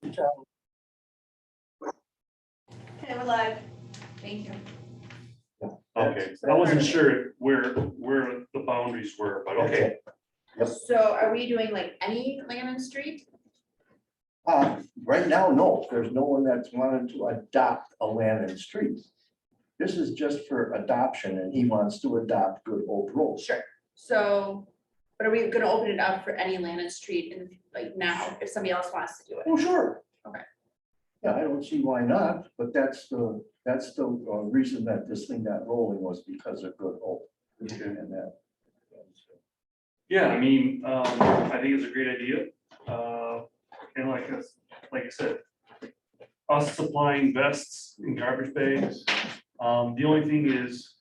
Okay, we're live. Thank you. Okay, I wasn't sure where the boundaries were, but okay. So are we doing like any land and street? Right now, no, there's no one that's wanted to adopt a land and street. This is just for adoption and he wants to adopt Good Hope Road. Sure. So, but are we gonna open it up for any land and street and like now, if somebody else wants to do it? Oh, sure. Okay. Yeah, I don't see why not, but that's the reason that this thing got rolling was because of Good Hope. Okay. And that. Yeah, I mean, I think it's a great idea. And like I said, us supplying vests and garbage bags. The only thing is,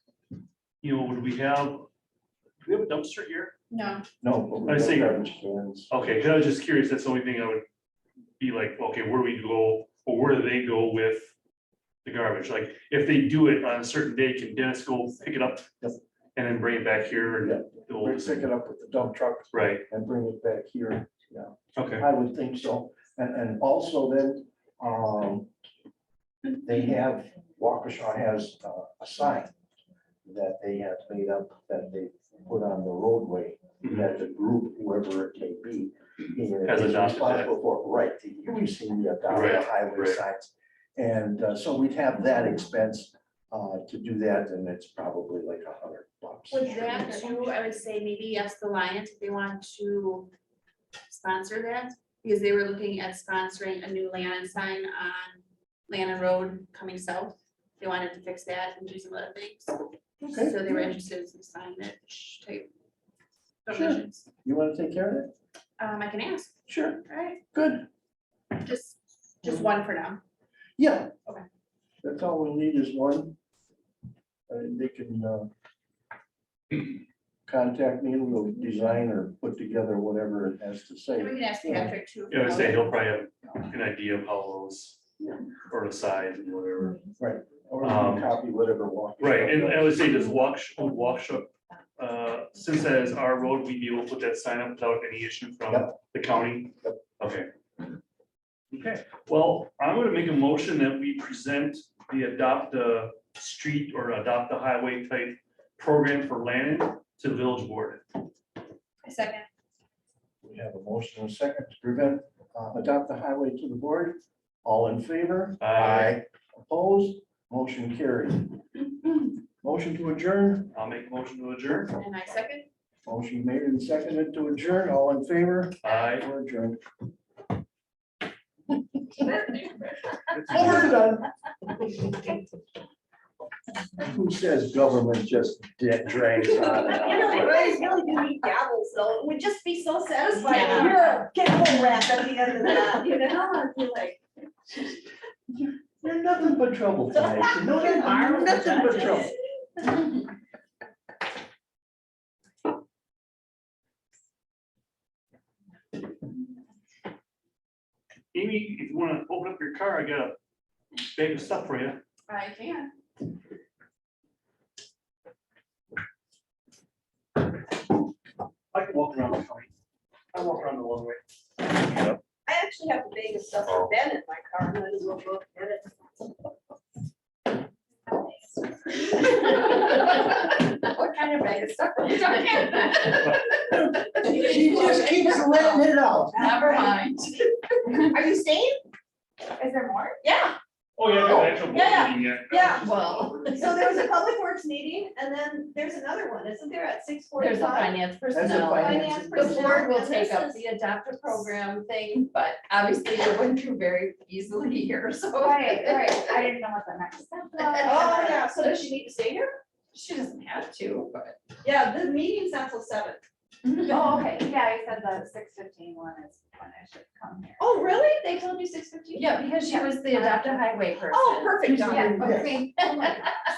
would we have a dumpster here? No. No. But we I got see. garbage cans. Okay, 'cause I was just curious, that's the only thing I would be like, okay, where do we go, or where do they go with the garbage? Like, if they do it on a certain day, can Dennis go pick it up? Yep. And then bring it back here and Yeah. We pick it up with the dump truck. Right, And bring it back here. Yeah. okay, I would think so. And also then, they have, Waukesha has a sign that they have made up that they put on the roadway, that the group, whoever it may be, Has is adopted that. responsible for, right, we've seen the adopted Right, highway right. signs. And so we'd have that expense to do that, and it's probably like $100. With that too, I would say maybe ask the Lions if they want to sponsor that, because they were looking at sponsoring a new Lannon sign on Lannon Road coming south. They wanted to fix that and do some other things, Okay. so they were interested in some signage type Sure. donations. You want to take care of it? I can ask, Sure, all right, good. just one for now. Yeah. Okay. That's all we need is one. And they can contact me and we'll design or put together whatever it has to say. And we can ask Patrick too. yeah, I would say he'll probably have an idea of how those, or the size and whatever. Right, or we can copy whatever one. Right, and I would say, does Waukesha, since that is our road, we'd be able to put that sign up without any issue from Yep. the county? Yep. Okay. Okay, well, I'm gonna make a motion that we present the adopt a street or adopt a highway type program for Lannon to the village board. Second. We have a motion and a second to prevent, adopt the highway to the board. All in favor? Aye. Opposed? Motion carried. Motion to adjourn? I'll make a motion to adjourn. And I second. Motion made and seconded to adjourn. All in favor? Aye. We're adjourned. We're done. Who says government just drags on? You know, you guys really do need gavels, though. It would just be so satisfying to hear a gavel rap at the end of that, you know? I feel like. You're nothing but trouble tonight. You know that? You're nothing but trouble. Amy, if you wanna open up your car, I got a bag of stuff for you. I can. I can walk around the county. I walk around the long way. I actually have a bag of stuff for Ben in my car, might as well go get it. What kind of bag of stuff are we talking about? She just keeps letting it out. Never mind. Are you staying? Is there more? Yeah, Oh, yeah, no actual board Yeah, meeting yet. yeah. Well, So there was a public works meeting and then there's another one, isn't there, at 6:45? there's a finance That's a personnel. finance. The board will And take this up is- the adopter program thing, but obviously it went through very easily here, so. Right, I didn't know what the next step was. Oh, yeah, so does she need to stay here? She doesn't have to, but. Yeah, the meeting's not till 7. Oh, okay, yeah, you said the 6:15 one is when I should come here. Oh, really? They told you 6:15? Yeah, because she was the adopter highway person. Oh, perfect. Yeah, Okay.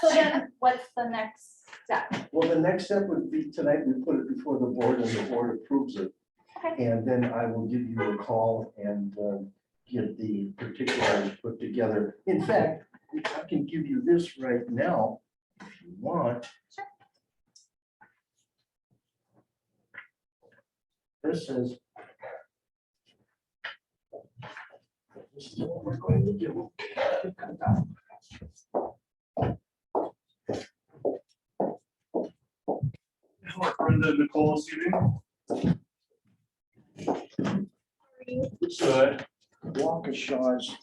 So then what's the next step? Well, the next step would be tonight, we put it before the board and the board approves it. Okay. And then I will give you a call and get the particulars put together. In fact, I can give you this right now if you want. Sure. This is. This This is what we're going to do. Brenda, Nicole, this evening. Good. Waukesha's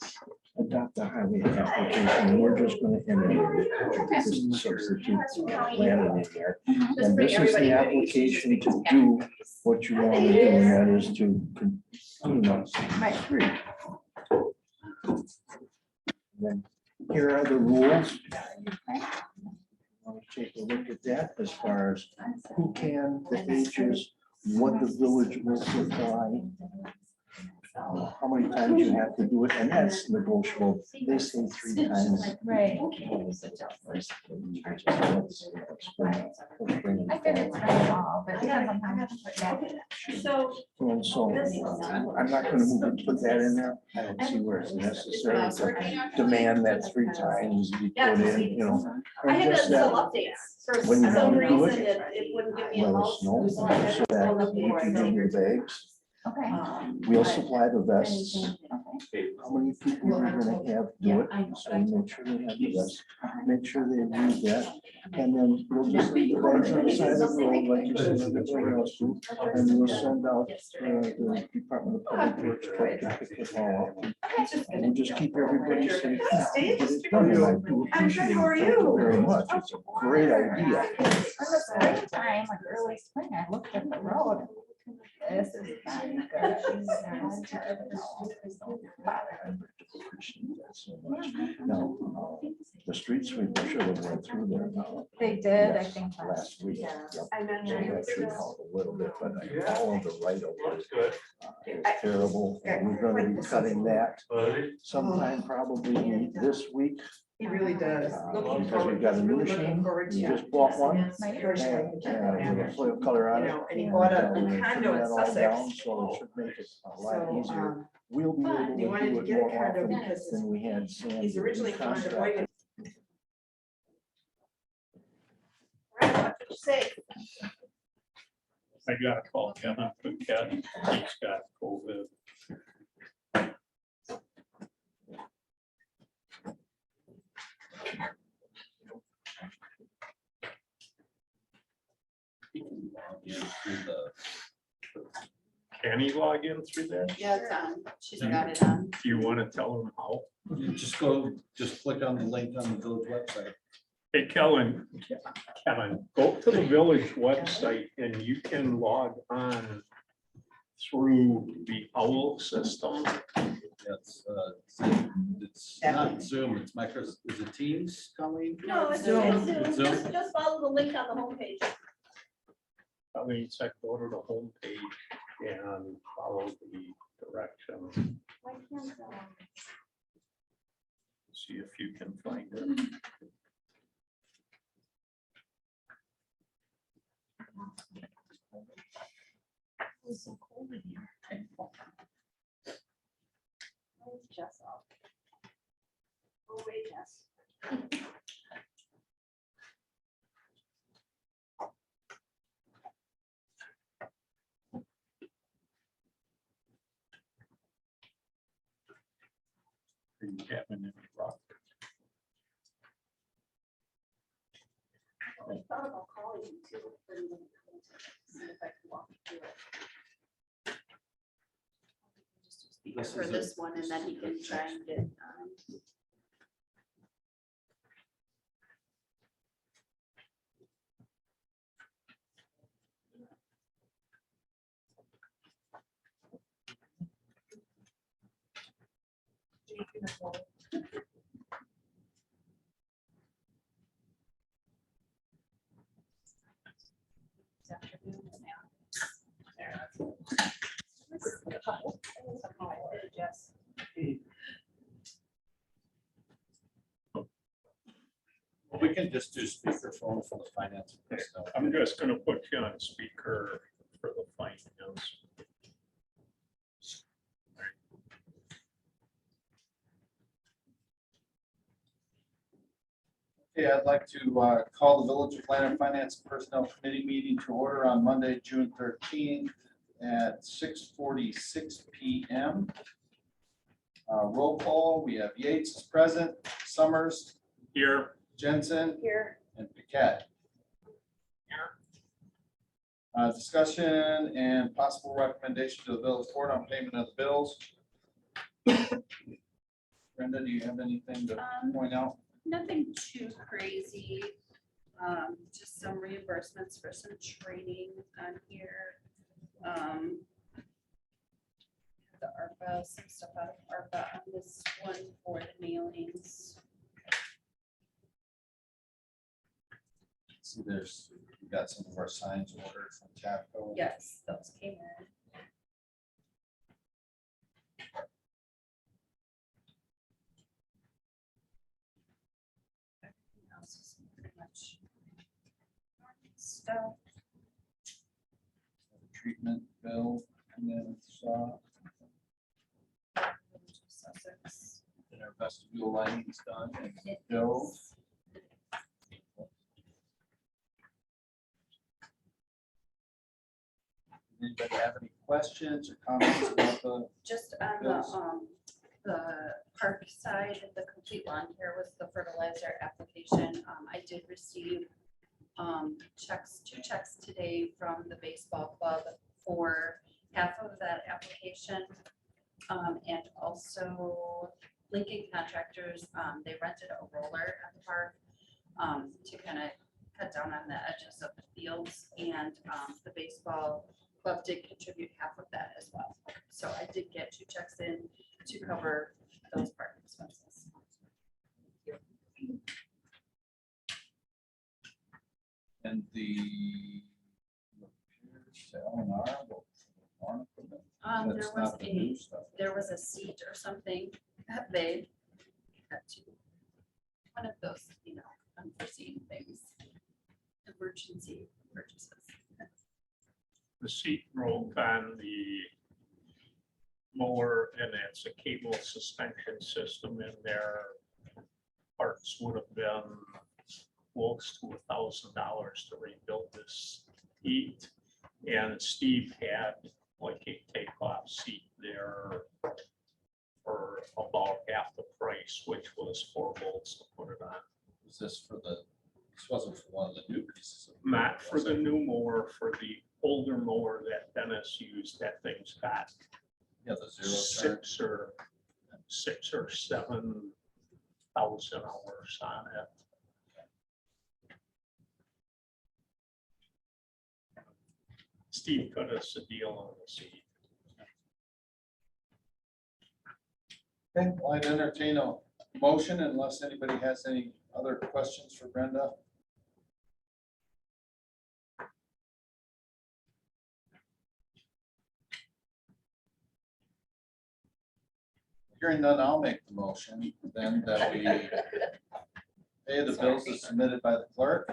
adopt the highway application, we're just gonna enter it. Substitute land in there. And this is the application to do what you want to do, and that is to clean up the street. Then here are the rules. I'll take a look at that as far as who can, the ages, what the village will supply. How many times you have to do it, and that's negotiable. They say 3 times. Right. I figured it's very small, but sometimes. So And so I'm not gonna move it, put that in there. I don't see where it's necessary to demand that 3 times be put in, you know. I had Just to that, some updates. For when you some wanna do reason, it, it wouldn't give me a let mouse. us know, so that you can do your bags. Okay. We'll supply the vests. Okay. How many people you're gonna have do it, so make sure they have the vests, make sure they use that. And then we'll just leave the bags on the side of the road like you said, everybody else do. And we'll send out the Department of Public Works to pick it all up. And we'll just keep everybody safe. Get it done, and I do appreciate it. Thank you very much. It's a great idea. In the springtime, like early spring, I looked at the road. This is not good. Appreciate that so much. Now, the street sweeper should have went through there now. They did, I Yes, think. last week. Yeah. Yep. I know. So that should help a little bit, but I followed the right of way. That's good. It's terrible, and we're gonna be cutting that Buddy. sometime probably this week. He really does. Looking Because we've forward, got a he's new really looking machine, forward we to. just bought one. My And first with a foil color on You it. know, and he bought a we're gonna condo trim in that all Sussex. down, So it should make it a lot So, easier. We'll be able he wanted to to do get it a more condo often because than we had. Sandy he's originally going to Boynton. Right, what did you say? I got a call, Kevin, from Ken, he's got COVID. He can log in through Can he log in through there? Yeah, it's on. She's got it on. Do you want to tell him how? You just click on the link on the village website. Hey, Kevin, go to the village website and you can log on through the OWL system. It's not Zoom, it's Microsoft, is it Teams, Colleen? No, it's Zoom. Zoom. Just follow the link on the homepage. I mean, it's like go to the homepage and follow the directions. See if you can find it. It's so cold in here. Where's Jess off? Go away, Jess. Are you having any luck? I thought about calling you too. But I'm gonna see if I can walk you through it. Just speaker This for is this one and then he can try and get Jess. We can just do speakerphone for the finance. and personnel. I'm just gonna put you on speaker for the finance. Okay, I'd like to call the Village of Atlanta Finance and Personnel Committee meeting to order on Monday, June 13th at 6:46 PM. Roll call, we have Yates is present, Summers, Here, Jensen, Here. and Paquette. Discussion and possible recommendation to the village board on payment of the bills. Brenda, do you have anything to point out? Nothing too crazy, just some reimbursements for some training on here. The ARPA, some stuff out of ARPA on this one for the mailings. See, we got some of our signs ordered from Capco. Yes, those came in. Everything else is pretty much stuff. Treatment bill, and then Sussex. and our vestibule lighting is done, and It Bill. is. Anybody have any questions or comments about the? Just on the park side, the complete lawn care was the fertilizer application. I did receive two checks today from the baseball club for half of that application. And also Lincoln Contractors, they rented a roller at the park to kind of cut down on the edges of the fields, and the baseball club did contribute half of that as well. So I did get 2 checks in to cover those park expenses. And the. There was a seat or something that they had to, one of those, unforeseen things, emergency purchases. the seat broke on the mower, and it's a cable suspension system in there. Parts would have been close to $1,000 to rebuild this seat. And Steve had like a takeoff seat there for about half the price, which was $4 to put it on. Was this for the, this wasn't for one of the new pieces? Not for the new mower, for the older mower that Dennis used. That thing's got Yeah, the 0 turn. 6 or 7,000 hours on it. Steve cut us a deal on the seat. Okay, well, I'd entertain a motion unless anybody has any other questions for Brenda. Hearing none, I'll make the motion then that we pay the bills as submitted by the clerk.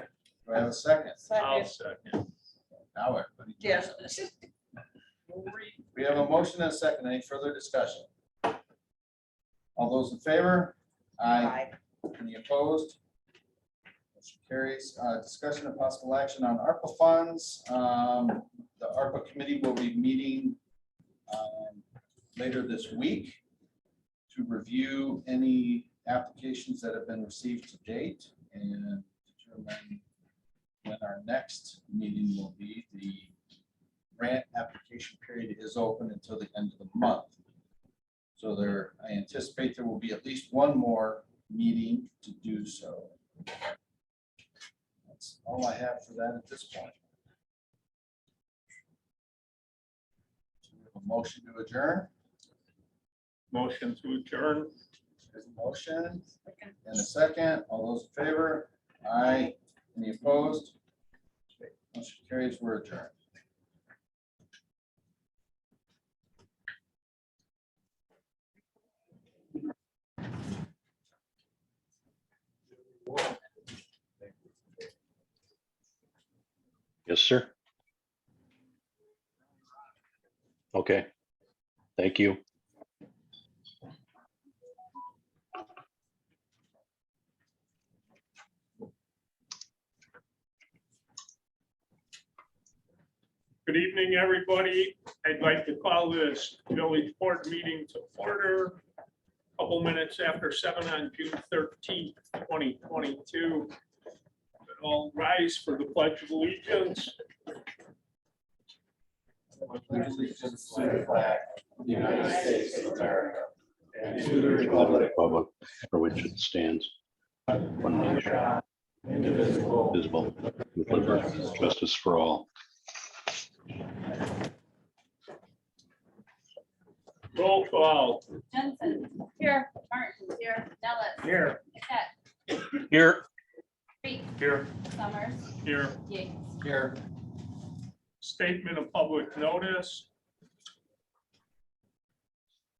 Do I have a second? I'll second. Now everybody. Yes. We have a motion and a second. Any further discussion? All those in favor? Aye. Any opposed? Motion carries. Discussion of possible action on ARPA funds. The ARPA committee will be meeting later this week to review any applications that have been received to date and determine when our next meeting will be. The grant application period is open until the end of the month. So there, I anticipate there will be at least one more meeting to do so. That's all I have for that at this point. So we have a motion to adjourn. Motion to adjourn. There's a motion and a second. All those in favor? Aye. Any opposed? Okay, motion carries. We're adjourned. Yes, sir. Okay. Thank you. Good evening, everybody. I'd like to call this village board meeting to order. couple minutes after 7 on June 13th, 2022. All rise for the Pledge of Allegiance. Allegiance to the flag of the United States of America and to the Republic republic for which it stands, one nation, indivisible, visible, with liberty and justice for all. Roll call. Jensen. Here. Martin. Here. Nellis. Here. Paquette. Here, Reed. Here. Summers. Here. Yates. here. Statement of public notice.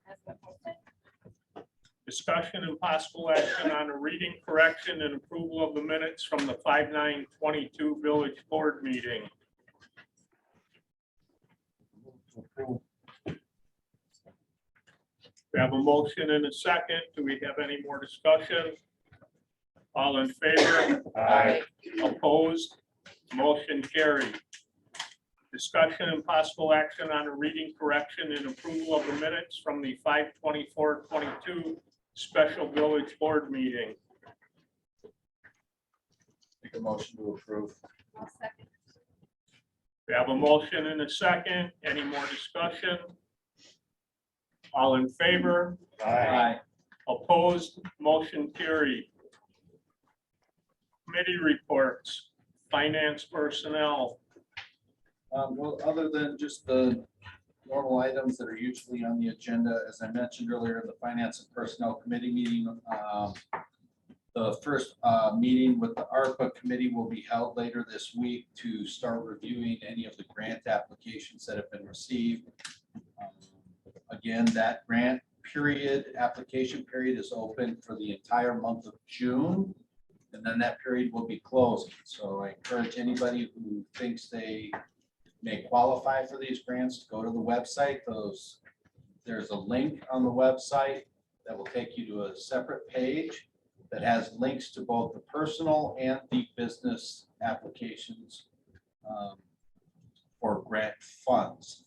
Has been posted. Discussion and possible action on a reading correction and approval of the minutes from the 5/9/22 village board meeting. We have a motion and a second. Do we have any more discussion? All in favor? Aye. Opposed? Motion carried. Discussion and possible action on a reading correction and approval of the minutes from the 5/24/22 special village board meeting. Make a motion to approve. I'll second. We have a motion and a second. Any more discussion? All in favor? Aye. Opposed? Motion carried. Committee reports, finance personnel. Well, other than just the normal items that are usually on the agenda, as I mentioned earlier, the Finance and Personnel Committee meeting, the first meeting with the ARPA committee will be held later this week to start reviewing any of the grant applications that have been received. Again, that grant period, application period is open for the entire month of June. And then that period will be closed. So I encourage anybody who thinks they may qualify for these grants to go to the website. There's a link on the website that will take you to a separate page that has links to both the personal and the business applications for grant funds.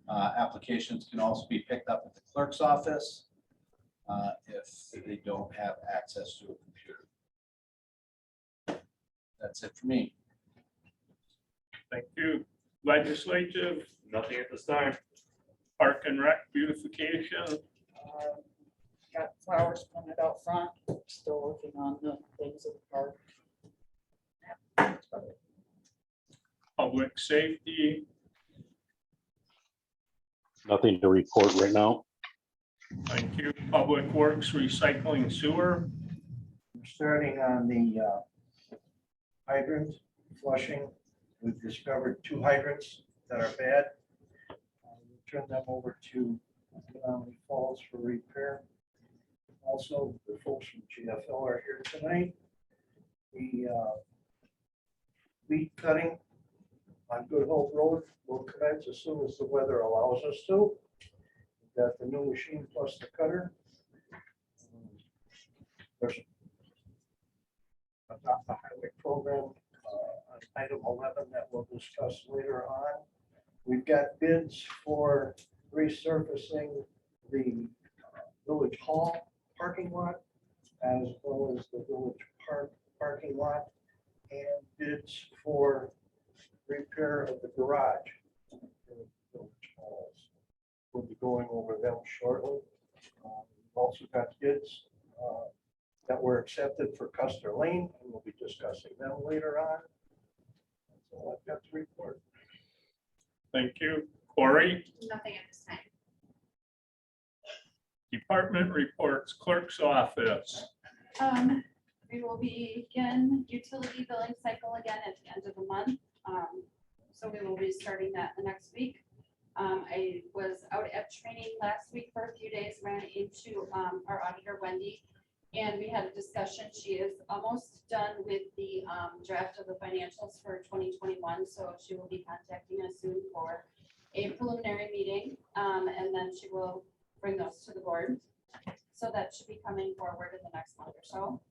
Applications can also be picked up at the clerk's office if they don't have access to a computer. That's it for me. Thank you. Legislative, Nothing at this time. Park and Rec beautification, Got flowers planted out front, still working on the things at the park. That's about it. public safety, nothing to report right now. thank you. Public Works, recycling sewer, We're starting on the hydrant flushing. We've discovered 2 hydrants that are bad. We turned them over to Menominee Falls for repair. Also, the folks from GFL are here tonight. The weed cutting on Good Hope Road will commence as soon as the weather allows us to. We've got the new machine plus the cutter. There's adopt the highway program on item 11 that we'll discuss later on. We've got bids for resurfacing the village hall parking lot as well as the village park parking lot, and bids for repair of the garage in the village halls. We'll be going over them shortly. We've also got bids that were accepted for Custer Lane, and we'll be discussing them later on. That's all I've got to report. thank you. Corey, Nothing at this time. department reports, clerk's office, We will begin utility billing cycle again at the end of the month. So we will be starting that the next week. I was out at training last week for a few days, ran into our auditor Wendy, and we had a discussion. She is almost done with the draft of the financials for 2021, so she will be contacting us soon for a preliminary meeting, and then she will bring those to the board. So that should be coming forward in the next month or so.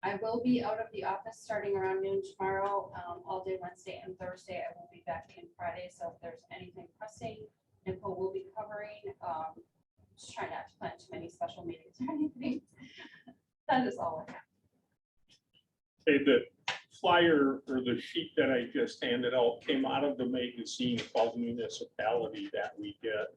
I will be out of the office starting around noon tomorrow, all day Wednesday and Thursday. I will be back in Friday, so if there's anything pressing, Nicole will be covering. Just try not to plan too or anything. That is all I have. Okay, the flyer or the sheet that I just handed out came out of the magazine called Municipality that we get.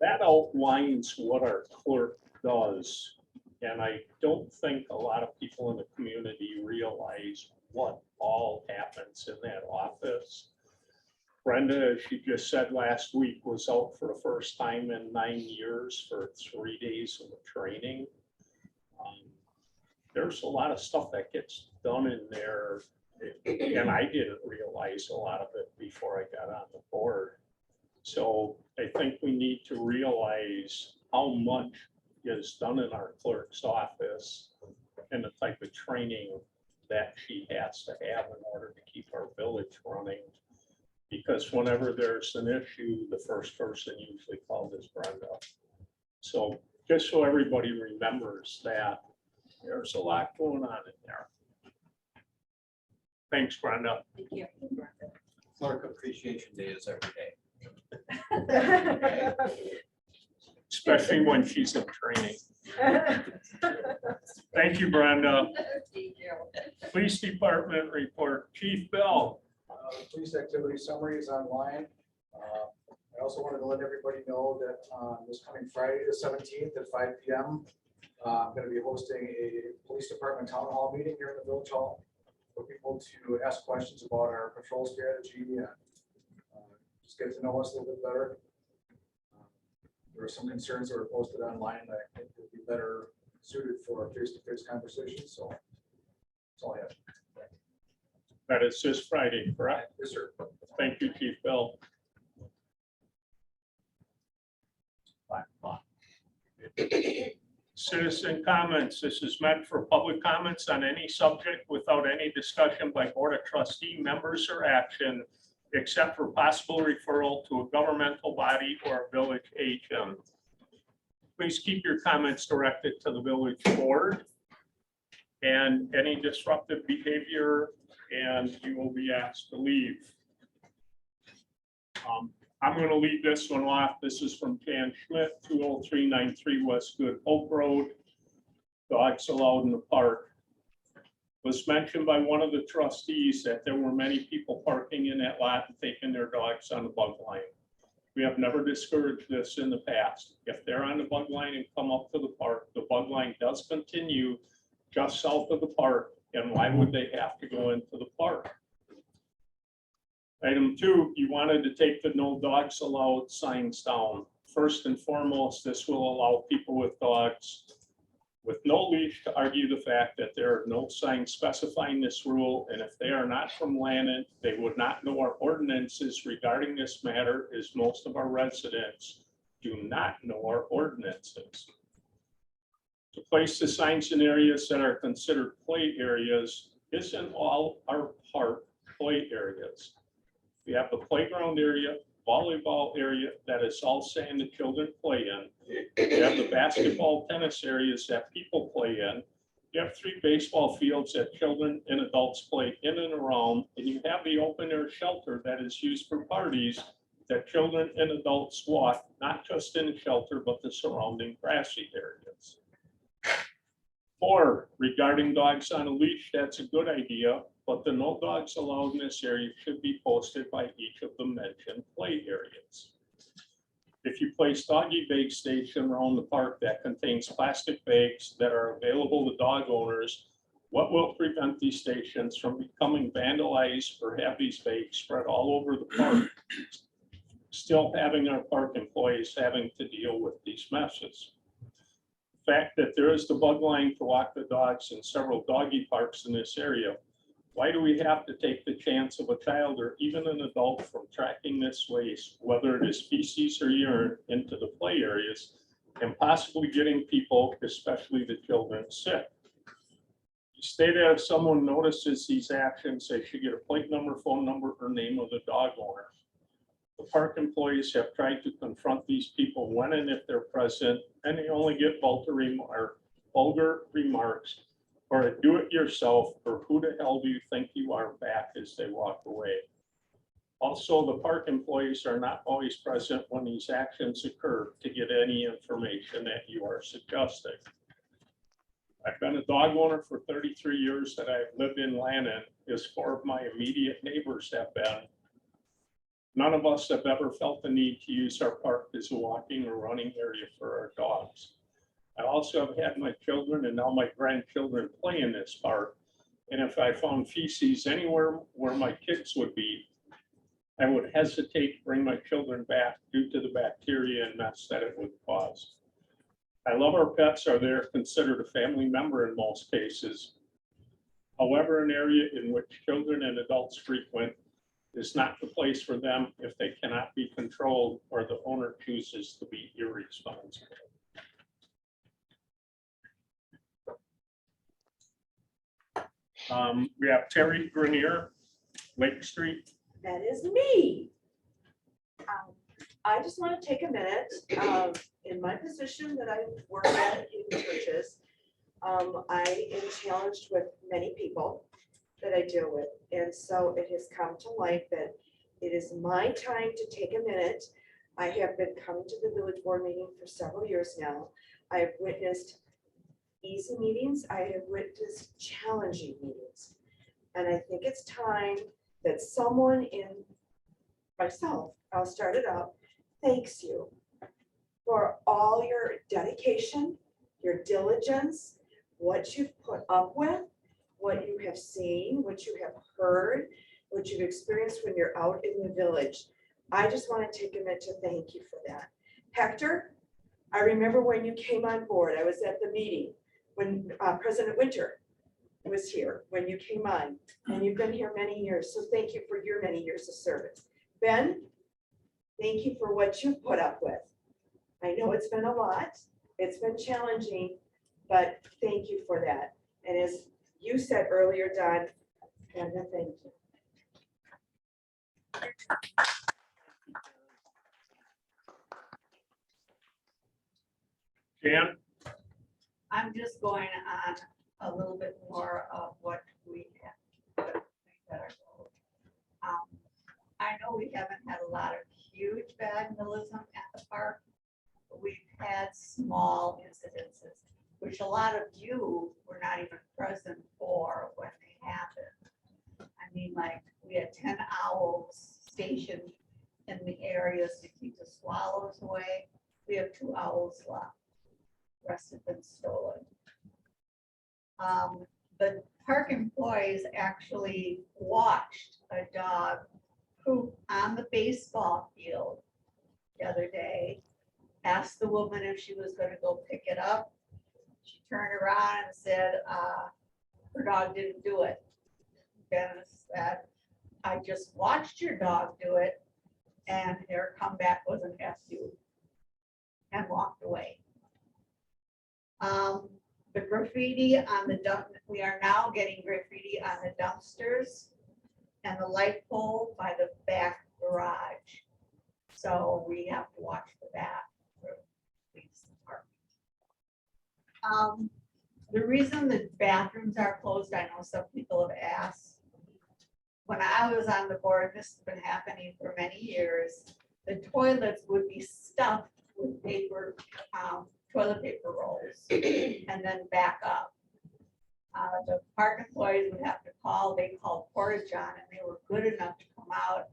That outlines what our clerk does. And I don't think a lot of people in the community realize what all happens in that office. Brenda, as she just said last week, was out for the first time in 9 years for 3 days of training. There's a lot of stuff that gets done in there, and I didn't realize a lot of it before I got on the board. So I think we need to realize how much is done in our clerk's office and the type of training that she has to have in order to keep our village running. Because whenever there's an issue, the first person usually called is Brenda. So just so everybody remembers that there's a lot going on in there. Thanks, Brenda. Thank you. Clerk Appreciation Day is every day. Especially when she's in training. Thank you, Brenda. Thank you. Police Department report, Chief Bell. Police activity summary is online. I also wanted to let everybody know that this coming Friday, the 17th at 5 p.m., I'm going to be hosting a police department town hall meeting here in the village hall for people to ask questions about our patrol strategy and just get to know us a little bit better. There are some concerns that were posted online that I think would be better suited for face-to-face conversations. So that's all I have. That is this Friday, correct? Yes, sir. Thank you, Chief Bell. Citizen comments. This is meant for public comments on any subject without any discussion by Board of Trustee members or action, except for possible referral to a governmental body or a village agent. Please keep your comments directed to the village board and any disruptive behavior, and you will be asked to leave. I'm going to leave this one off. This is from Jan Schmidt, 20393 West Good Hope Road. Dogs allowed in the park. Was mentioned by one of the trustees that there were many people parking in that lot and taking their dogs on the bug line. We have never discouraged this in the past. If they're on the bug line and come up to the park, the bug line does continue just south of the park. And why would they have to go into the park? Item 2, you wanted to take the no dogs allowed signs down. First and foremost, this will allow people with dogs with no leash to argue the fact that there are no signs specifying this rule. And if they are not from Lannon, they would not know our ordinances regarding this matter, as most of our residents do not know our ordinances. To place the signs in areas that are considered play areas isn't all our park play areas. We have the playground area, volleyball area that is all saying the children play in. You have the basketball, tennis areas that people play in. You have 3 baseball fields that children and adults play in and around. And you have the open air shelter that is used for parties that children and adults walk, not just in the shelter, but the surrounding grassy areas. 4, regarding dogs on a leash, that's a good idea, but the no dogs allowed in this area should be posted by each of the mentioned play areas. If you place doggy bag station around the park that contains plastic bags that are available to dog owners, what will prevent these stations from becoming vandalized or have these bags spread all over the park? Still having our park employees having to deal with these messes. The fact that there is the bug line to walk the dogs in several doggy parks in this area. Why do we have to take the chance of a child or even an adult from tracking this waste, whether it is feces or urine, into the play areas and possibly getting people, especially the children, sick? You state that if someone notices these actions, they should get a plate number, phone number, or name of the dog owner. The park employees have tried to confront these people when and if they're present, and they only get vulgar remarks or a do-it-yourself or who the hell do you think you are back as they walk away. Also, the park employees are not always present when these actions occur to get any information that you are suggesting. I've been a dog owner for 33 years that I've lived in Lannon, as 4 of my immediate neighbors have been. None of us have ever felt the need to use our park as a walking or running area for our dogs. I also have had my children and now my grandchildren play in this park. And if I found feces anywhere where my kids would be, I would hesitate to bring my children back due to the bacteria and mess that it would cause. I love our pets, are they're considered a family member in most cases. However, an area in which children and adults frequent is not the place for them if they cannot be controlled or the owner chooses to be irresponsible. We have Terry Grenier, Lake Street. That is me. I just want to take a minute, in my position that I work at in churches, I am challenged with many people that I deal with. And so it has come to light that it is my time to take a minute. I have been coming to the village board meeting for several years now. I have witnessed easy meetings. I have witnessed challenging meetings. And I think it's time that someone in myself, I'll start it out, thanks you for all your dedication, your diligence, what you've put up with, what you have seen, what you have heard, what you've experienced when you're out in the village. I just want to take a minute to thank you for that. Hector, I remember when you came on board, I was at the meeting when President Winter was here, when you came on, and you've been here many years. So thank you for your many years of service. Ben, thank you for what you've put up with. I know it's been a lot, it's been challenging, but thank you for that. And as you said earlier, Don, Brenda, thank you. Jan? I'm just going on a little bit more of what we have. I know we haven't had a lot of huge vandalism at the park, but we've had small incidences, which a lot of you were not even present for when they happened. I mean, like, we had 10 owls stationed in the areas to keep the swallows away. We have 2 owls left. The rest have been stolen. The park employees actually watched a dog poop on the baseball field the other day, asked the woman if she was going to go pick it up. She turned around and said, her dog didn't do it. Dennis said, I just watched your dog do it, and her comeback was an F you, and walked away. The graffiti on the dump, we are now getting graffiti on the dumpsters and the light pole by the back garage. So we have to watch for that. For police department. The reason the bathrooms are closed, I know some people have asked. When I was on the board, this has been happening for many years, the toilets would be stuffed with paper, toilet paper rolls and then back up. The park employees would have to call, they called Portage on, and they were good enough to come out,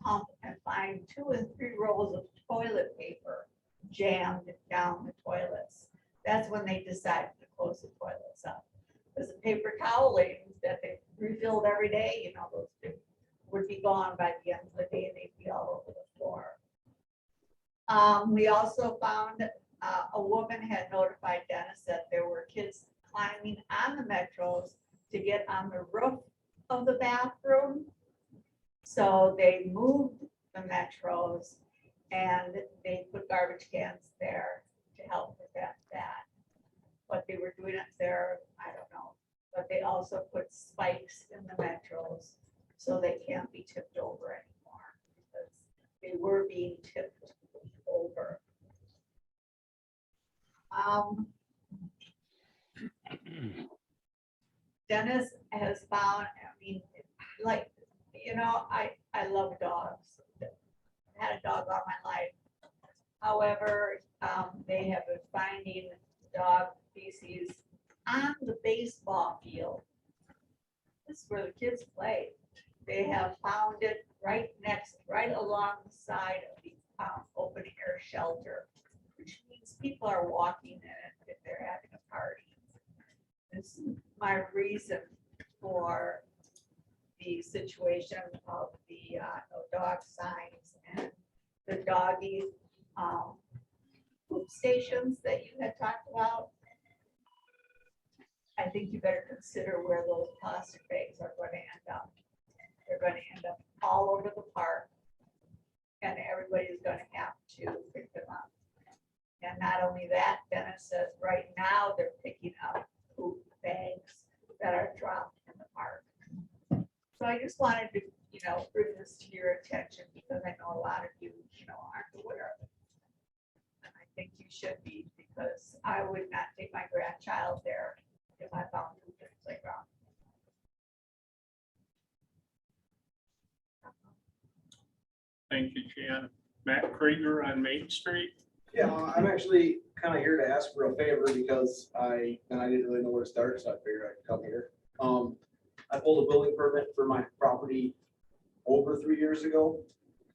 pump and find 2 and 3 rolls of toilet paper jammed down the toilets. That's when they decided to close the toilets up. Because the paper toweling that they refilled every day, you know, those would be gone by the end of the day and they'd be all over the floor. We also found a woman had notified Dennis that there were kids climbing on the metros to get on the roof of the bathroom. So they moved the metros and they put garbage cans there to help prevent that. What they were doing up there, I don't know. But they also put spikes in the metros so they can't be tipped over anymore because they were being tipped over. Dennis has found, I mean, like you know, I love dogs. I've had a dog all my life. However, they have been finding dog feces on the baseball field. This is where the kids play. They have found it right along the side of the open air shelter, which means people are walking in it if they're having a party. This is my reason for the situation of the no dog signs and the doggy poop stations that you had talked about. I think you better consider where those plastic bags are going to end up. They're going to end up all over the park, and everybody's going to have to pick them up. And not only that, Dennis says right now they're picking up poop bags that are dropped in the park. So I just wanted to, you know, bring this to your attention because I know a lot of you, you know, aren't aware of it. And I think you should be, because I would not take my grandchild there if I found poop in the playground. Thank you, Jan. Matt Krieger on Main Street. Yeah, I'm actually kind of here to ask for a favor because I didn't really know where to start, so I figured I'd come here. I pulled a building permit for my property over 3 years ago,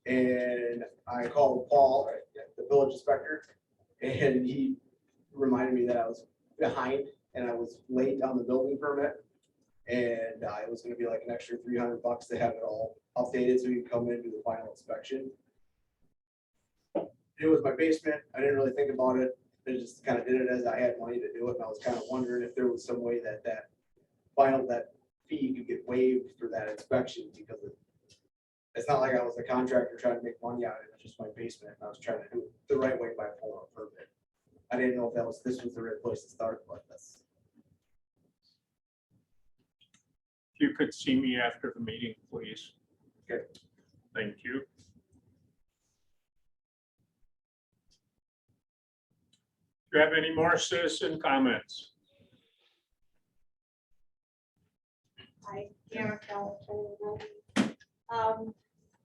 and I called Paul, the village inspector, and he reminded me that I was behind and I was late on the building permit, and it was going to be like an extra $300 to have it all updated so you can come in and do the final inspection. It was my basement. I didn't really think about it. I just kind of did it as I had money to do it. And I was kind of wondering if there was some way that that fee could get waived for that inspection, because it's not like I was a contractor trying to make money out of it. It's just my basement. And I was trying to do it the right way by pulling a permit. I didn't know if this was the right place to start, but that's. If you could see me after the meeting, please. Okay. Thank you. Do you have any more citizen comments? Hi, Erica.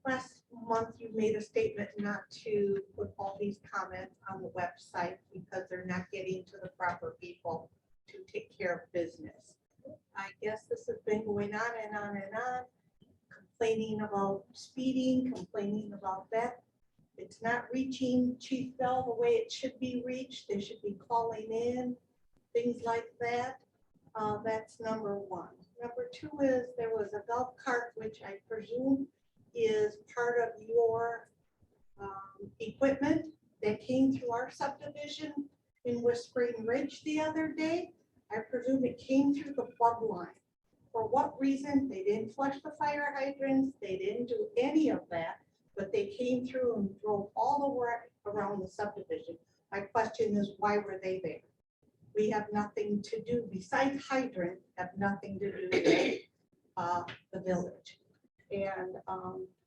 Last month you made a statement not to put all these comments on the website because they're not getting to the proper people to take care of business. I guess this has been going on and on and on, complaining about speeding, complaining about that. It's not reaching Chief Bell the way it should be reached. They should be calling in, things like that. That's number one. Number two is there was a golf cart, which I presume is part of your equipment that came through our subdivision in Whispering Ridge the other day. I presume it came through the plug line. For what reason? They didn't flush the fire hydrants. They didn't do any of that, but they came through and drove all the way around the subdivision. My question is, why were they there? We have nothing to do, besides hydrant, have nothing to do with the village. And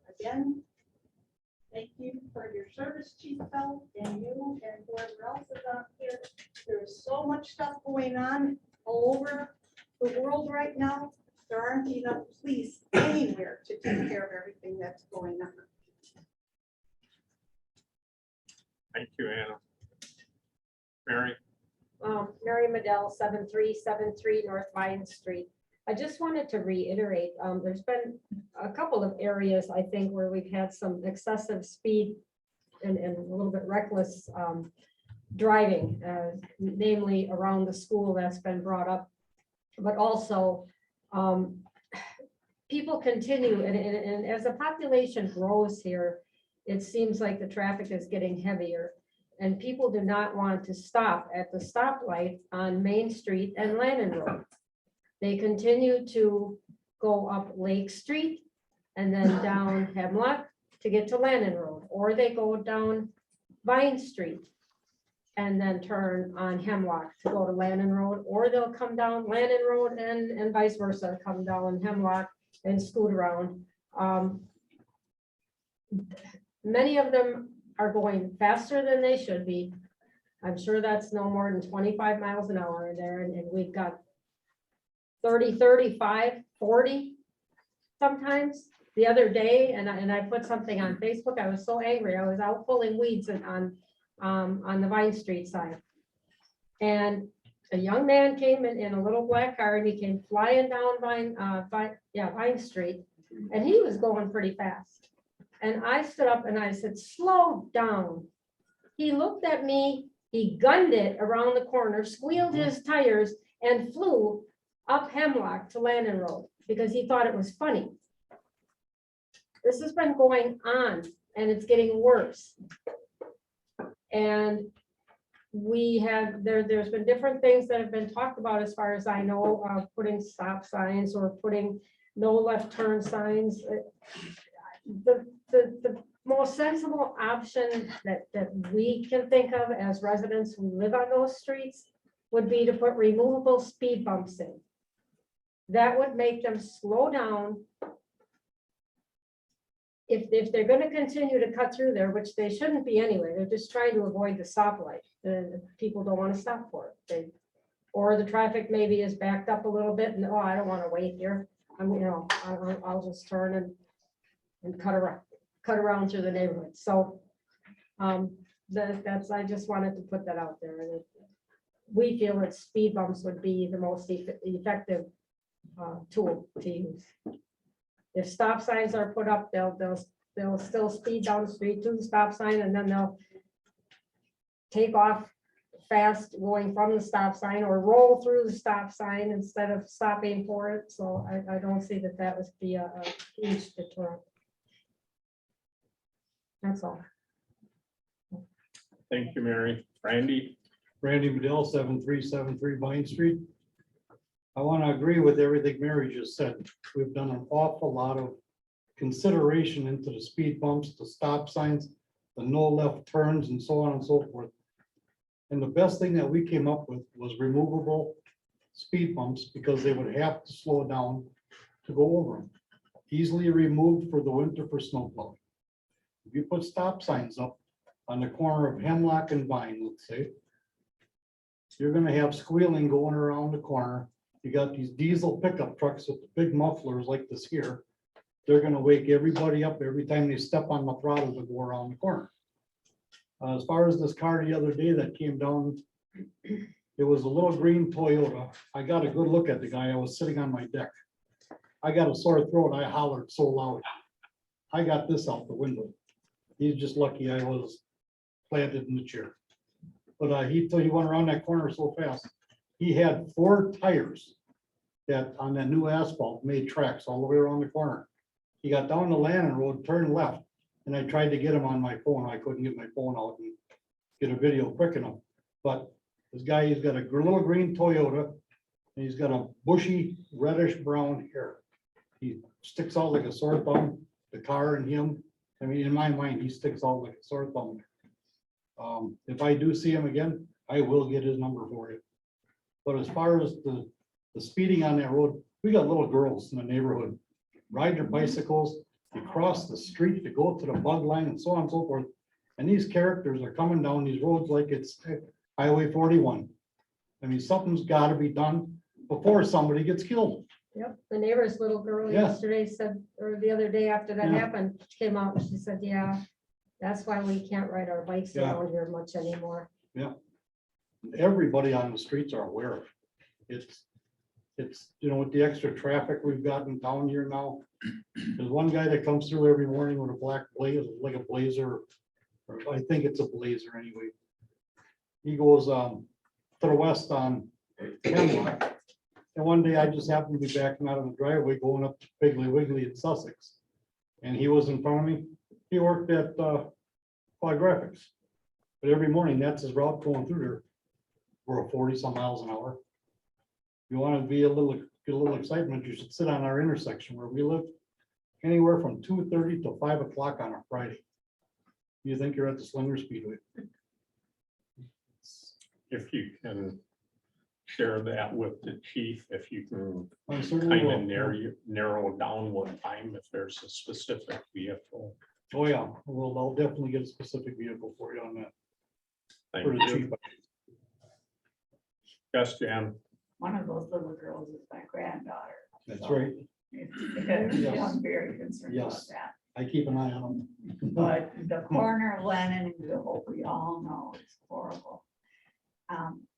again, thank you for your service, Chief Bell, and you and whoever else is out here. There's so much stuff going on all over the world right now. There aren't enough police anywhere to take care of everything that's going on. Thank you, Anna. Mary? Mary Medell, 7373 North Vine Street. I just wanted to reiterate, there's been a couple of areas, I think, where we've had some excessive speed and a little bit reckless driving, namely around the school that's been brought up, but also people continue, and as the population grows here, it seems like the traffic is getting heavier, and people do not want to stop at the stoplight on Main Street and Lannon Road. They continue to go up Lake Street and then down Hemlock to get to Lannon Road, or they go down Vine Street and then turn on Hemlock to go to Lannon Road, or they'll come down Lannon Road and vice versa, come down Hemlock and scoot around. Many of them are going faster than they should be. I'm sure that's no more than 25 miles an hour in there, and we've got 30, 35, 40 sometimes. the other day, and I put something on Facebook. I was so angry. I was out pulling weeds on the Vine Street side. And a young man came in a little black car, and he came flying down Vine Street, and he was going pretty fast. And I stood up and I said, slow down. He looked at me, he gunned it around the corner, squealed his tires, and flew up Hemlock to Landon Road because he thought it was funny. This has been going on and it's getting worse. And we have, there's been different things that have been talked about as far as I know, putting stop signs or putting no left turn signs. The most sensible option that we can think of as residents who live on those streets would be to put removable speed bumps in. That would make them slow down. If they're gonna continue to cut through there, which they shouldn't be anyway, they're just trying to avoid the stoplight. The people don't want to stop for it. Or the traffic maybe is backed up a little bit and, oh, I don't want to wait here. I'll just turn and cut around through the neighborhood. So that's, I just wanted to put that out there. And we feel that speed bumps would be the most effective tool to use. If stop signs are put up, they'll still speed down the street to the stop sign, and then they'll take off fast going from the stop sign or roll through the stop sign instead of stopping for it. So I don't see that would be a huge deterrent. That's all. Thank you, Mary. Randy? Randy Bedell, 7373 Vine Street. I want to agree with everything Mary just said. We've done an awful lot of consideration into the speed bumps, the stop signs, the no left turns, and so on and so forth. And the best thing that we came up with was removable speed bumps because they would have to slow down to go over them. Easily removed for the winter for snowplowing. If you put stop signs up on the corner of Hemlock and Vine, let's say, you're gonna have squealing going around the corner. You got these diesel pickup trucks with the big mufflers like this here. They're gonna wake everybody up every time they step on the throttle to go around the corner. As far as this car the other day that came down, it was a little green Toyota. I got a good look at the guy. I was sitting on my deck. I got a sore throat. I hollered so loud. I got this out the window. He's just lucky I was planted in the chair. But he went around that corner so fast. He had 4 tires that on that new asphalt made tracks all the way around the corner. He got down the Landon Road, turned left, and I tried to get him on my phone. I couldn't get my phone out and get a video quick enough. But this guy, he's got a little green Toyota, and he's got a bushy reddish brown hair. He sticks out like a sore thumb, the car and him. I mean, in my mind, he sticks out like a sore thumb. If I do see him again, I will get his number for you. But as far as the speeding on that road, we got little girls in the neighborhood, ride their bicycles, they cross the street to go to the bug line and so on and so forth. And these characters are coming down these roads like it's Highway 41. I mean, something's gotta be done before somebody gets killed. Yep, the neighbor's little girl Yeah. yesterday said, or the other day after that Yeah. happened, she came out and she said, yeah, that's why we can't ride our bikes Yeah. around here much anymore. Everybody on the streets are aware of it. It's, with the extra traffic we've got in town here now. There's one guy that comes through every morning with a black blazer, like a blazer, or I think it's a blazer anyway. He goes to the west on Hemlock. And one day I just happened to be backing out of the driveway going up to Piggly Wiggly in Sussex. And he was in front of me. He worked at Quad Graphics. But every morning, that's his route going through there. We're 40 some miles an hour. You want to get a little excitement, you should sit on our intersection where we live, anywhere from 2:30 to 5 o'clock on a Friday. You think you're at the Slinger Speedway. If you can share that with the chief, if you can I certainly kind of will. narrow down what time, if there's a specific vehicle. Oh, yeah, well, I'll definitely get a specific vehicle for you on that. Thank For the you. chief. Yes, Jan. One of those little girls is my granddaughter. That's So right. I'm very concerned about Yes. that. I keep an eye on them. But the corner of Lennon and Google, we all know is horrible.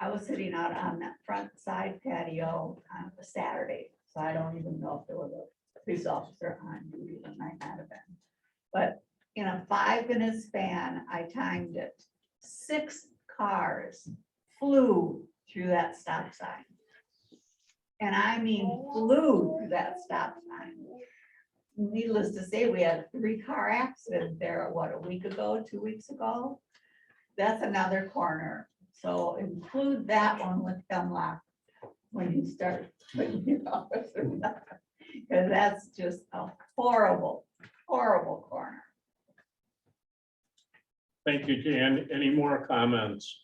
I was sitting out on that front side patio on a Saturday, so I don't even know if there was a police officer on duty, that might not have been. But in a 5-minute span, I timed it. 6 cars flew through that stop sign. And I mean flew through that stop sign. Needless to say, we had a 3-car accident there, what, a week ago, 2 weeks ago? That's another corner. So include that one with Hemlock when you start putting your officers up. Because that's just a horrible, horrible corner. Thank you, Jan. Any more comments?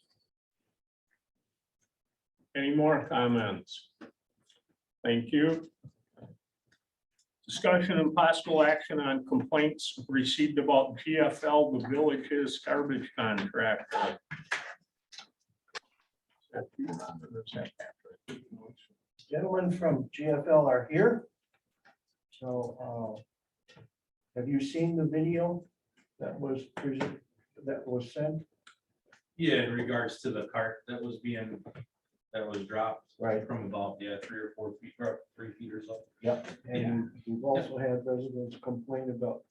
Any more comments? Thank you. Discussion and possible action on complaints received about GFL, the village's garbage contract. Gentlemen from GFL are here. So, have you seen the video that was sent? Yeah, in regards to the cart that was dropped. Right. From about, 3 or 4 feet, or 3 feet or so. Yep. And we've also had residents complain about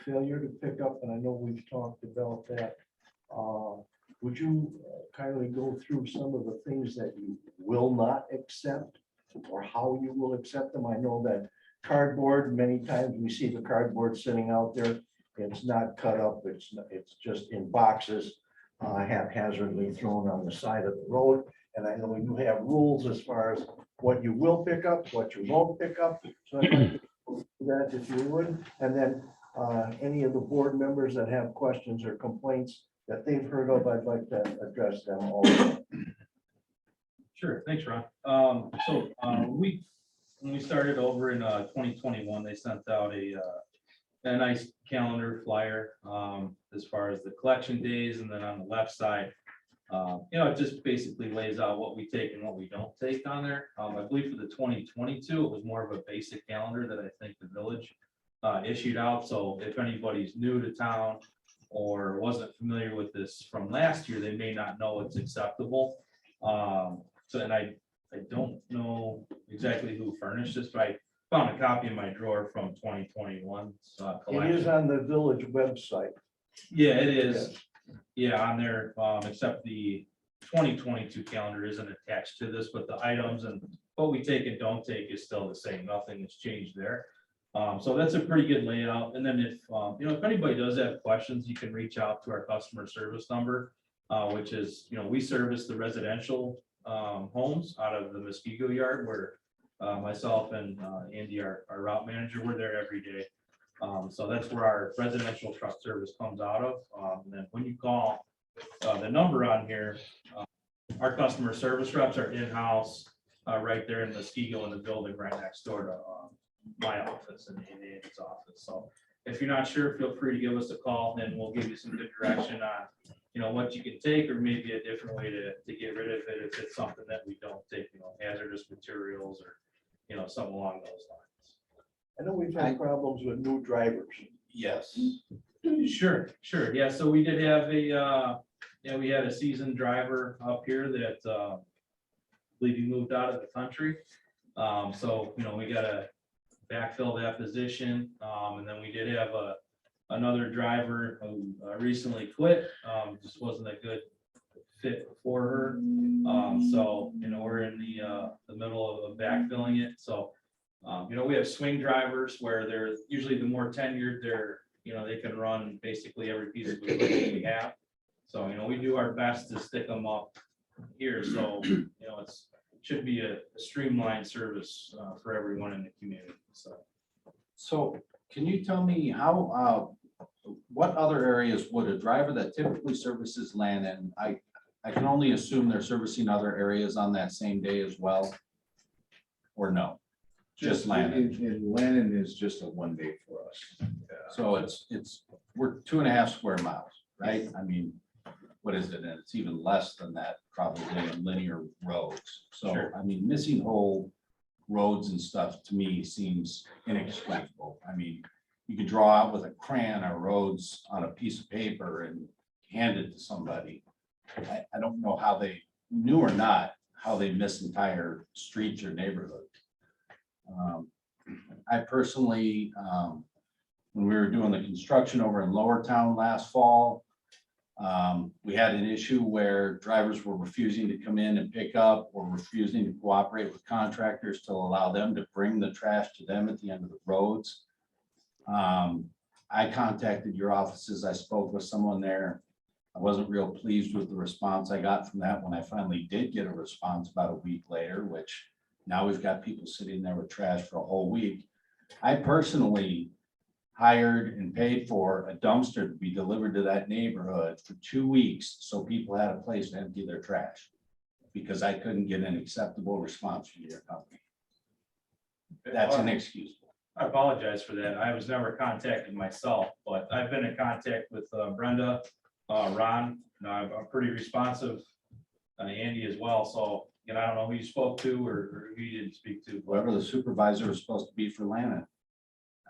failure to pick up, and I know we've talked about that. Would you kindly go through some of the things that you will not accept or how you will accept them? I know that cardboard, many times we see the cardboard sitting out there. It's not cut up, it's just in boxes, haphazardly thrown on the side of the road. And I know you have rules as far as what you will pick up, what you won't pick up. So I'd like to go through that if you would. And then any of the board members that have questions or complaints that they've heard of, I'd like to address them all. Sure, thanks, Ron. When we started over in 2021, they sent out a nice calendar flyer as far as the collection days, and then on the left side, it just basically lays out what we take and what we don't take on there. I believe for the 2022, it was more of a basic calendar that I think the village issued out. So if anybody's new to town or wasn't familiar with this from last year, they may not know it's acceptable. And I don't know exactly who furnished this, but I found a copy in my drawer from 2021. It is on the village website. Yeah, it is. Yeah, on there, except the 2022 calendar isn't attached to this, but the items and what we take and don't take is still the same. Nothing has changed there. So that's a pretty good layout. And then if anybody does have questions, you can reach out to our customer service number, which is, we service the residential homes out of the Muskego yard where myself and Andy, our route manager, we're there every day. So that's where our residential truck service comes out of. And then when you call the number on here, our customer service reps are in-house right there in Muskego in the building right next door to my office and Andy's office. So if you're not sure, feel free to give us a call and we'll give you some good direction on, what you can take or maybe a different way to get rid of it if it's something that we don't take, hazardous materials or, something along those lines. I know we've had problems with new drivers. Yes. Sure. Yeah, so we did have we had a seasoned driver up here that I believe he moved out of the country. So, we got to backfill that position. And then we did have another driver who recently quit. Just wasn't a good fit for her. So, we're in the middle of backfilling it. So, we have swing drivers where they're usually the more tenured, they can run basically every piece of equipment we have. So, we do our best to stick them up here. So, it should be a streamlined service for everyone in the community. So can you tell me how, what other areas would a driver that typically services Lannon, I can only assume they're servicing other areas on that same day as well? Or no? Just Lannon? And Lannon is just a one day for us. So we're 2.5 square miles, right? I mean, what is it? And it's even less than that probably in linear roads. So, Sure. I mean, missing whole roads and stuff, to me, seems inexcusable. I mean, you could draw out with a crayon our roads on a piece of paper and hand it to somebody. I don't know how they, knew or not, how they miss entire streets or neighborhoods. I personally, when we were doing the construction over in Lower Town last fall, we had an issue where drivers were refusing to come in and pick up or refusing to cooperate with contractors to allow them to bring the trash to them at the end of the roads. I contacted your offices. I spoke with someone there. I wasn't real pleased with the response I got from that when I finally did get a response about a week later, which now we've got people sitting there with trash for a whole week. I personally hired and paid for a dumpster to be delivered to that neighborhood for 2 weeks so people had a place to empty their trash because I couldn't get an acceptable response from your company. That's inexcusable. I apologize for that. I was never contacted myself, but I've been in contact with Brenda, Ron. I'm pretty responsive, Andy as well. So, you know, I don't know who you spoke to or who you didn't speak to. Whoever the supervisor was supposed to be for Lana.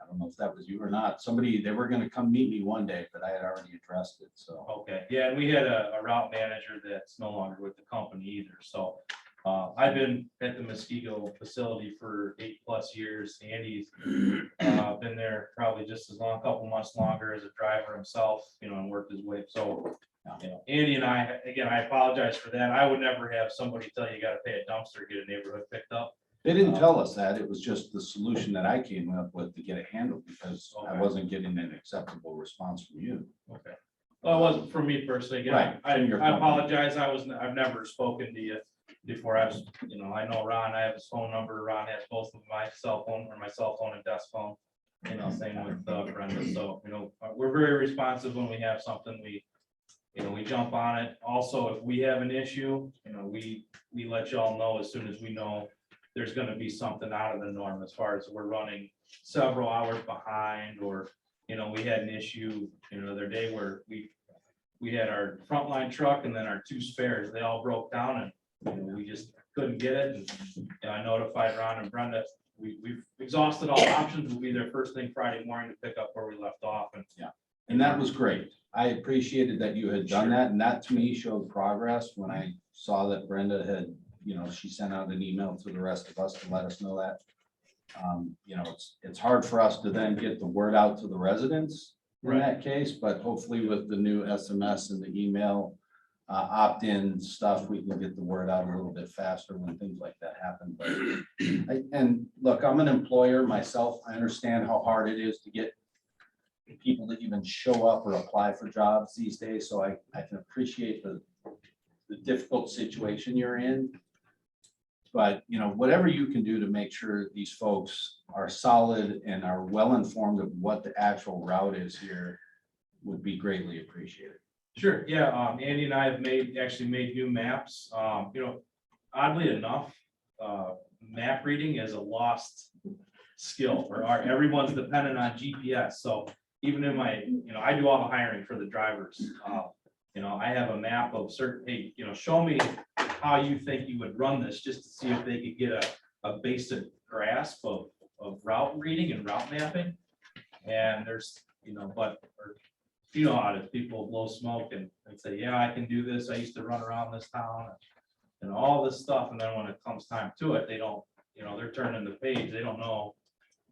I don't know if that was you or not. Somebody, they were gonna come meet me one day, but I had already addressed it, so. Okay, yeah, and we had a route manager that's no longer with the company either. So I've been at the Muskego facility for 8+ years. Andy's been there probably just as long, a couple months longer as a driver himself, you know, and worked his way. So, you know, Andy and I, again, I apologize for that. I would never have somebody tell you gotta pay a dumpster, get a neighborhood picked up. They didn't tell us that. It was just the solution that I came up with to get it handled because I Okay. wasn't getting an acceptable response from you. Okay. Well, it wasn't for me personally. Again, Right, I from your company. apologize. I've never spoken to you before. I was, you know, I know Ron, I have his phone number. Ron has both of my cell phone or my cell phone and desk phone. You know, same with Brenda. So, you know, we're very responsive when we have something, we jump on it. Also, if we have an issue, you know, we let y'all know as soon as we know there's gonna be something out of the norm as far as we're running several hours behind, or, you know, we had an issue, you know, the other day where we had our frontline truck and then our 2 spares, they all broke down and, you know, we just couldn't get it. And I notified Ron and Brenda, we've exhausted all options. We'll be there first thing Friday morning to pick up where we left off. And And that was great. I appreciated that you had done that, and that to me showed progress when I saw that Brenda had, you know, she sent out an email to the rest of us to let us know that. You know, it's hard for us to then get the word out to the residents in that case, but hopefully with the new SMS and the email opt-in stuff, we can get the word out a little bit faster when things like that happen. But and look, I'm an employer myself. I understand how hard it is to get people to even show up or apply for jobs these days. So I can appreciate the difficult situation you're in. But, you know, whatever you can do to make sure these folks are solid and are well-informed of what the actual route is here would be greatly appreciated. sure, yeah, Andy and I have actually made new maps. You know, oddly enough, map reading is a lost skill, or everyone's dependent on GPS. So even in my, you know, I do all the hiring for the drivers. You know, I have a map of certain, hey, you know, show me how you think you would run this, just to see if they could get a basic grasp of route reading and route mapping. And there's, you know, you know how it is, people blow smoke and say, yeah, I can do this. I used to run around this town and all this stuff. And then when it comes time to it, they don't, you know, they're turning the page. They don't know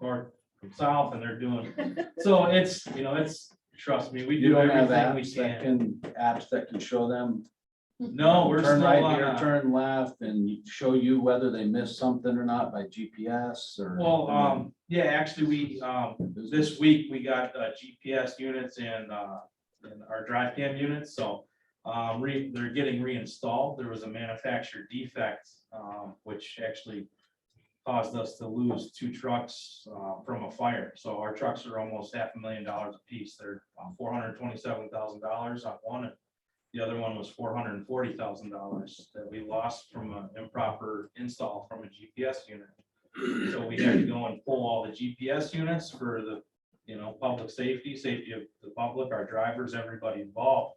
north from south, and they're doing, so it's, you know, it's, trust me, we You do don't have everything we apps that can show them. No, we're Turn still right on here, turn left, and show you whether they missed something or not by GPS or. well, yeah, actually, we, this week, we got GPS units and our drive cam units, so they're getting reinstalled. There was a manufacturer defect, which actually caused us to lose 2 trucks from a fire. So our trucks are almost $500,000 a piece. They're $427,000 on one, and the other one was $440,000 that we lost from an improper install from a GPS unit. So we had to go and pull all the GPS units for the, you know, public safety of the public, our drivers, everybody involved.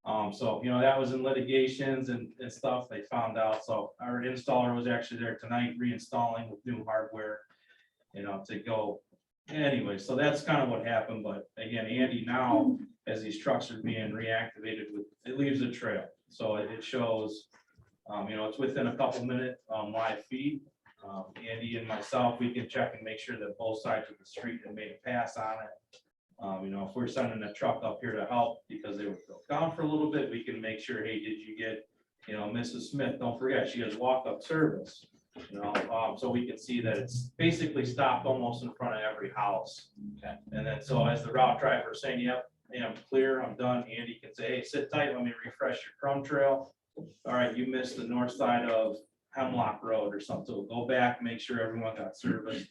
So, you know, that was in litigations and stuff they found out. So our installer was actually there tonight reinstalling with new hardware, you know, to go. Anyway, so that's kind of what happened. But again, Andy, now as these trucks are being reactivated, it leaves a trail. So it shows, you know, it's within a couple minute live feed. Andy and myself, we can check and make sure that both sides of the street have made a pass on it. You know, if we're sending a truck up here to help because they were gone for a little bit, we can make sure, hey, did you get, you know, Mrs. Smith? Don't forget, she has walk-up service. You know, so we can see that it's basically stopped almost in front of every house. Okay. And then, so as the route driver is saying, yep, yeah, I'm clear, I'm done, Andy can say, hey, sit tight, let me refresh your crumb trail. All right, you missed the north side of Hemlock Road or something. So go back, make sure everyone got service.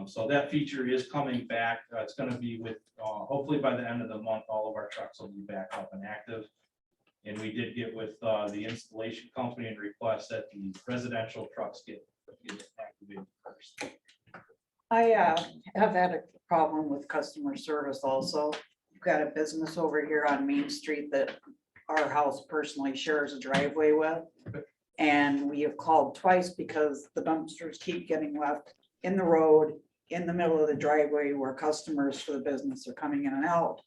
So that feature is coming back. It's gonna be with, hopefully by the end of the month, all of our trucks will be back up and active. And we did get with the installation company and request that the residential trucks get activated first. I have had a problem with customer service also. We've got a business over here on Main Street that our house personally shares a driveway with. And we have called twice because the dumpsters keep getting left in the road, in the middle of the driveway where customers for the business are coming in and out.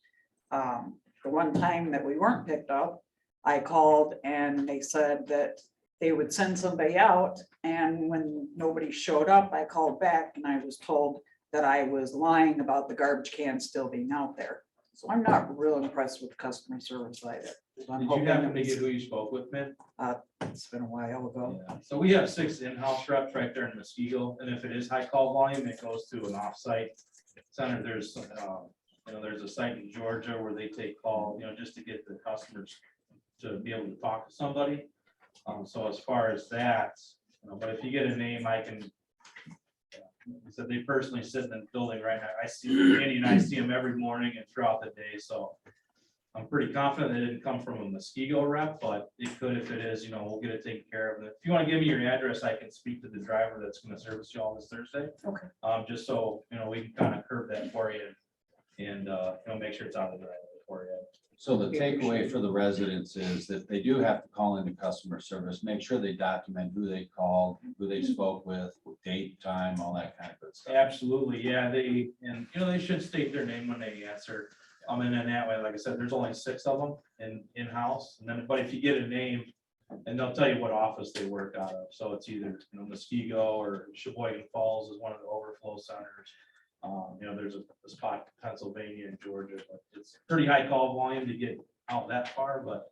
The one time that we weren't picked up, I called and they said that they would send somebody out. And when nobody showed up, I called back and I was told that I was lying about the garbage can still being out there. So I'm not real impressed with customer service either. So I'm Did you hoping happen to it's- get who you spoke with, man? It's been a while ago. Yeah. So we have 6 in-house reps right there in Muskego, and if it is high call volume, it goes to an offsite center. There's, you know, there's a site in Georgia where they take call, you know, just to get the customers to be able to talk to somebody. So as far as that, you know, but if you get a name, I can. So they personally sit in the building right now. I see Andy and I see them every morning and throughout the day, so. I'm pretty confident it didn't come from a Muskego rep, but it could if it is, you know, we'll get it taken care of. And if you want to give me your address, I can speak to the driver that's going to service you all this Thursday. Okay. Just so, you know, we can kind of curb that for you and, you know, make sure it's out of the driveway for you. So the takeaway for the residents is that they do have to call into customer service, make sure they document who they called, who they spoke with, date, time, all that kind of good stuff. Absolutely, yeah, they, and, you know, they should state their name when they answer. And then that way, like I said, there's only 6 of them in-house, and then, but if you get a name, and they'll tell you what office they work out of, so it's either, you know, Muskego or Sheboygan Falls is one of the overflow centers. You know, there's a spot in Pennsylvania and Georgia, but it's pretty high call volume to get out that far, but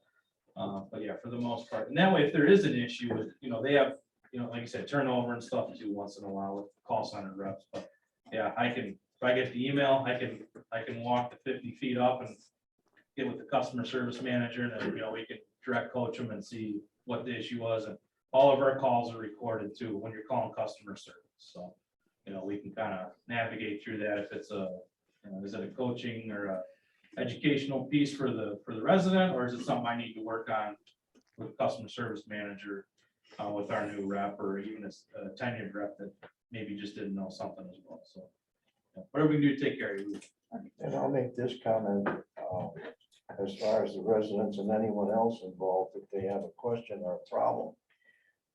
yeah, for the most part, and that way, if there is an issue with, you know, they have, you know, like you said, turnover and stuff too once in a while with call center reps, but yeah, I can. If I get the email, I can walk the 50 feet up and get with the customer service manager, and then, you know, we can direct coach them and see what the issue was. And all of our calls are recorded too when you're calling customer service. So, you know, we can kind of navigate through that if it's a, you know, is it a coaching or a educational piece for the resident, or is it something I need to work on with the customer service manager with our new rep, or even a tenured rep that maybe just didn't know something as well. So. Whatever we can do to take care of you. And I'll make this comment, as far as the residents and anyone else involved, if they have a question or a problem.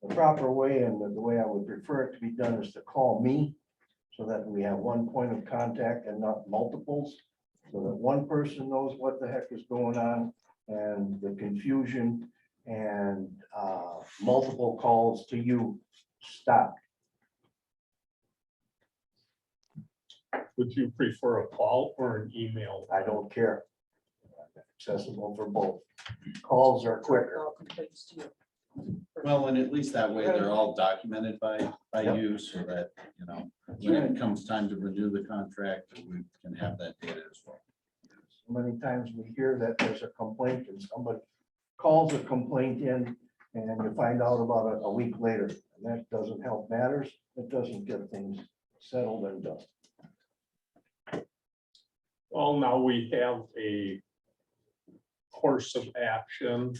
The proper way and the way I would prefer it to be done is to call me so that we have one point of contact and not multiples. So that one person knows what the heck is going on and the confusion and multiple calls to you stop. Would you prefer a call or an email? I don't care. Accessible for both. Calls are quicker. Well, and at least that way they're all documented by Yep. you so that, you know, when it comes time to renew the contract, we can have that data as well. So many times we hear that there's a complaint and somebody calls a complaint in and you find out about it a week later. And that doesn't help matters. It doesn't get things settled and done. Well, now we have a course of action.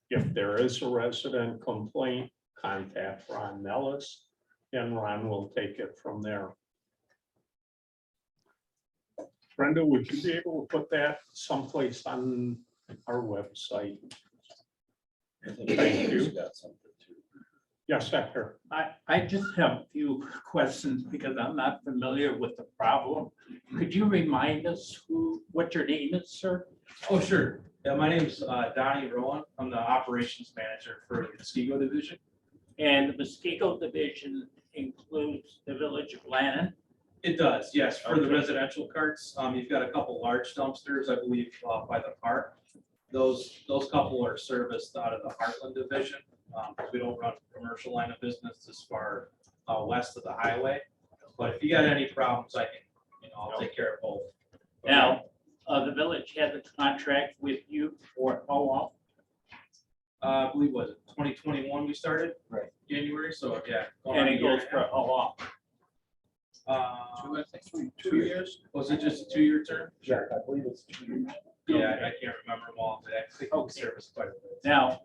If there is a resident complaint, contact Ron Nellis, and Ron will take it from there. Brenda, would you be able to put that someplace on our website. Thank you. Got something too. Yes, Sector. I just have a few questions because I'm not familiar with the problem. Could you remind us what your name is, sir? Oh, sure. Yeah, my name's Donnie Rowan. I'm the operations manager for the Muskego division. And the Muskego division includes the village of Lannon. It does, yes, for the Okay. residential carts. You've got a couple large dumpsters, I believe, by the park. Those couple are serviced out of the Heartland division. We don't run commercial line of business this far west of the highway. But if you got any problems, I'll take care of both. Now, the village has a contract with you for how long? I believe was it 2021 we started? Right. January, so yeah. going And on it a year goes and a for half. how long? I think 2 years. Was it just a 2-year term? Yeah, I believe it's 2 years. Yeah, I can't remember them all, but I think we Okay. service quite a bit. Now,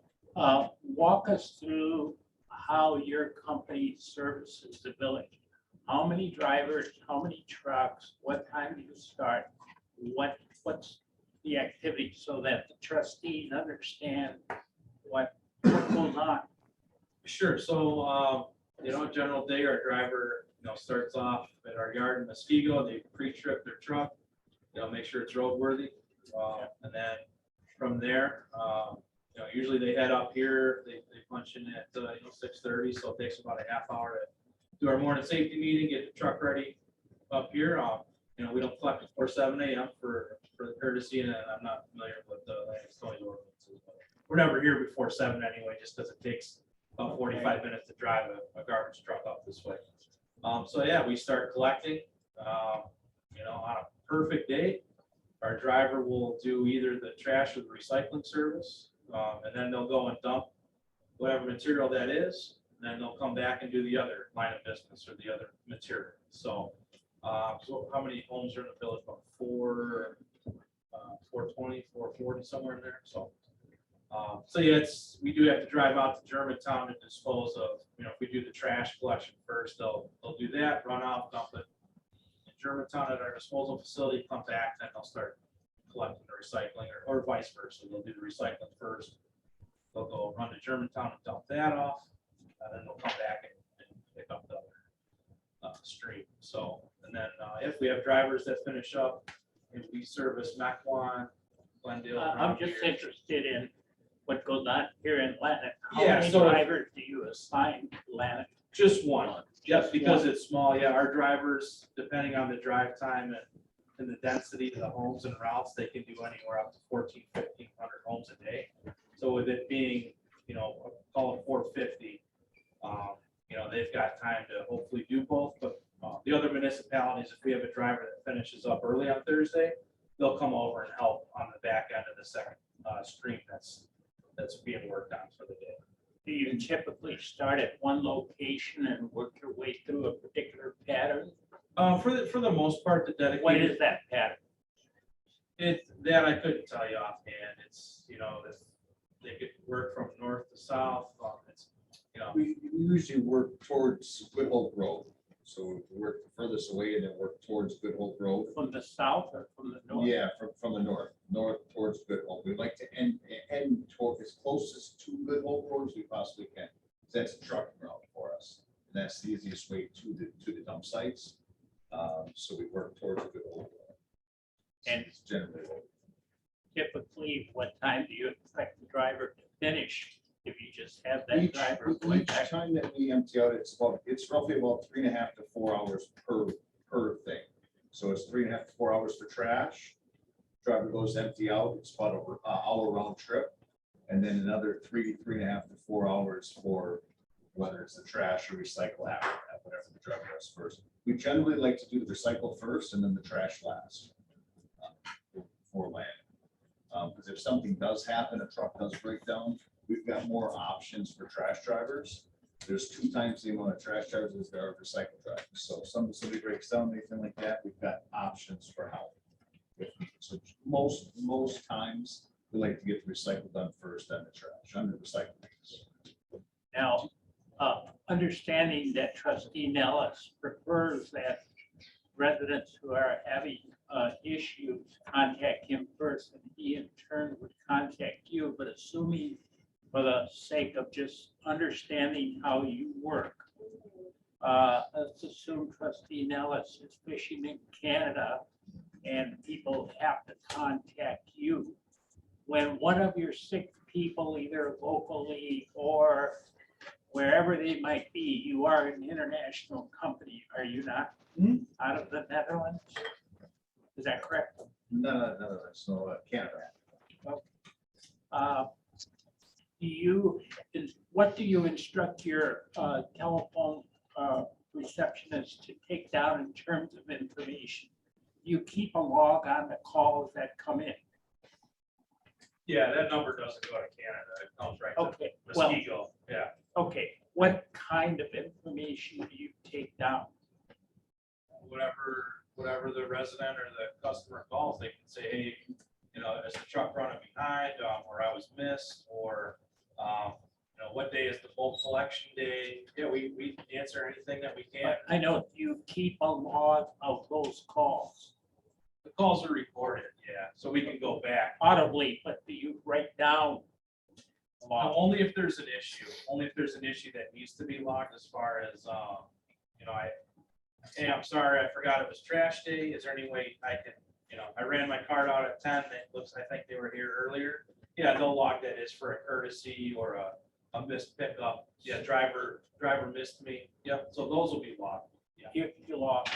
walk us through how your company services the village. How many drivers, how many trucks, what time do you start? What's the activity so that the trustees understand what goes on? Sure, so, general day, our driver, starts off at our yard in Muskego, they pre-trip their truck, make sure it's roadworthy. And then from there, usually they head up here, they punch in at, 6:30, so it takes about a half hour to do our morning safety meeting, get the truck ready up here. We don't collect before 7 a.m. for the courtesy, and I'm not familiar with the Tony's ordinances. But we're never here before 7 anyway, just because it takes about 45 minutes to drive a garbage truck up this way. So yeah, we start collecting, on a perfect day. Our driver will do either the trash or the recycling service, and then they'll go and dump whatever material that is. And then they'll come back and do the other line of business or the other material. So how many homes are in the village? About 420, 440, somewhere in there. So yeah, we do have to drive out to Germantown to dispose of, if we do the trash collection first, they'll do that, run out, dump it in Germantown at our disposal facility, come back, then they'll start collecting the recycling or vice versa. They'll do the recycling first. They'll go run to Germantown and dump that off, and then they'll come back and pick up the other stream. So, and then if we have drivers that finish up, if we service Mequon, Glendale. I'm just interested in what goes on here in Lannon. How Yeah, many so- drivers do you assign to Lannon? Just one. Yes, because one. it's small. Yeah, our drivers, depending on the drive time and the density of the homes and routes, they can do anywhere up to 1,500 homes a day. So with it being, call it 450, they've got time to hopefully do both. But the other municipalities, if we have a driver that finishes up early on Thursday, they'll come over and help on the back end of the second stream that's being worked on for the day. Do you typically start at one location and work your way through a particular pattern? For the most part, the dedicated. What is that pattern? That I couldn't tell you offhand. It's, they could work from north to south. It's, We usually work towards Good Hope Road. So we work furthest away and then work towards Good Hope Road. From the south or from the north? Yeah, from the north towards Good Hope. We'd like to end toward as closest to Good Hope Road as we possibly can. That's a trucking route for us. And that's the easiest way to the dump sites. So we work towards Good Hope Road. And it's generally what typically, what time do you expect the driver to finish? If you just have that Each driver going each back? time that we empty out, it's roughly about 3.5 to 4 hours per thing. So it's 3.5 to 4 hours for trash. Driver goes empty out, it's about an hour round trip. And then another 3.5 to 4 hours for whether it's the trash or recycle after that, whatever the driver does first. We generally like to do the recycle first and then the trash last. For land. Because if something does happen, a truck does break down, we've got more options for trash drivers. There's 2 times the amount of trash drivers as there are recycle drivers. So if somebody breaks down, anything like that, we've got options for help. So most times, we like to get the recycle done first, then the trash, under recycling. Now, understanding that trustee Nellis prefers that residents who are having issues contact him first, and he in turn would contact you, but assuming for the sake of just understanding how you work, let's assume trustee Nellis is fishing in Canada and people have to contact you. When one of your 6 people, either locally or wherever they might be, you are an international company, are you not? Out of the Netherlands? Is that correct? No, so Canada. What do you instruct your telephone receptionist to take down in terms of information? You keep a log on the calls that come in. Yeah, that number doesn't go to Canada. It comes right to Okay, well, Muskego. Yeah. okay, what kind of information do you take down? Whatever the resident or the customer calls, they can say, hey, is the truck running behind, or I was missed, or, what day is the bulk collection day? Yeah, we answer anything that we can. I know you keep a log of those calls The calls are recorded, yeah, so we can go back. audibly, but do you write down? the log? Only if there's an issue, that needs to be logged as far as, hey, I'm sorry, I forgot it was trash day. Is there any way I can, I ran my card out at 10. I think they were here earlier. Yeah, they'll log that as for a courtesy or a missed pickup. Yeah, driver missed me. Yep, so those will be logged. Yeah. You log.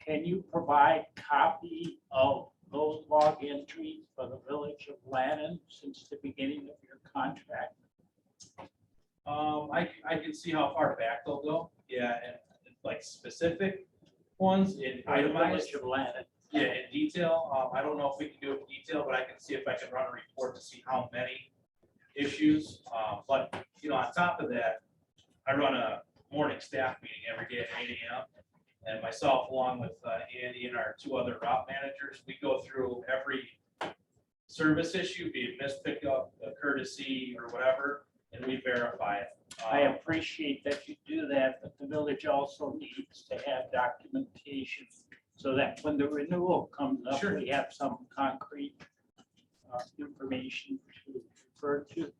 Can you provide copy of those log entries for the village of Lannon since the beginning of your contract? I can see how far back they'll go. Yeah, and like specific ones in For the itemized. village of Lannon. Yeah, in detail. I don't know if we can do it in detail, but I can see if I can run a report to see how many issues. But, on top of that, I run a morning staff meeting every day at 8 a.m. And myself, along with Andy and our 2 other route managers, we go through every service issue, be it missed pickup, a courtesy, or whatever, and we verify it. I appreciate that you do that, but the village also needs to have documentation so that when the renewal comes up, Sure. we have some concrete information to refer to.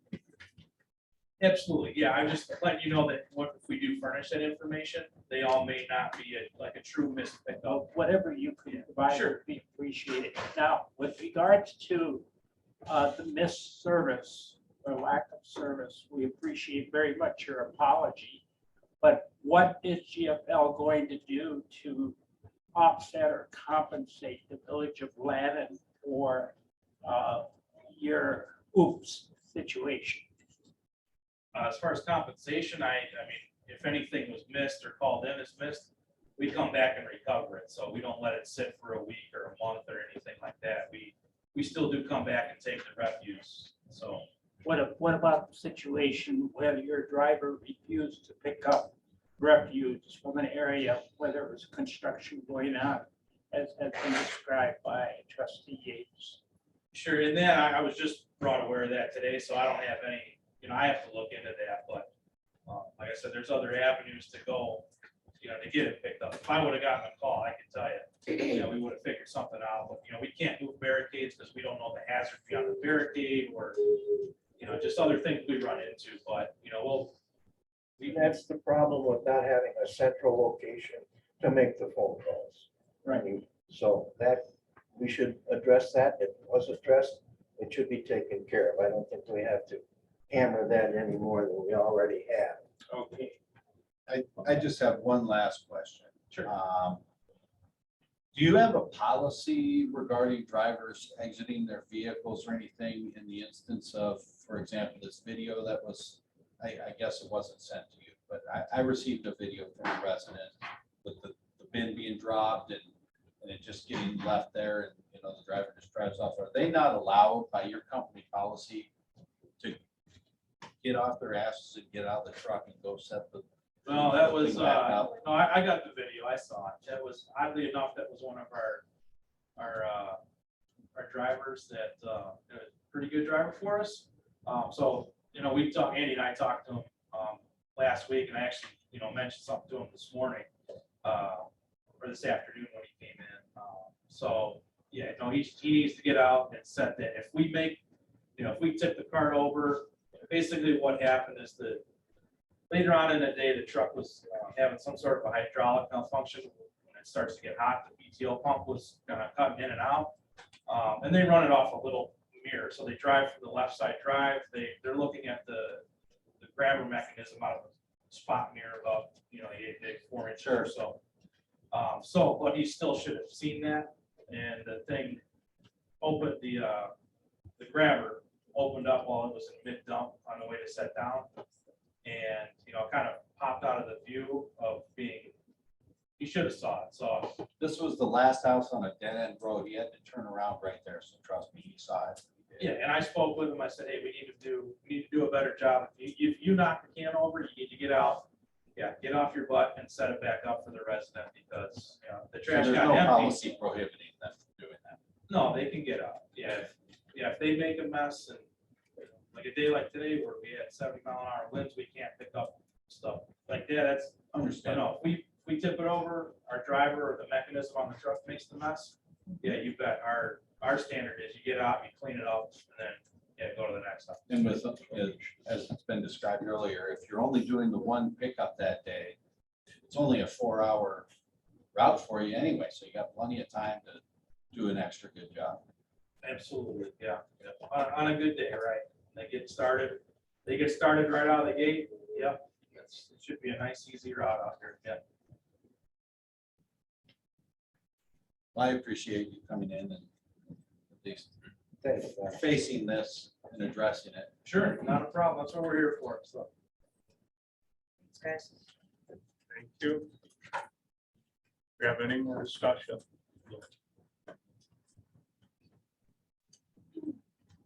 Absolutely, yeah, I'm just letting you know that if we do furnish that information, they all may not be like a true missed pickup. Whatever you can provide Sure. would be appreciated. Now, with regards to the missed service or lack of service, we appreciate very much your apology. But what is GFL going to do to offset or compensate the village of Lannon for your oops situation? As far as compensation, I mean, if anything was missed or called in as missed, we come back and recover it. So we don't let it sit for a week or a month or anything like that. We still do come back and take the refuse. So What about the situation where your driver refused to pick up refuse from an area where there was construction going on, as has been described by trustee Yates? sure, and then I was just brought aware of that today, so I don't have any, I have to look into that, but like I said, there's other avenues to go, to get it picked up. If I would have gotten a call, I can tell you, we would have figured something out, but, we can't move barricades because we don't know the hazard beyond the barricade or, just other things we run into, but, That's the problem with not having a central location to make the phone calls. Right. So that, we should address that. If it was addressed, it should be taken care of. I don't think we have to hammer that any more than we already have. Okay. I just have one last question. Sure. Do you have a policy regarding drivers exiting their vehicles or anything in the instance of, for example, this video that was, I guess it wasn't sent to you, but I received a video from a resident with the bin being dropped and it just getting left there and, the driver just drives off. Are they not allowed by your company policy to get off their asses and get out of the truck and go set the? No, that was, thing back up? no, I got the video, I saw it. That was, oddly enough, that was one of our drivers that, a pretty good driver for us. So, Andy and I talked to him, last week, and I actually, mentioned something to him this morning. or this afternoon when he came in. So, yeah, no, he needs to get out and set that. If we make, if we tip the cart over, basically what happened is that later on in the day, the truck was having some sort of a hydraulic malfunction. When it starts to get hot, the PTO pump was kind of cutting in and out. And they run it off a little mirror. So they drive from the left side drive. They're looking at the grabber mechanism out of the spot mirror about, 4 inches or so. But he still should have seen that. And the thing opened, the grabber opened up while it was in mid dump on the way to set down. And, kind of popped out of the view of being, he should have saw it. So This was the last house on a dead end road. He had to turn around right there. So trust me, he saw it. yeah, and I spoke with him. I said, hey, we need to do a better job. If you knock the can over, you need to get out. Yeah, get off your butt and set it back up for the resident because, the So trash there's got no empty. policy prohibiting them from doing that. No, they can get out. Yeah, if they make a mess and like a day like today where we had 70-mile-an-hour winds, we can't pick up stuff like that. That's, Understandable. if we tip it over, our driver or the mechanism on the truck makes the mess. Yeah, you bet. Our standard is you get out, you clean it up, and then go to the next one. And with, as it's been described earlier, if you're only doing the one pickup that day, it's only a 4-hour route for you anyway, so you got plenty of time to do an extra good job. Absolutely, yeah. On a good day, right? They get started right out of the gate. Yep, it should be a nice, easy route out here. Yeah. I appreciate you coming in and at least facing this and addressing it. Sure, not a problem. That's what we're here for. So. Guys. Thank you. We have any more discussion?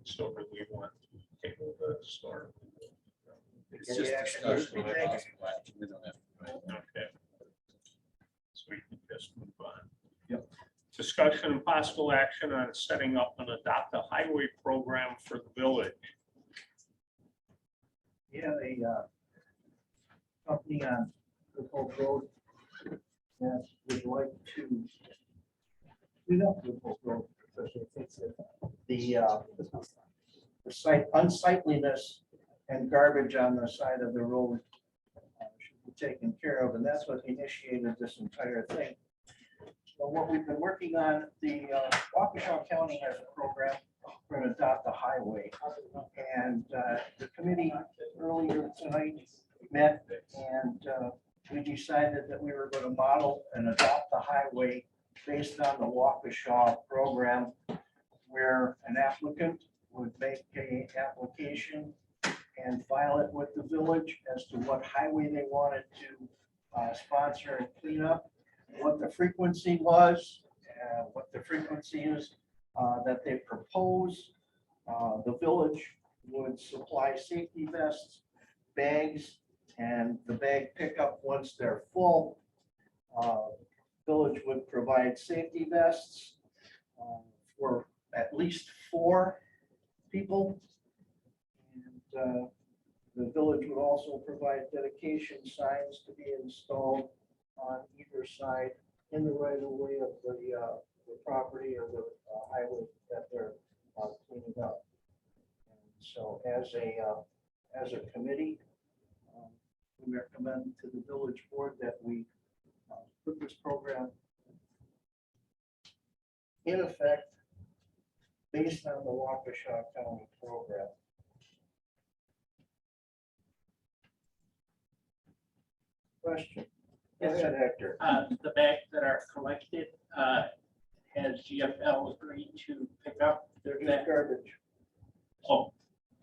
So do we want to table this or? It's just discussion. We don't have to do it. Okay. So we can just move on. Yep. Discussion and possible action on setting up and adopt a highway program for the village. Yeah, a company on the Hope Road that would like to clean up the Hope Road, especially thinks that the site unsightliness and garbage on the side of the road should be taken care of, and that's what initiated this entire thing. So what we've been working on, the Waukesha County has a program for an adopt a highway. And the committee earlier tonight met and we decided that we were going to model and adopt the highway based on the Waukesha program, where an applicant would make an application and file it with the village as to what highway they wanted to sponsor and clean up, what the frequency was, what the frequency is that they propose. The village would supply safety vests, bags, and the bag pickup once they're full. Village would provide safety vests for at least 4 people. And the village would also provide dedication signs to be installed on either side in the right of way of the property or the highway that they're cleaning up. And so as a committee, we recommend to the village board that we put this program in effect based on the Waukesha County program. Question? Yes, Hector. The bags that are collected, has GFL agreed to pick up? They're just garbage. Oh,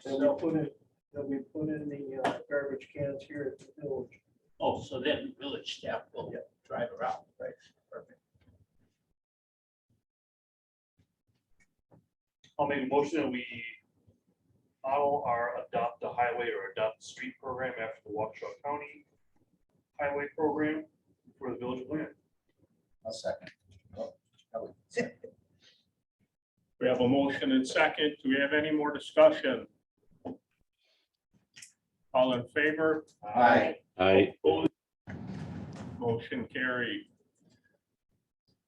They'll be put in the garbage cans here at the village. oh, so then village staff will drive around, right? Perfect. I'll make a motion that we model our adopt the highway or adopt the street program after the Waukesha County highway program for the village of Lynn. A second. We have a motion and second. Do we have any more discussion? All in favor? Aye. I, Motion carried.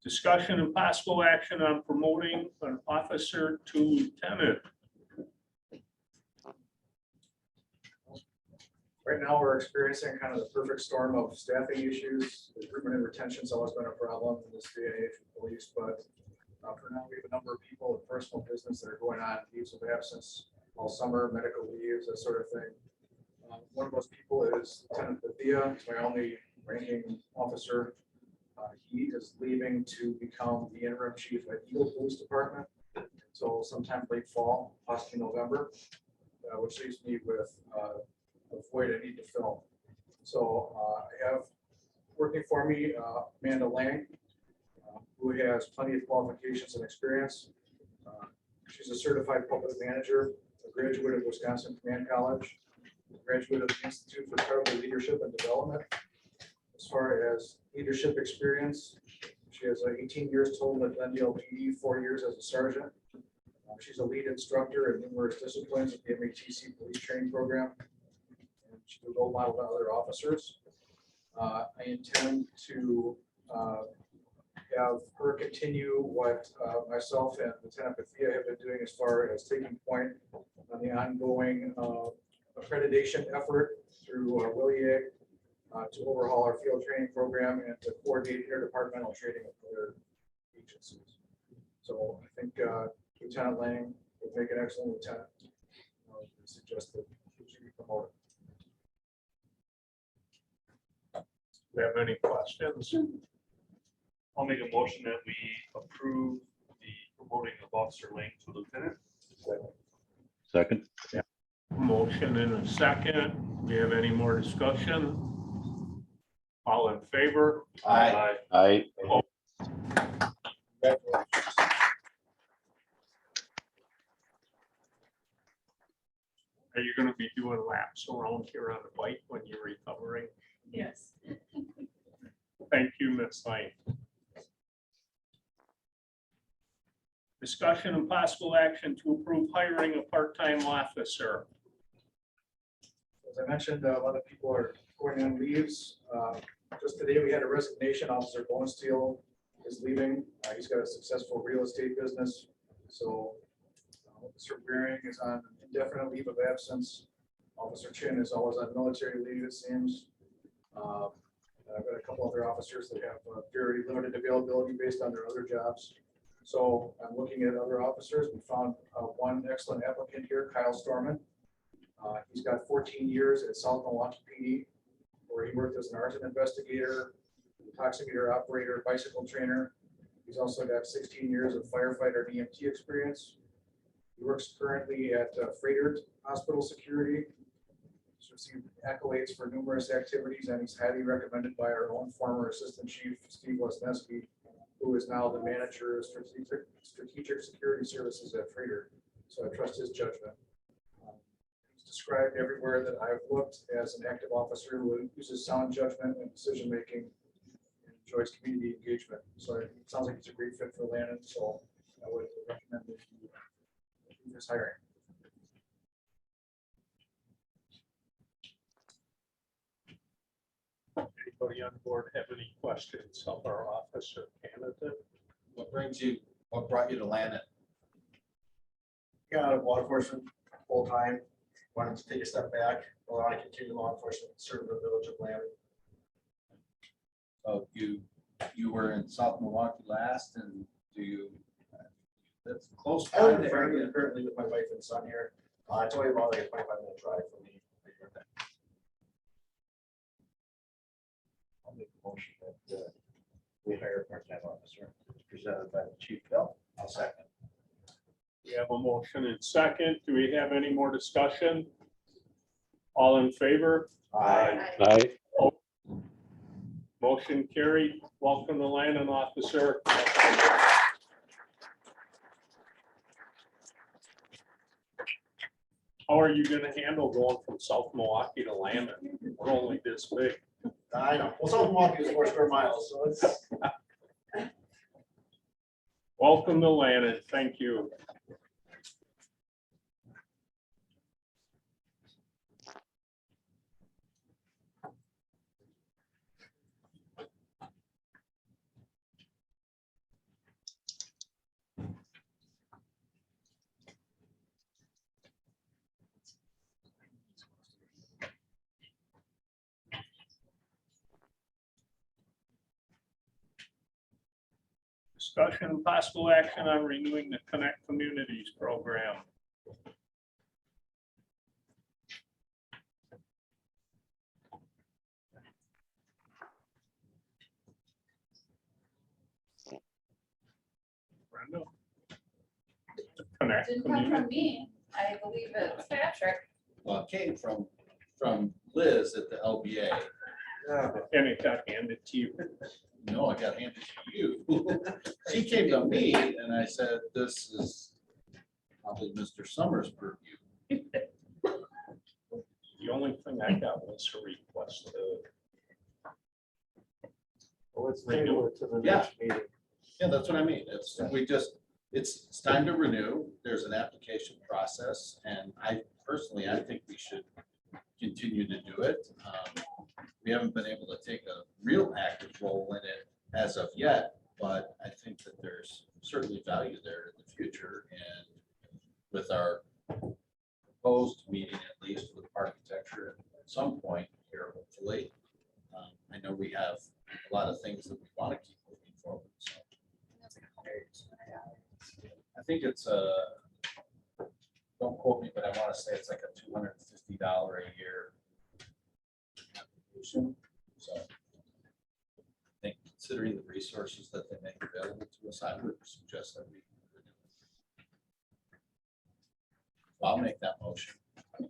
Discussion and possible action on promoting an officer to lieutenant. Right now, we're experiencing kind of the perfect storm of staffing issues. Recruitment and retention's always been a problem in this day and age for police, but for now, we have a number of people with personal business that are going on leaves of absence all summer, medical leaves, that sort of thing. One of those people is Lieutenant Bethia. He's my only ranking officer. He is leaving to become the interim chief at Eagle Police Department until sometime late fall, possibly November, which leaves me with a void I need to fill. So I have working for me Amanda Lang, who has plenty of qualifications and experience. She's a certified public manager, a graduate of Wisconsin Command College, a graduate of the Institute for Federal Leadership and Development. As far as leadership experience, she has 18 years total at Glendale PD, 4 years as a sergeant. She's a lead instructor in numerous disciplines at the MATC police training program. And she's a role model to other officers. I intend to have her continue what myself and Lieutenant Bethia have been doing as far as taking point on the ongoing accreditation effort through Willier to overhaul our field training program and to coordinate interdepartmental training with other agencies. So I think Lieutenant Lang would make an excellent lieutenant. I suggest that she should be promoted. Do you have any questions? I'll make a motion that we approve the promoting of Officer Lang to lieutenant. Second. Motion in a second. Do we have any more discussion? All in favor? Aye. Aye. Are you going to be doing laps around here on the bike when you're recovering? Yes. Thank you, Ms. Lang. Discussion and possible action to approve hiring a part-time officer. As I mentioned, a lot of people are going on leaves. Just today, we had a resignation. Officer Bonesteel is leaving. He's got a successful real estate business. So Officer Beering is on indefinite leave of absence. Officer Chin is always on military leave, it seems. I've got a couple other officers that have very limited availability based on their other jobs. So I'm looking at other officers. We found one excellent applicant here, Kyle Storman. He's got 14 years at South Milwaukee PD, where he worked as an arson investigator, intoxicator operator, bicycle trainer. He's also got 16 years of firefighter and EMT experience. He works currently at Freighter Hospital Security. He's received accolades for numerous activities, and he's highly recommended by our own former Assistant Chief, Steve Lesneski, who is now the manager of strategic security services at Freighter. So I trust his judgment. He's described everywhere that I've looked as an active officer who uses sound judgment and decision-making and enjoys community engagement. So it sounds like he's a great fit for Landon. So I would recommend that he do this hiring. Anybody on board have any questions of our officer candidate? What brought you to Landon? Got out of law enforcement full time, wanted to take a step back, I want to continue law enforcement, serve the village of Landon. Oh, you were in South Milwaukee last, and that's close. I live currently with my wife and son here. It's only about like a 25-minute drive for me. I'll make a motion that we hire a part-time officer presented by the chief Bill. I'll second. We have a motion and second. Do we have any more discussion? All in favor? Aye. Aye. Motion carried. Welcome to Landon, officer. How are you going to handle going from South Milwaukee to Landon? We're only this big. I know. Well, South Milwaukee is 4 square miles, so it's. Welcome to Landon. Thank you. Discussion and possible action on renewing the Connect Communities program. Brenda? Connect Didn't come Communities. from me. I believe it's Patrick. Well, it came from Liz at the LBA. And it got handed to you. No, I got handed to you. She came to me and I said, this is probably Mr. Summers' purview. The only thing I got was a request to. Well, let's table it to the Yeah. next meeting. Yeah, that's what I mean. It's time to renew. There's an application process and I think we should continue to do it. We haven't been able to take a real active role in it as of yet, but I think that there's certainly value there in the future. And with our proposed meeting, at least with architecture at some point here, hopefully. I know we have a lot of things that we want to keep moving forward. So I think it's don't quote me, but I want to say it's like a $250 a year application. So I think considering the resources that they make available to us, I would suggest that we renew it. So I'll make that motion. We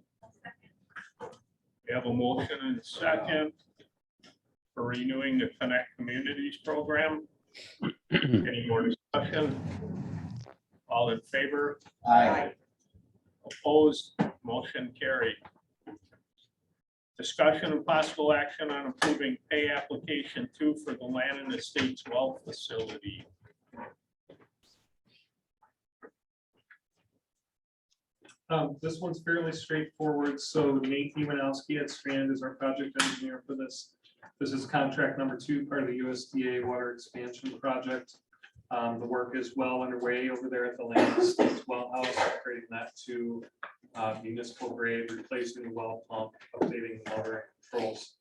have a motion and a second for renewing the Connect Communities program. Any more discussion? All in favor? Aye. Opposed? Motion carried. Discussion and possible action on approving pay application 2 for the Land and Estates Well Facility. This one's fairly straightforward. So Nate Iwanowski at Strand is our project engineer for this. This is contract number 2, part of the USDA water expansion project. The work is well underway over there at the Land Estates Well House, upgrading that to municipal grade, replacing the well pump, updating the motor controls.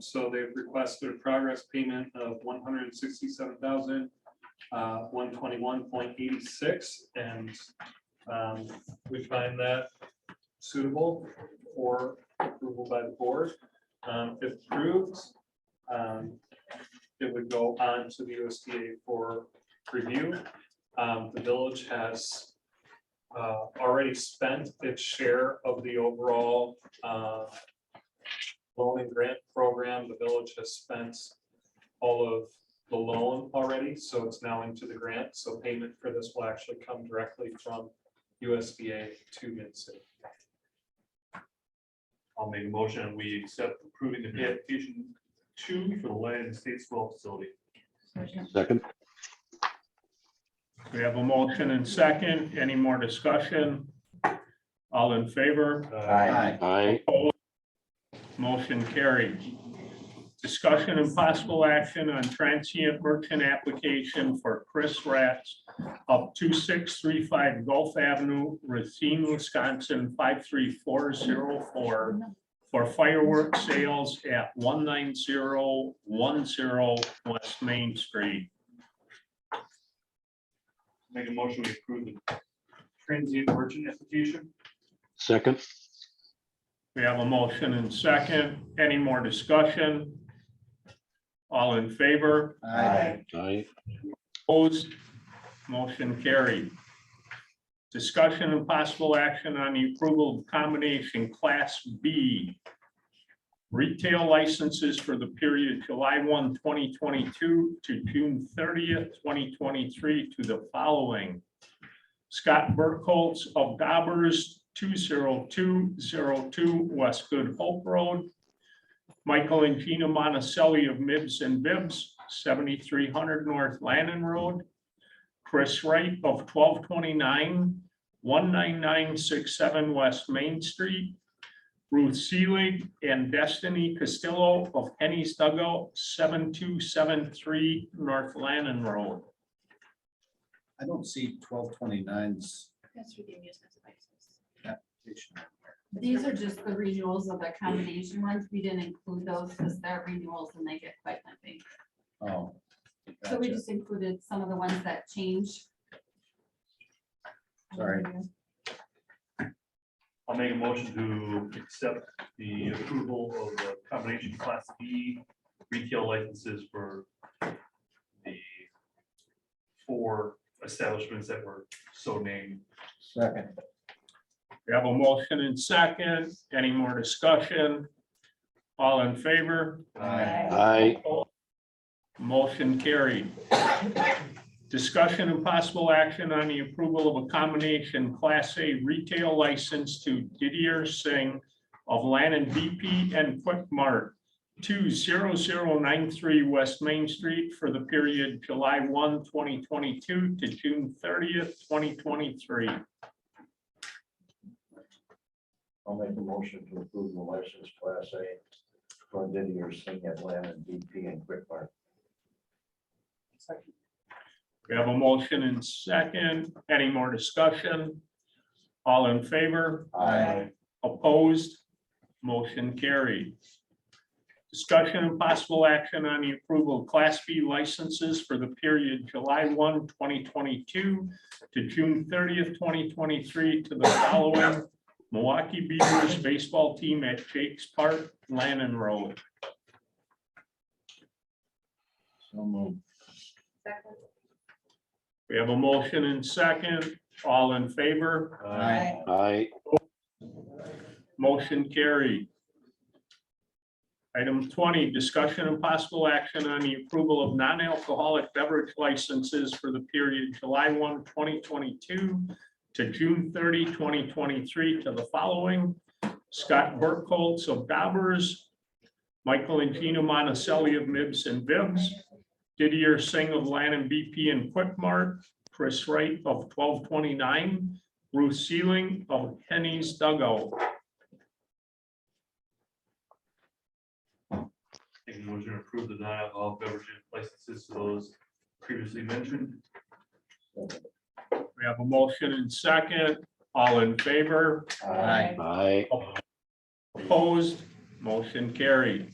So they've requested a progress payment of $167,121.86, and we find that suitable for approval by the board. If approved, it would go on to the USDA for review. The village has already spent its share of the overall loan and grant program. The village has spent all of the loan already, so it's now into the grant. So payment for this will actually come directly from USDA to Mid-City. I'll make a motion. We accept approving the pay application 2 for the Land and Estates Well facility. Second. We have a motion and second. Any more discussion? All in favor? Aye. Motion carried. Discussion and possible action on transient merchant application for Chris Ratz of 2635 Gulf Avenue, Racine, Wisconsin, 53404 for fireworks sales at 19010 West Main Street. Make a motion to approve the transient merchant application. Second. We have a motion and second. Any more discussion? All in favor? Aye. Aye. Opposed? Motion carried. Discussion and possible action on the approval of combination Class B retail licenses for the period July 1, 2022 to June 30th, 2023 to the following. Scott Burkholz of Daubers, 20202 West Good Hope Road. Michael and Gina Monticelli of Mibs and Bibs, 7300 North Lannon Road. Chris Wright of 1229 19967 West Main Street. Ruth Seelig and Destiny Castillo of Henny's Dugout, 7273 North Lannon Road. I don't see 1229's That's for the amusement devices. application. These are just the renewals of the combination ones. We didn't include those because they're renewals and they get quite lengthy. Oh, So we Gotcha. just included some of the ones that change. Sorry. I'll make a motion to accept the approval of the combination class B retail licenses for the 4 establishments that were so named. Second. We have a motion and second. Any more discussion? All in favor? Aye. Motion carried. Discussion and possible action on the approval of a combination Class A retail license to Didier Singh of Lannon BP and Quick Mart, 20093 West Main Street for the period July 1, 2022 to June 30th, 2023. I'll make a motion to approve the license class A for Didier Singh at Lannon DP and Quick Mart. We have a motion and second. Any more discussion? All in favor? Aye. Opposed? Motion carried. Discussion and possible action on the approval of Class B licenses for the period July 1, 2022 to June 30th, 2023 to the following Milwaukee Beavers baseball team at Jake's Park, Lannon Road. So moved. We have a motion and second. All in favor? Aye. Motion carried. Item 20, discussion and possible action on the approval of non-alcoholic beverage licenses for the period July 1, 2022 to June 30, 2023 to the following: Scott Burkholz of Daubers, Michael and Gina Monticelli of Mibs and Bibs, Didier Singh of Lannon BP and Quick Mart, Chris Wright of 1229, Ruth Sealing of Henny's Dugout. Make a motion to approve the non-alcoholic beverage licenses to those previously mentioned. We have a motion and second. All in favor? Aye. Aye. Opposed? Motion carried.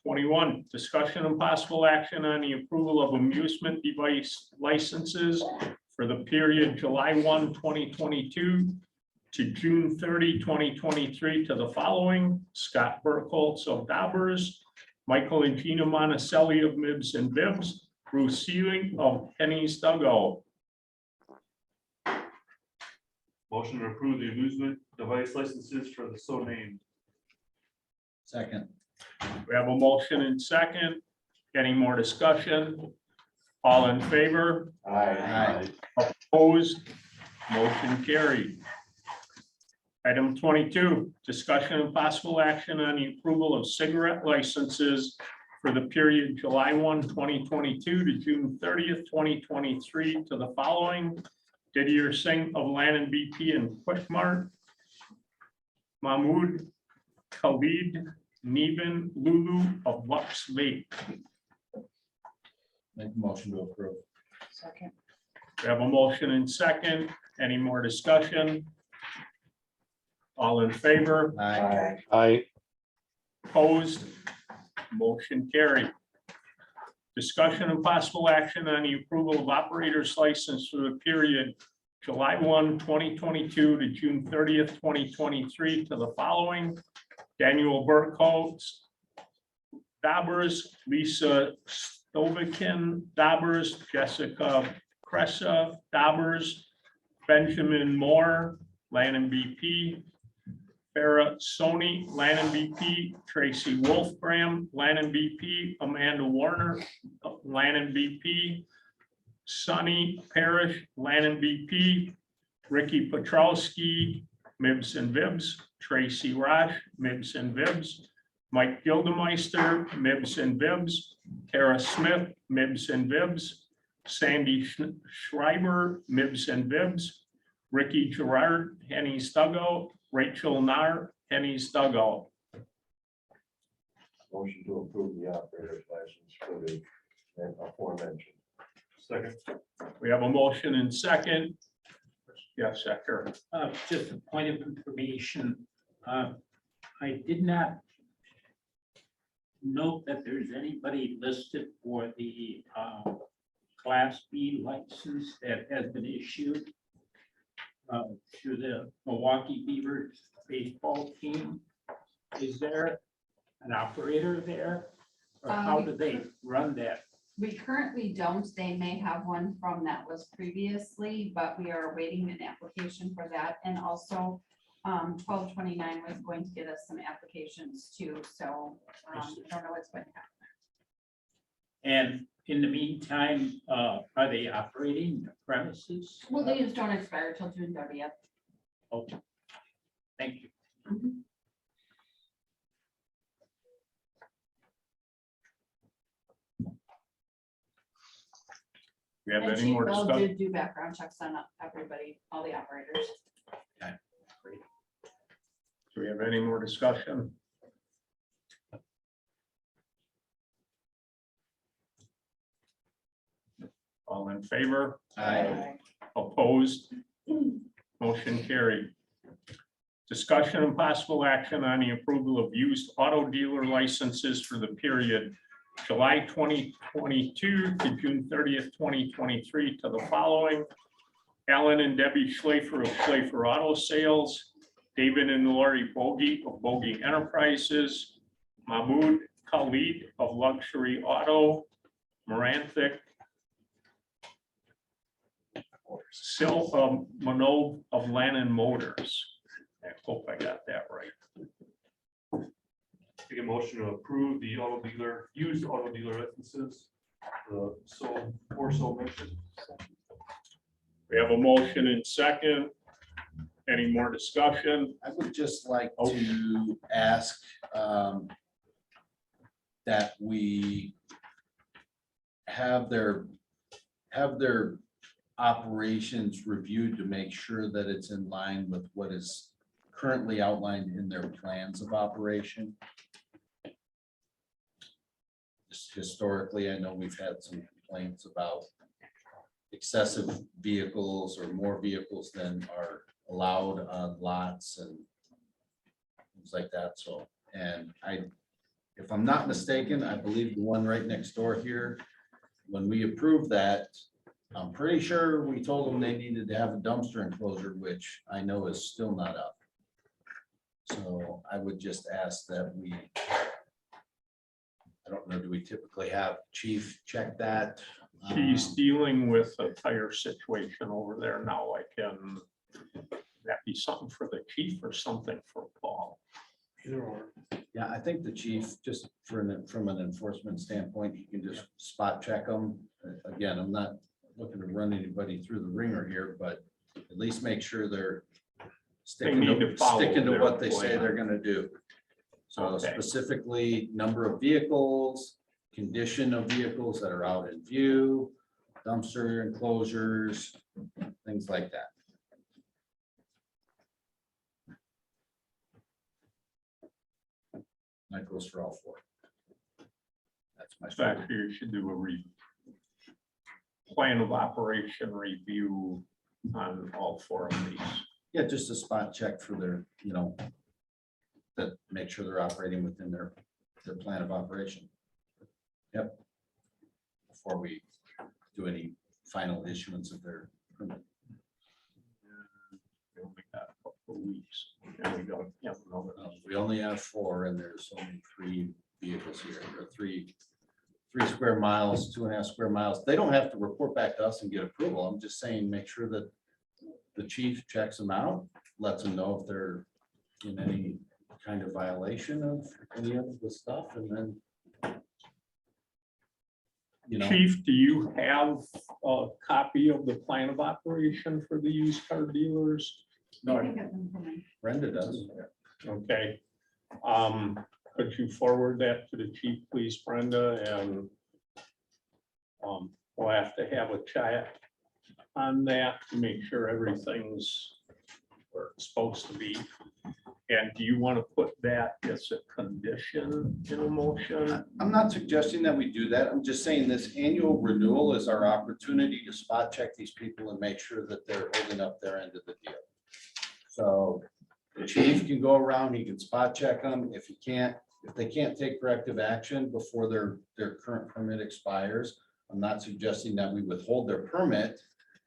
21, discussion and possible action on the approval of amusement device licenses for the period July 1, 2022 to June 30, 2023 to the following: Scott Burkholz of Daubers, Michael and Gina Monticelli of Mibs and Bibs, Bruce Sealing of Henny's Dugout. Motion to approve the amusement device licenses for the so named. Second. We have a motion and second. Any more discussion? All in favor? Aye. Opposed? Motion carried. Item 22, discussion and possible action on the approval of cigarette licenses for the period July 1, 2022 to June 30th, 2023 to the following: Didier Singh of Lannon BP and Quick Mart, Mahmood Khalid Neben Lulu of Lux Vape. Make a motion to approve. Second. We have a motion and second. Any more discussion? All in favor? Aye. Aye. Opposed? Motion carried. Discussion and possible action on the approval of operator's license for the period July 1, 2022 to June 30th, 2023 to the following: Daniel Burkholz, Daubers, Lisa Stovikin, Daubers, Jessica Cressa, Daubers, Benjamin Moore, Lannon BP, Farah Sony, Lannon BP, Tracy Wolfgram, Lannon BP, Amanda Warner, Lannon BP, Sonny Parrish, Lannon BP, Ricky Petrowski, Mibs and Bibs, Tracy Rosh, Mibs and Bibs, Mike Gildemeister, Mibs and Bibs, Kara Smith, Mibs and Bibs, Sandy Schreiber, Mibs and Bibs, Ricky Gerard, Henny's Dugout, Rachel Nar, Henny's Dugout. Motion to approve the operator's license for the aforementioned. Second. We have a motion and second. Yes, Secretary. Just a point of information. I did not note that there's anybody listed for the Class B license that has been issued to the Milwaukee Beavers baseball team. Is there an operator there? Or how do they run that? We currently don't. They may have one from that was previously, but we are awaiting an application for that. And also 1229 was going to get us some applications too. So I don't know what's going to happen. And in the meantime, are they operating the premises? Well, they just don't expire till June 30th. Okay. Thank you. We have And any Chief more Bell discussion? did do background checks on everybody, all the operators. Do we have any more discussion? All in favor? Aye. Opposed? Motion carried. Discussion and possible action on the approval of used auto dealer licenses for the period July 2022 to June 30th, 2023 to the following: Alan and Debbie Schlafer of Schlafer Auto Sales, David and Lori Bogie of Bogie Enterprises, Mahmood Khalid of Luxury Auto, Maranthic Sil Manob of Lannon Motors. I hope I got that right. Take a motion to approve the auto dealer, used auto dealer licenses. So mentioned. We have a motion and second. Any more discussion? I would just like to ask that we have their operations reviewed to make sure that it's in line with what is currently outlined in their plans of operation. Just historically, I know we've had some complaints about excessive vehicles or more vehicles than are allowed on lots and things like that. So, and if I'm not mistaken, I believe the one right next door here, when we approved that, I'm pretty sure we told them they needed to have a dumpster enclosure, which I know is still not up. So I would just ask that we, I don't know, do we typically have chief check that? He's dealing with a tire situation over there now. I can, that be something for the chief or something for Paul? Either or. Yeah, I think the chief, just from an enforcement standpoint, he can just spot check them. Again, I'm not looking to run anybody through the ringer here, but at least make sure they're sticking need to follow to what they their say plan. they're gonna do. So Okay. specifically, number of vehicles, condition of vehicles that are out in view, dumpster enclosures, things like that. That goes for all four. That's my. In fact, you should do a plan of operation review on all four of these. Yeah, just a spot check for their, that make sure they're operating within their plan of operation. Yep. Before we do any final issuance of their permit. We only got a couple of weeks. And we don't have another. We only have 4 and there's only 3 vehicles here, or 3 square miles, 2.5 square miles. They don't have to report back to us and get approval. I'm just saying, make sure that the chief checks them out, lets them know if they're in any kind of violation of any of the stuff, and then Chief, do you have a copy of the plan of operation for the used car dealers? I think I've been for my- Brenda does. Okay. Could you forward that to the chief, please, Brenda, and we'll have to have a chat on that to make sure everything's where it's supposed to be. And do you want to put that as a condition in a motion? I'm not suggesting that we do that. I'm just saying this annual renewal is our opportunity to spot check these people and make sure that they're holding up their end of the deal. So the chief can go around, he can spot check them. If he can't, if they can't take corrective action before their current permit expires, I'm not suggesting that we withhold their permit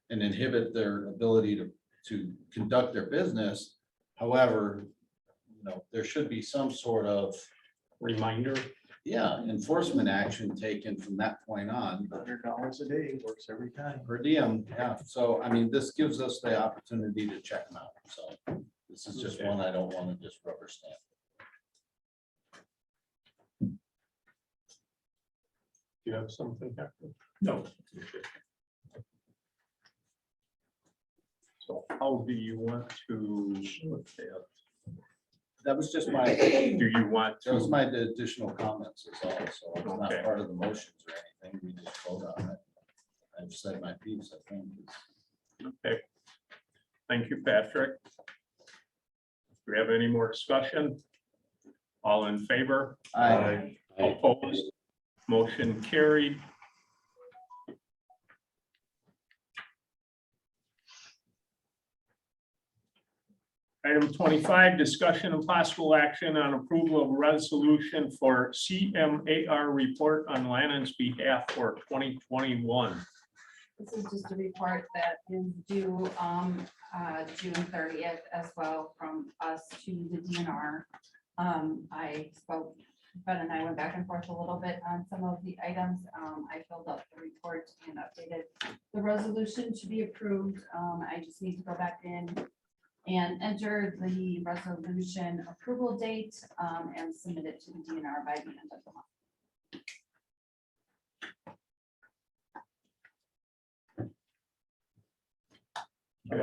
and inhibit their ability to conduct their business. However, there should be some sort of Reminder. enforcement action taken from that point on. $100 a day works every time. Per diem, yeah. So, I mean, this gives us the opportunity to check them out. So this is just one I don't want to just rubber stamp. Do you have something, Hector? No. So how do you want to look at? That was just my, Do you want that was to, my additional comments is all. So it's not Okay. part of the motions or anything. We just vote on it. I've said my piece, I think. okay. Thank you, Patrick. Do we have any more discussion? All in favor? Aye. Opposed? Motion carried. Item 25, discussion and possible action on approval of resolution for CMAR report on Lannon's behalf for 2021. This is just a report that is due June 30th as well from us to the DNR. I spoke, Ben and I went back and forth a little bit on some of the items. I filled out the report and updated the resolution to be approved. I just need to go back in and enter the resolution approval date and submit it to the DNR by the end of the month. I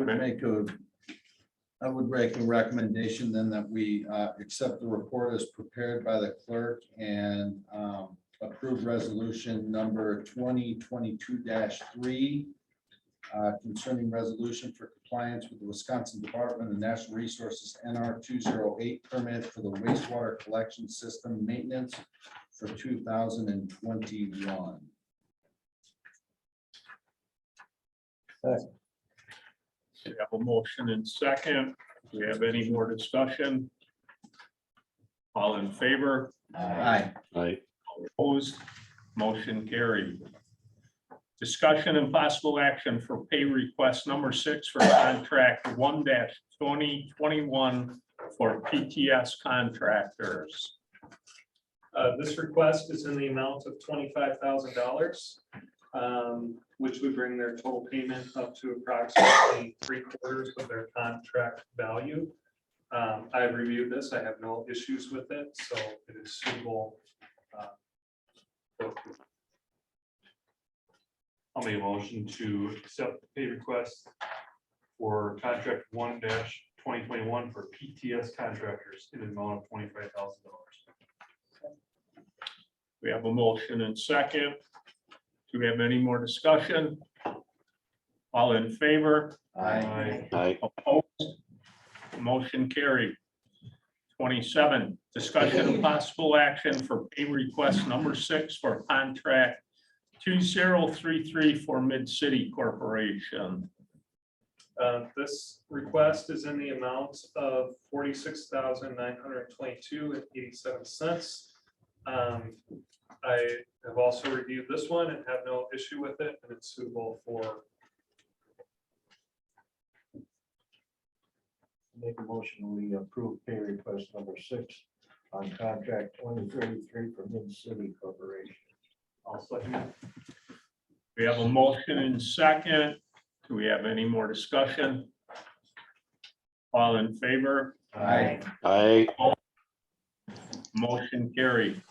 would make a recommendation then that we accept the report as prepared by the clerk and approve resolution number 2022-3 concerning resolution for compliance with the Wisconsin Department of Natural Resources NR 208 permit for the wastewater collection system maintenance for 2021. We have a motion and second. Do we have any more discussion? All in favor? Aye. Aye. Opposed? Motion carried. Discussion and possible action for pay request number 6 for contract 1-2021 for PTS contractors. This request is in the amount of $25,000, which would bring their total payment up to approximately 3/4 of their contract value. I've reviewed this. I have no issues with it, so it is suitable. I'll make a motion to accept the pay request for contract 1-2021 for PTS contractors in an amount of $25,000. We have a motion and second. Do we have any more discussion? All in favor? Aye. Aye. Opposed? Motion carried. 27, discussion and possible action for pay request number 6 for contract 2033 for Mid-City Corporation. This request is in the amount of $46,922.87. I have also reviewed this one and have no issue with it, and it's suitable for. Make a motion, we approve pay request number 6 on contract 2033 for Mid-City Corporation. I'll second it. We have a motion and second. Do we have any more discussion? All in favor? Aye. Aye. Motion carried.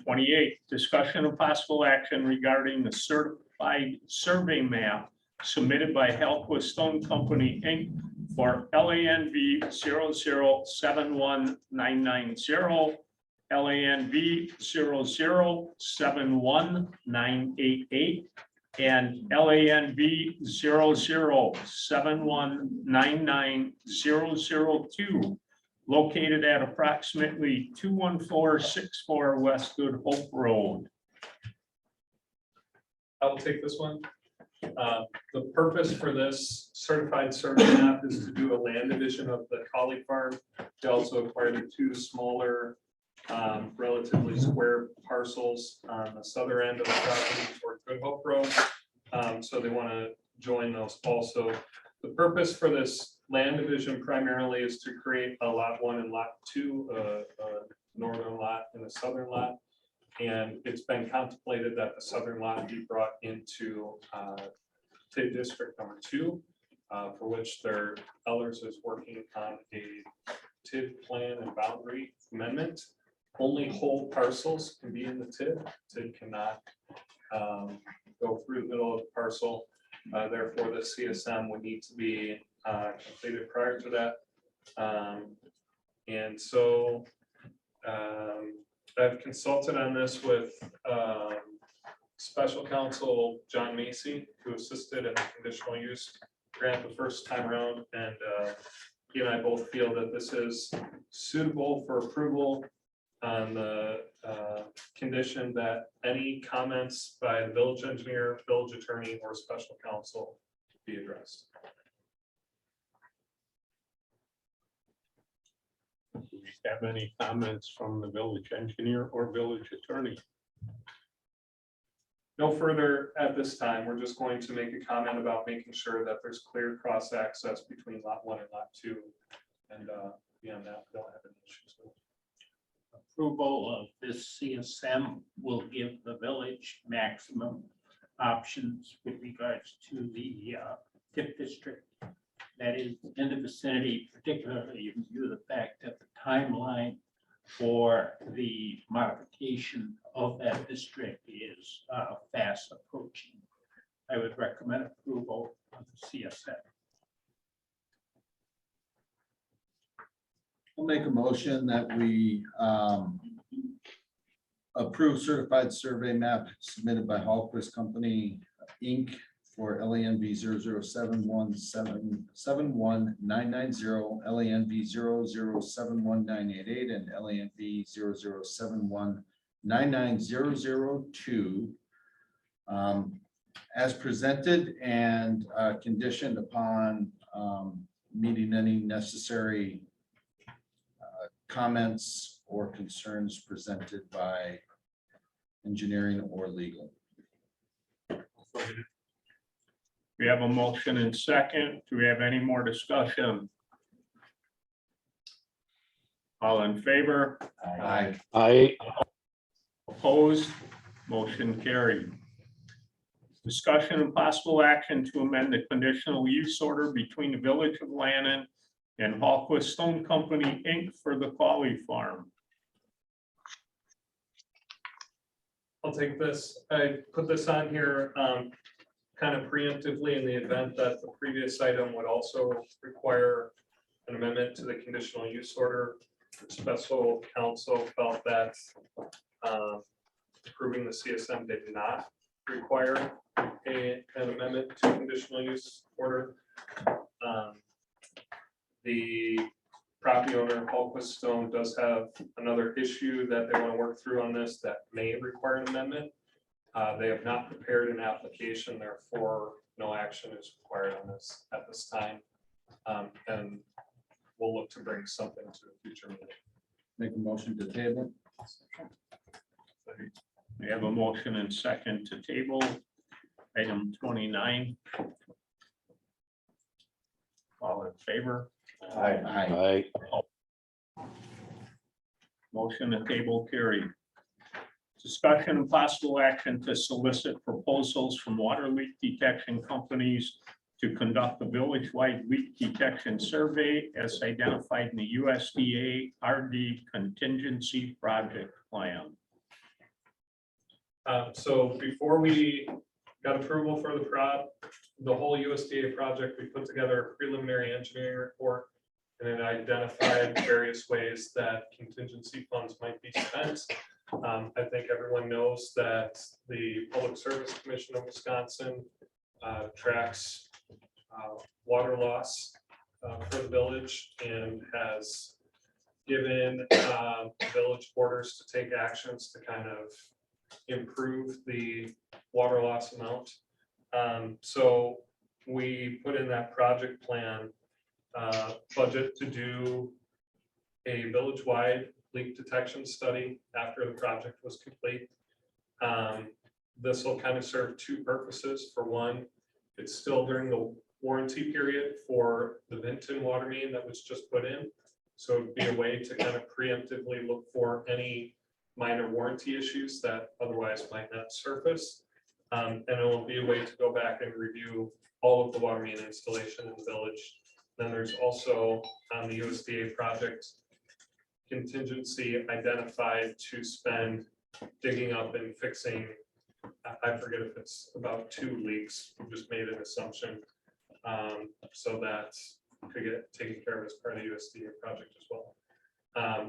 28, discussion of possible action regarding the certified survey map submitted by Help with Stone Company, Inc. for LANV 0071990, LANV 0071988, and LANV 007199002, located at approximately 21464 West Good Hope Road. I will take this one. The purpose for this certified survey map is to do a land division of the Collie Farm. They also acquired the 2 smaller relatively square parcels on the southern end of the property toward Good Hope Road. So they want to join those also. The purpose for this land division primarily is to create a lot 1 and lot 2, a northern lot and a southern lot. And it's been contemplated that the southern lot be brought into TID District number 2, for which their elders is working on a TID plan and boundary amendment. Only whole parcels can be in the TID. TID cannot go through the middle of the parcel. Therefore, the CSM would need to be completed prior to that. And so I've consulted on this with special counsel John Macy, who assisted in the conditional use grant the first time around. And he and I both feel that this is suitable for approval on the condition that any comments by the village engineer, village attorney, or special counsel be addressed. Do we have any comments from the village engineer or village attorney? No further at this time. We're just going to make a comment about making sure that there's clear cross access between lot 1 and lot 2. And beyond that, we don't have any issues with it. Approval of this CSM will give the village maximum options with regards to the TIF district that is in the vicinity, particularly in view of the fact that the timeline for the modification of that district is fast approaching. I would recommend approval of the CSM. I'll make a motion that we approve certified survey map submitted by Hallquist Company, Inc. for LANV 007177190, LANV 0071988, and LANV 007199002 as presented and conditioned upon meeting any necessary comments or concerns presented by engineering or legal. We have a motion and second. Do we have any more discussion? All in favor? Aye. Opposed? Motion carried. Discussion and possible action to amend the conditional use order between the Village of Lannon and Hallquist Stone Company, Inc. for the Qualley Farm. I'll take this. I put this on here kind of preemptively in the event that the previous item would also require an amendment to the conditional use order. Special counsel felt that approving the CSM did not require an amendment to conditional use order. The property owner, Hallquist Stone, does have another issue that they want to work through on this that may require an amendment. They have not prepared an application, therefore no action is required on this at this time. And we'll look to bring something to a future meeting. Make a motion to table. We have a motion and second to table item 29. All in favor? Aye. Motion to table carried. Discussion and possible action to solicit proposals from water leak detection companies to conduct a village-wide leak detection survey as identified in the USDA RD contingency project plan. So before we got approval for the whole USDA project, we put together a preliminary engineering report, and it identified various ways that contingency funds might be spent. I think everyone knows that the Public Service Commission of Wisconsin tracks water loss for the village and has given village boarders to take actions to kind of improve the water loss amount. So we put in that project plan budget to do a village-wide leak detection study after the project was complete. This will kind of serve two purposes. For one, it's still during the warranty period for the Vinton water main that was just put in. So it'd be a way to kind of preemptively look for any minor warranty issues that otherwise might not surface. And it will be a way to go back and review all of the water main installation in the village. Then there's also on the USDA project contingency identified to spend digging up and fixing. I forget if it's about 2 leaks. We just made an assumption. So that could get taken care of as part of the USDA project as well.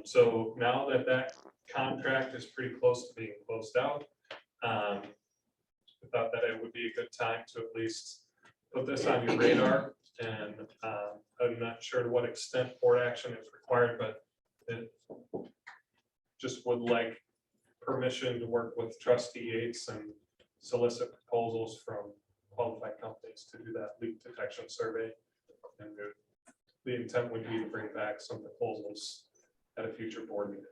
So now that that contract is pretty close to being closed out, I thought that it would be a good time to at least put this on your radar. And I'm not sure to what extent board action is required, but it just would like permission to work with trustee Yates and solicit proposals from qualified companies to do that leak detection survey. And the intent would be to bring back some proposals at a future board meeting.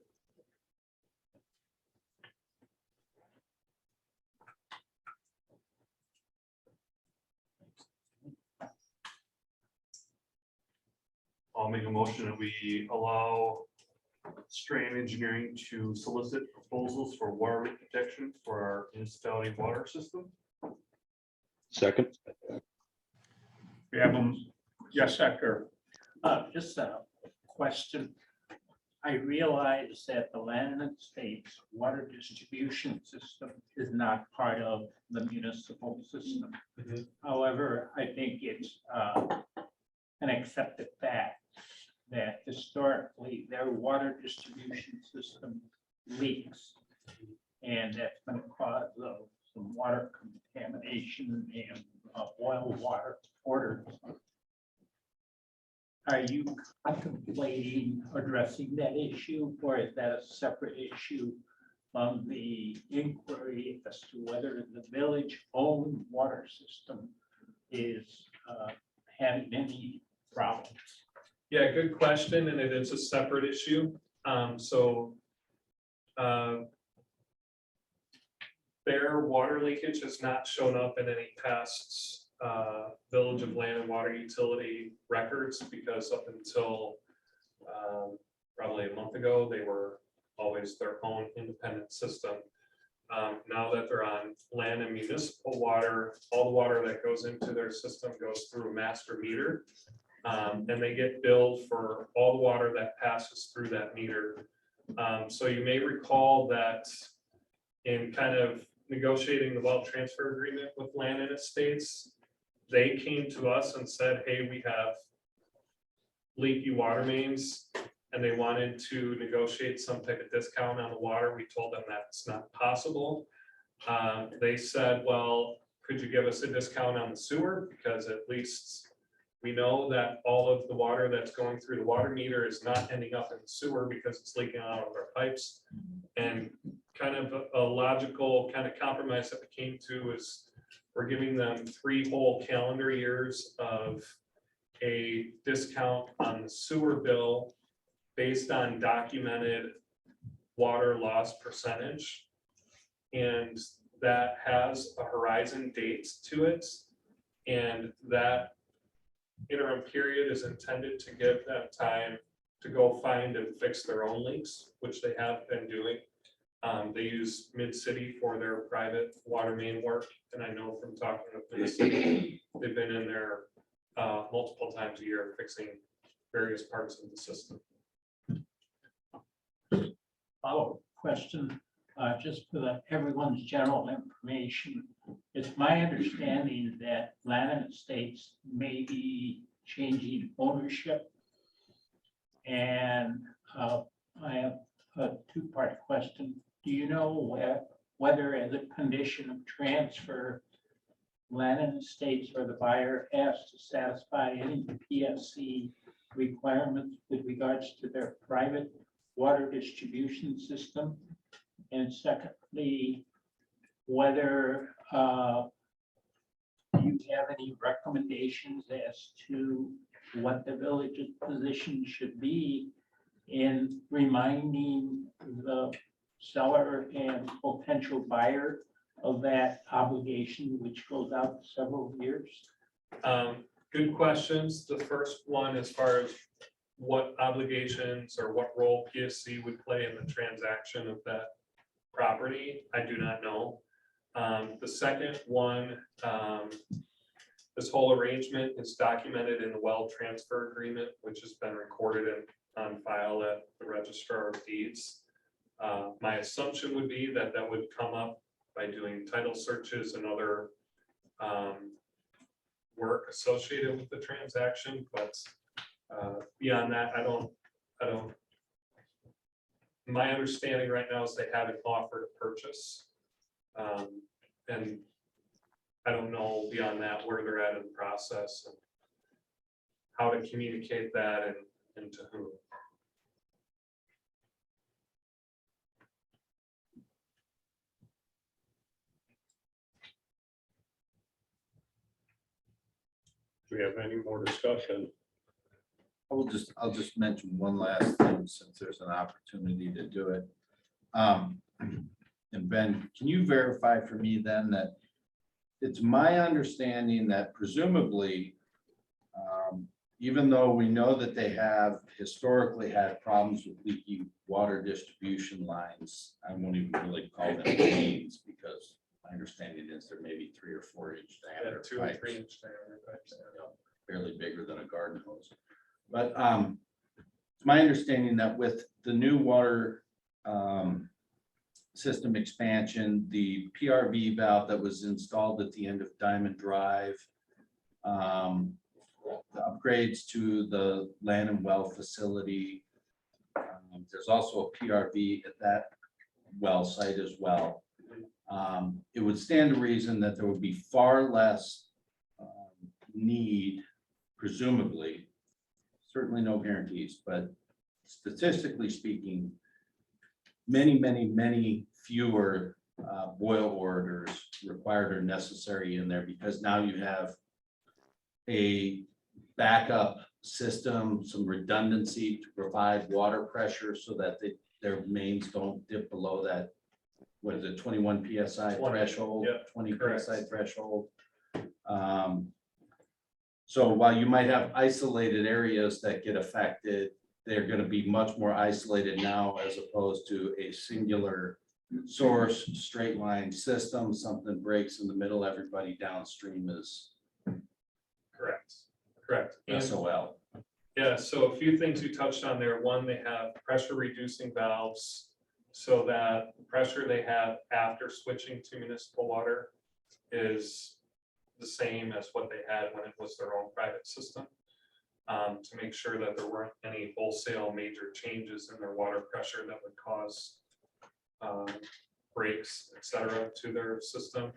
I'll make a motion that we allow Strain Engineering to solicit proposals for water leak detection for our municipality water system. Second. We have them. Yes, Hector. Just a question. I realize that the Land and Estates water distribution system is not part of the municipal system. However, I think it's an accepted fact that historically their water distribution system leaks. And that's been a cause of some water contamination and oil water orders. Are you contemplating addressing that issue, or is that a separate issue from the inquiry as to whether the village-owned water system is having any problems? Yeah, good question, and it is a separate issue. Their water leakage has not shown up in any past Village of Land and Water Utility records, because up until probably a month ago, they were always their own independent system. Now that they're on land and municipal water, all the water that goes into their system goes through a master meter. And they get billed for all the water that passes through that meter. So you may recall that in kind of negotiating the wealth transfer agreement with Land and Estates, they came to us and said, hey, we have leaky water mains, and they wanted to negotiate some type of discount on the water. We told them that's not possible. They said, well, could you give us a discount on the sewer? Because at least we know that all of the water that's going through the water meter is not ending up in the sewer because it's leaking out of our pipes. And kind of a logical kind of compromise that we came to is we're giving them 3 whole calendar years of a discount on the sewer bill based on documented water loss percentage. And that has a horizon date to it. And that interim period is intended to give them time to go find and fix their own leaks, which they have been doing. They use Mid-City for their private water main work. And I know from talking with Mid-City, they've been in there multiple times a year fixing various parts of the system. Follow-up question, just for everyone's general information. It's my understanding that Land and Estates may be changing ownership. And I have a 2-part question. Do you know whether as a condition of transfer, Land and Estates or the buyer has to satisfy any PSC requirements with regards to their private water distribution system? And secondly, whether you have any recommendations as to what the village's position should be in reminding the seller and potential buyer of that obligation, which goes out several years? Good questions. The first one, as far as what obligations or what role PSC would play in the transaction of that property, I do not know. The second one, this whole arrangement is documented in the well transfer agreement, which has been recorded on file at the Registrar of Deeds. My assumption would be that that would come up by doing title searches and other work associated with the transaction, but beyond that, I don't. My understanding right now is they haven't offered a purchase. And I don't know beyond that where they're at in the process and how to communicate that and to whom. Do we have any more discussion? I'll just mention one last thing since there's an opportunity to do it. And Ben, can you verify for me then that it's my understanding that presumably, even though we know that they have historically had problems with leaky water distribution lines, I won't even really call them mains because my understanding is they're maybe 3 or 4 inch diameter 2 or pipes. 3 inch diameter pipes. Barely bigger than a garden hose. But it's my understanding that with the new water system expansion, the PRV valve that was installed at the end of Diamond Drive, the upgrades to the land and well facility. There's also a PRV at that well site as well. It would stand to reason that there would be far less need, presumably, certainly no guarantees, but statistically speaking, many fewer boil orders required or necessary in there because now you have a backup system, some redundancy to provide water pressure so that their mains don't dip below that, what is it, 21 PSI 20, threshold, yeah, 20 correct. PSI threshold. So while you might have isolated areas that get affected, they're going to be much more isolated now as opposed to a singular source, straight line system. Something breaks in the middle, everybody downstream is Correct. And SOL. yeah, so a few things you touched on there. One, they have pressure reducing valves so that the pressure they have after switching to municipal water is the same as what they had when it was their own private system, to make sure that there weren't any wholesale major changes in their water pressure that would cause breaks, et cetera, to their system.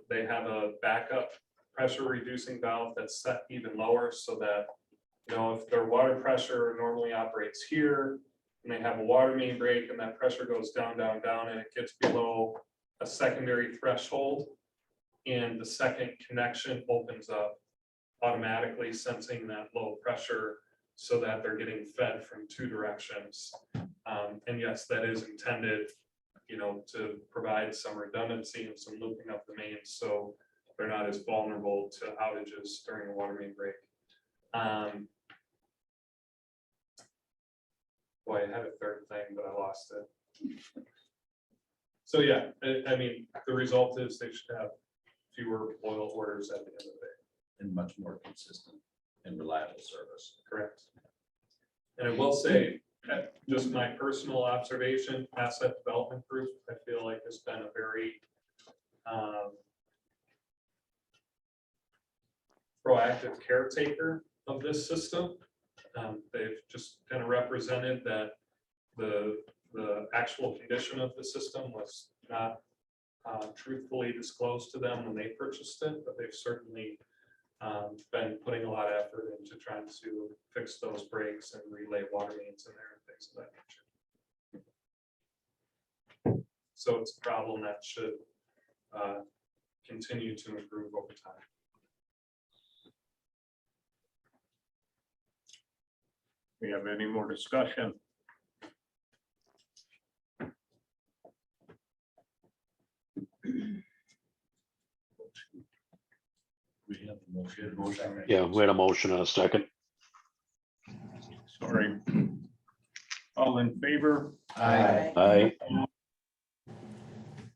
They have a backup pressure reducing valve that's set even lower so that, you know, if their water pressure normally operates here and they have a water main break and that pressure goes down and it gets below a secondary threshold and the second connection opens up automatically, sensing that low pressure so that they're getting fed from 2 directions. And yes, that is intended, you know, to provide some redundancy and some looping up the mains so they're not as vulnerable to outages during a water main break. Boy, I had a third thing, but I lost it. So yeah, I mean, the result is they should have fewer boil orders at the end of the day. And much more consistent and reliable service. Correct. And I will say, just my personal observation, asset development group, I feel like has been a very proactive caretaker of this system. They've just kind of represented that the actual condition of the system was not truthfully disclosed to them when they purchased it, but they've certainly been putting a lot of effort into trying to fix those breaks and relay water mains in there and things of that nature. So it's a problem that should continue to improve over time. We have any more discussion? We have a motion. Yeah, we had a motion and a second. Sorry. All in favor? Aye.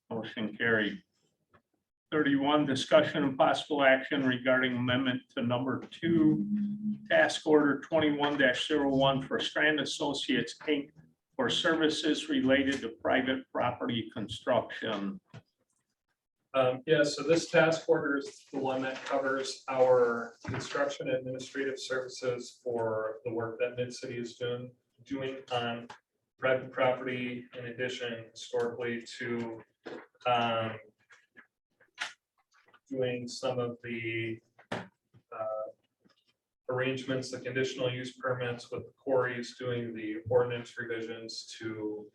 Motion carried. 31, discussion and possible action regarding amendment to number 2, task order 21-01 for Strand Associates, Inc. for services related to private property construction. Yeah, so this task order is the one that covers our construction administrative services for the work that Mid-City is doing on private property, in addition historically to doing some of the arrangements, the conditional use permits with the quarries, doing the ordinance revisions to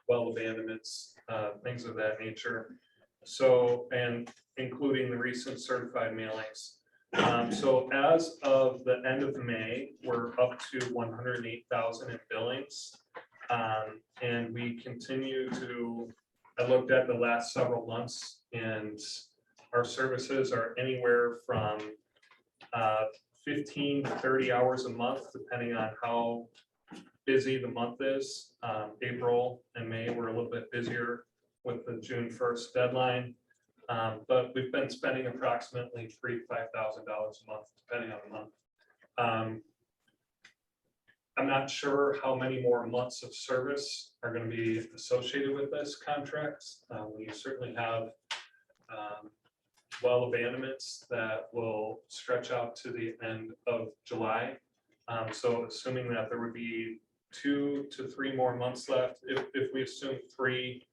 well abandonments, things of that nature. So, and including the recent certified mailings. So as of the end of May, we're up to 108,000 in billings. And we continue to, I looked at the last several months, and our services are anywhere from 15 to 30 hours a month, depending on how busy the month is. April and May were a little bit busier with the June 1st deadline. But we've been spending approximately $3,000 to $5,000 a month, depending on the month. I'm not sure how many more months of service are going to be associated with this contract. We certainly have well abandonments that will stretch out to the end of July. So assuming that there would be 2 to 3 more months left, if we assume 3,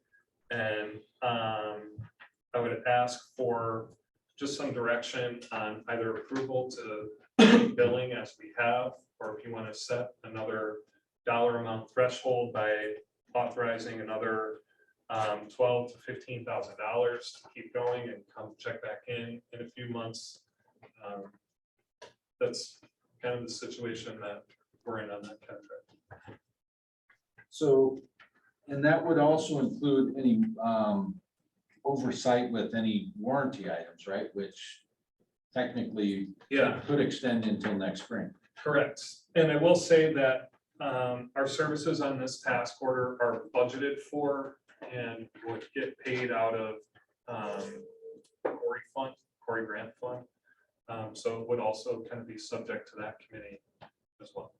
and I would ask for just some direction on either approval to billing as we have, or if you want to set another dollar amount threshold by authorizing another $12,000 to $15,000 to keep going and come check back in a few months. That's kind of the situation that we're in on that contract. So, and that would also include any oversight with any warranty items, right? Which technically could extend until next spring. Correct. And I will say that our services on this task order are budgeted for and would get paid out of Corey grant fund. So it would also kind of be subject to that committee as well.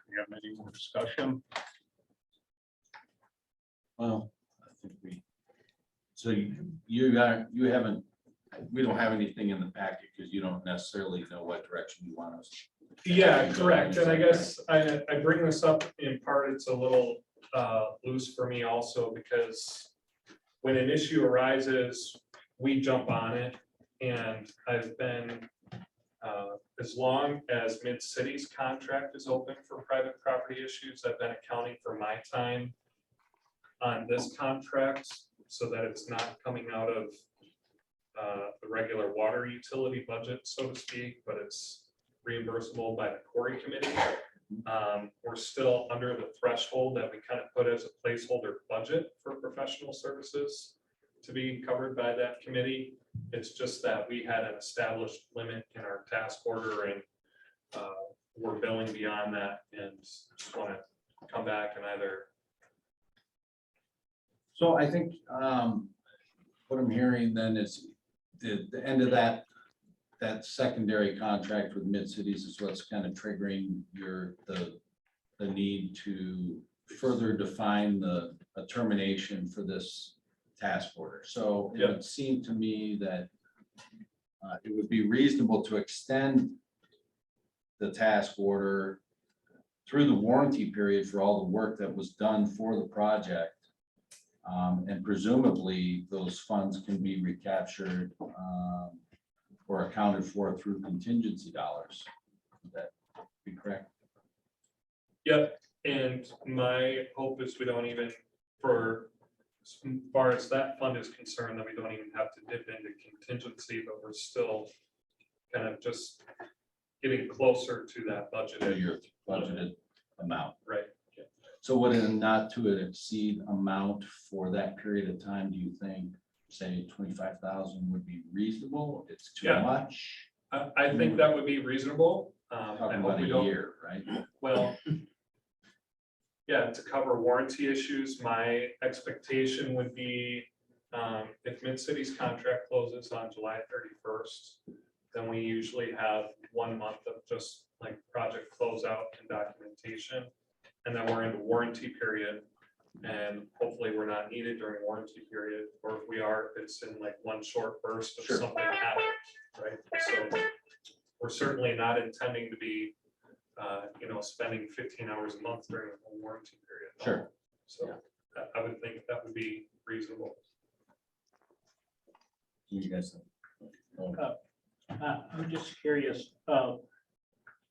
We have any more discussion? Well, I think so you haven't, we don't have anything in the packet because you don't necessarily know what direction you want us. Yeah, correct. And I guess I bring this up in part, it's a little loose for me also, because when an issue arises, we jump on it. And I've been, as long as Mid-City's contract is open for private property issues, I've been accounting for my time on this contract so that it's not coming out of the regular water utility budget, so to speak, but it's reimbursable by the Corey committee. We're still under the threshold that we kind of put as a placeholder budget for professional services to be covered by that committee. It's just that we had an established limit in our task order, and we're billing beyond that, and just want to come back and either. So I think what I'm hearing then is the end of that secondary contract with Mid-Cities is what's kind of triggering the need to further define a termination for this task order. So it would seem to me that it would be reasonable to extend the task order through the warranty period for all the work that was done for the project. And presumably those funds can be recaptured or accounted for through contingency dollars. Would that be correct? Yep. And my hope is we don't even, for as far as that fund is concerned, that we don't even have to dip into contingency, but we're still kind of just getting closer to that To budgeted. your budgeted amount. Right. So would a not to exceed amount for that period of time, do you think, say 25,000 would be reasonable? It's too Yeah. much? I think that would be reasonable. I Talking hope about we a don't, year, right? well, yeah, to cover warranty issues, my expectation would be, if Mid-City's contract closes on July 31st, then we usually have 1 month of just like project closeout and documentation. And then we're in the warranty period, and hopefully we're not needed during warranty period, or if we are, it's in like one short burst of Sure. something happened, right? So we're certainly not intending to be, spending 15 hours a month during the whole warranty period. Sure. So I would think that would be reasonable. You guys. I'm just curious,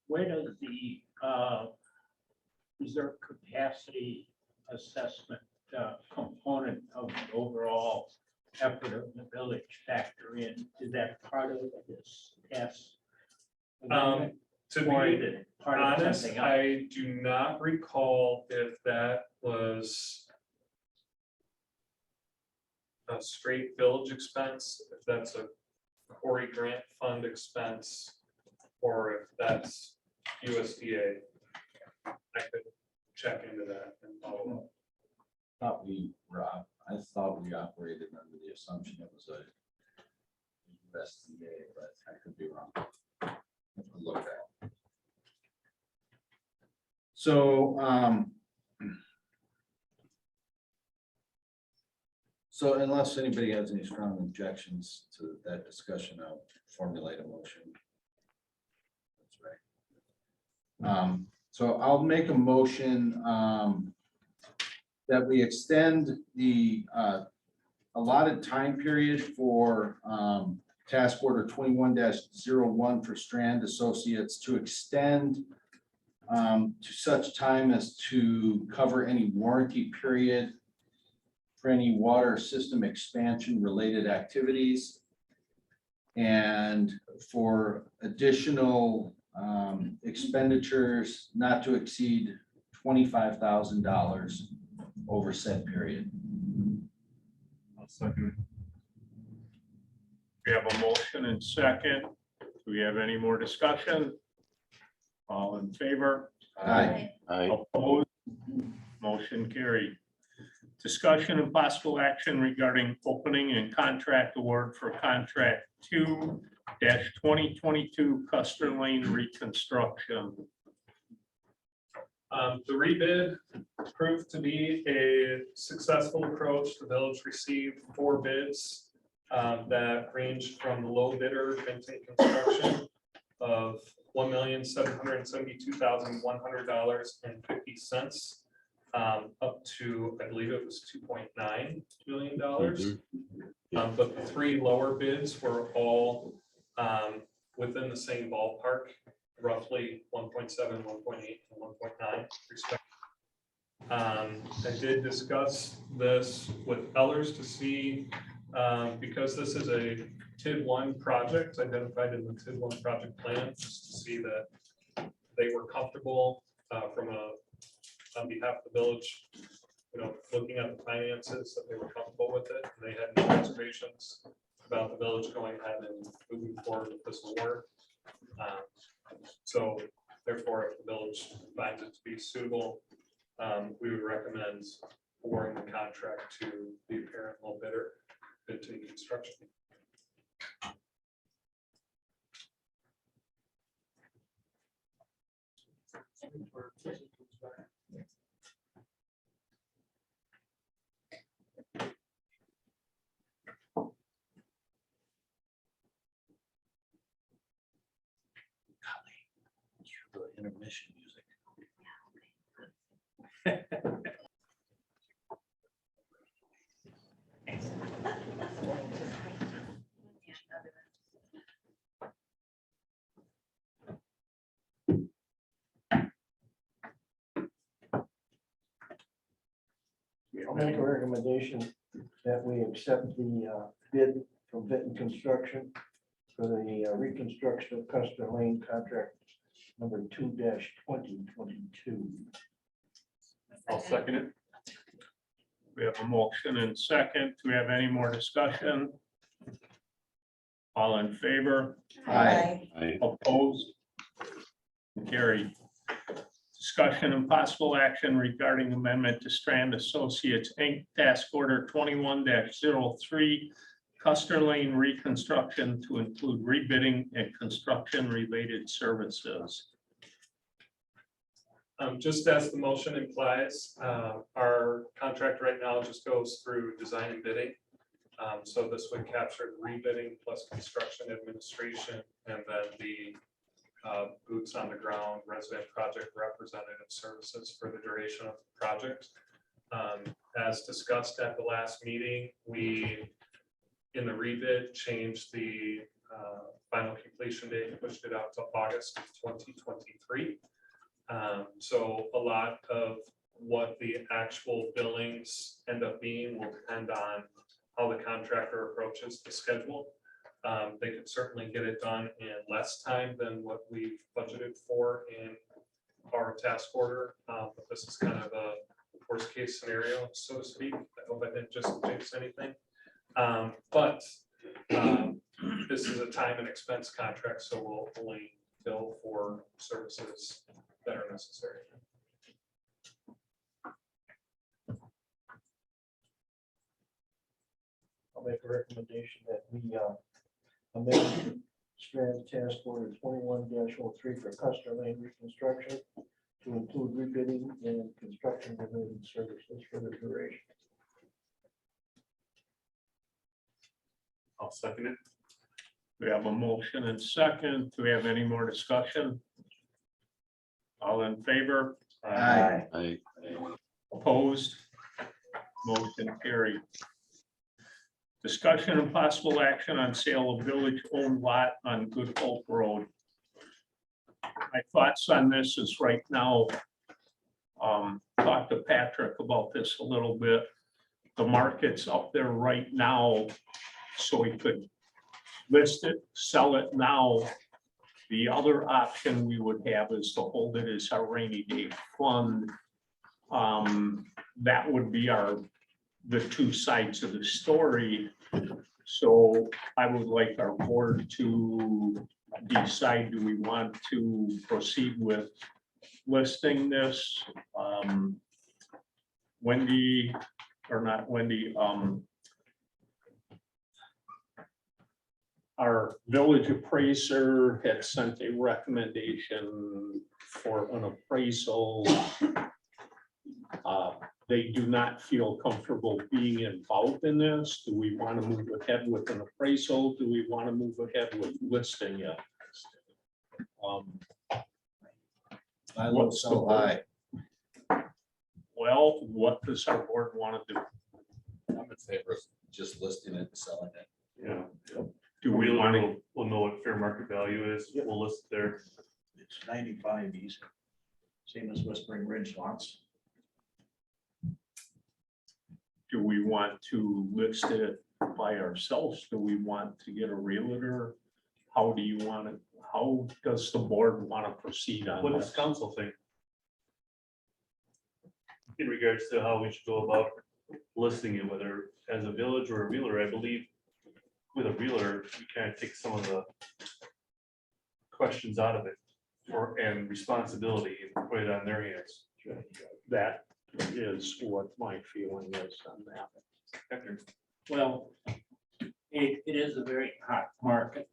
where does the reserve capacity assessment component of the overall effort of the village factor in? Is that part of this test? To Or is be it part of honest, something else? I do not recall if that was a straight village expense, if that's a Corey grant fund expense, or if that's USDA. I could check into that and follow up. I thought we operated under the assumption it was a USDA, but I could be wrong. Have to look at it. So, so unless anybody has any strong objections to that discussion, I'll formulate a motion. That's right. So I'll make a motion that we extend the allotted time period for task order 21-01 for Strand Associates to extend to such time as to cover any warranty period for any water system expansion related activities, and for additional expenditures not to exceed $25,000 over said period. I'll second it. We have a motion and second. Do we have any more discussion? All in favor? Aye. Opposed? Motion carried. Discussion and possible action regarding opening and contract award for contract 2-2022 Custer Lane reconstruction. The rebid proved to be a successful approach. The village received 4 bids that ranged from the low bidder, Vinton Construction, of $1,772,100.50 up to, I believe it was $2.9 million. But the 3 lower bids were all within the same ballpark, roughly 1.7, 1.8, and 1.9 respectively. I did discuss this with Ellers to see, because this is a TID1 project identified in the TID1 project plan, just to see that they were comfortable on behalf of the village, looking at the finances, that they were comfortable with it. And they had no reservations about the village going ahead and moving forward with this award. So therefore, if the village finds it to be suitable, we would recommend awarding the contract to the apparent low bidder, Vinton Construction. Intermission music. recommendation that we accept the bid from Vinton Construction for the reconstruction of Custer Lane contract number 2-2022. I'll second it. We have a motion and second. Do we have any more discussion? All in favor? Aye. Aye. Opposed? Carried. Discussion and possible action regarding amendment to Strand Associates, Inc. Task Order 21-03, Custer Lane reconstruction to include rebidding and construction-related services. Just as the motion implies, our contract right now just goes through design and bidding. So this would capture the rebidding plus construction administration and then the boots on the ground resident project representative services for the duration of the project. As discussed at the last meeting, we, in the rebid, changed the final completion date, pushed it out to August of 2023. So a lot of what the actual billings end up being will depend on how the contractor approaches the schedule. They could certainly get it done in less time than what we've budgeted for in our task order. But this is kind of a worst case scenario, so to speak. I hope I didn't just jinx anything. But this is a time and expense contract, so we'll only bill for services that are necessary. I'll make a recommendation that we amend Strand Task Order 21-03 for Custer Lane reconstruction to include rebidding and construction related services for the duration. I'll second it. We have a motion and second. Do we have any more discussion? All in favor? Aye. Aye. Opposed? Motion carried. Discussion and possible action on sale of village-owned lot on Good Hope Road. My thoughts on this is right now, talked to Patrick about this a little bit. The market's up there right now, so we could list it, sell it now. The other option we would have is to hold it as our rainy day fund. That would be the two sides of the story. So I would like our board to decide, do we want to proceed with listing this? Wendy, or not Wendy, our village appraiser had sent a recommendation for an appraisal. They do not feel comfortable being involved in this. Do we want to move ahead with an appraisal? Do we want to move ahead with listing it? I look so high. Well, what does our board want to do? I'm in favor of just listing it and selling it. Yeah. Do we want to? We'll know what fair market value is. We'll list it there. It's 95 easy. Same as Whispering Ridge lots. Do we want to list it by ourselves? Do we want to get a realtor? How do you want it? How does the board want to proceed on What this? does council think? In regards to how we should go about listing it, whether as a village or a realtor, I believe with a realtor, you kind of take some of the questions out of it and responsibility and put it on their hands. That is what my feeling is on that. Well, it is a very hot market.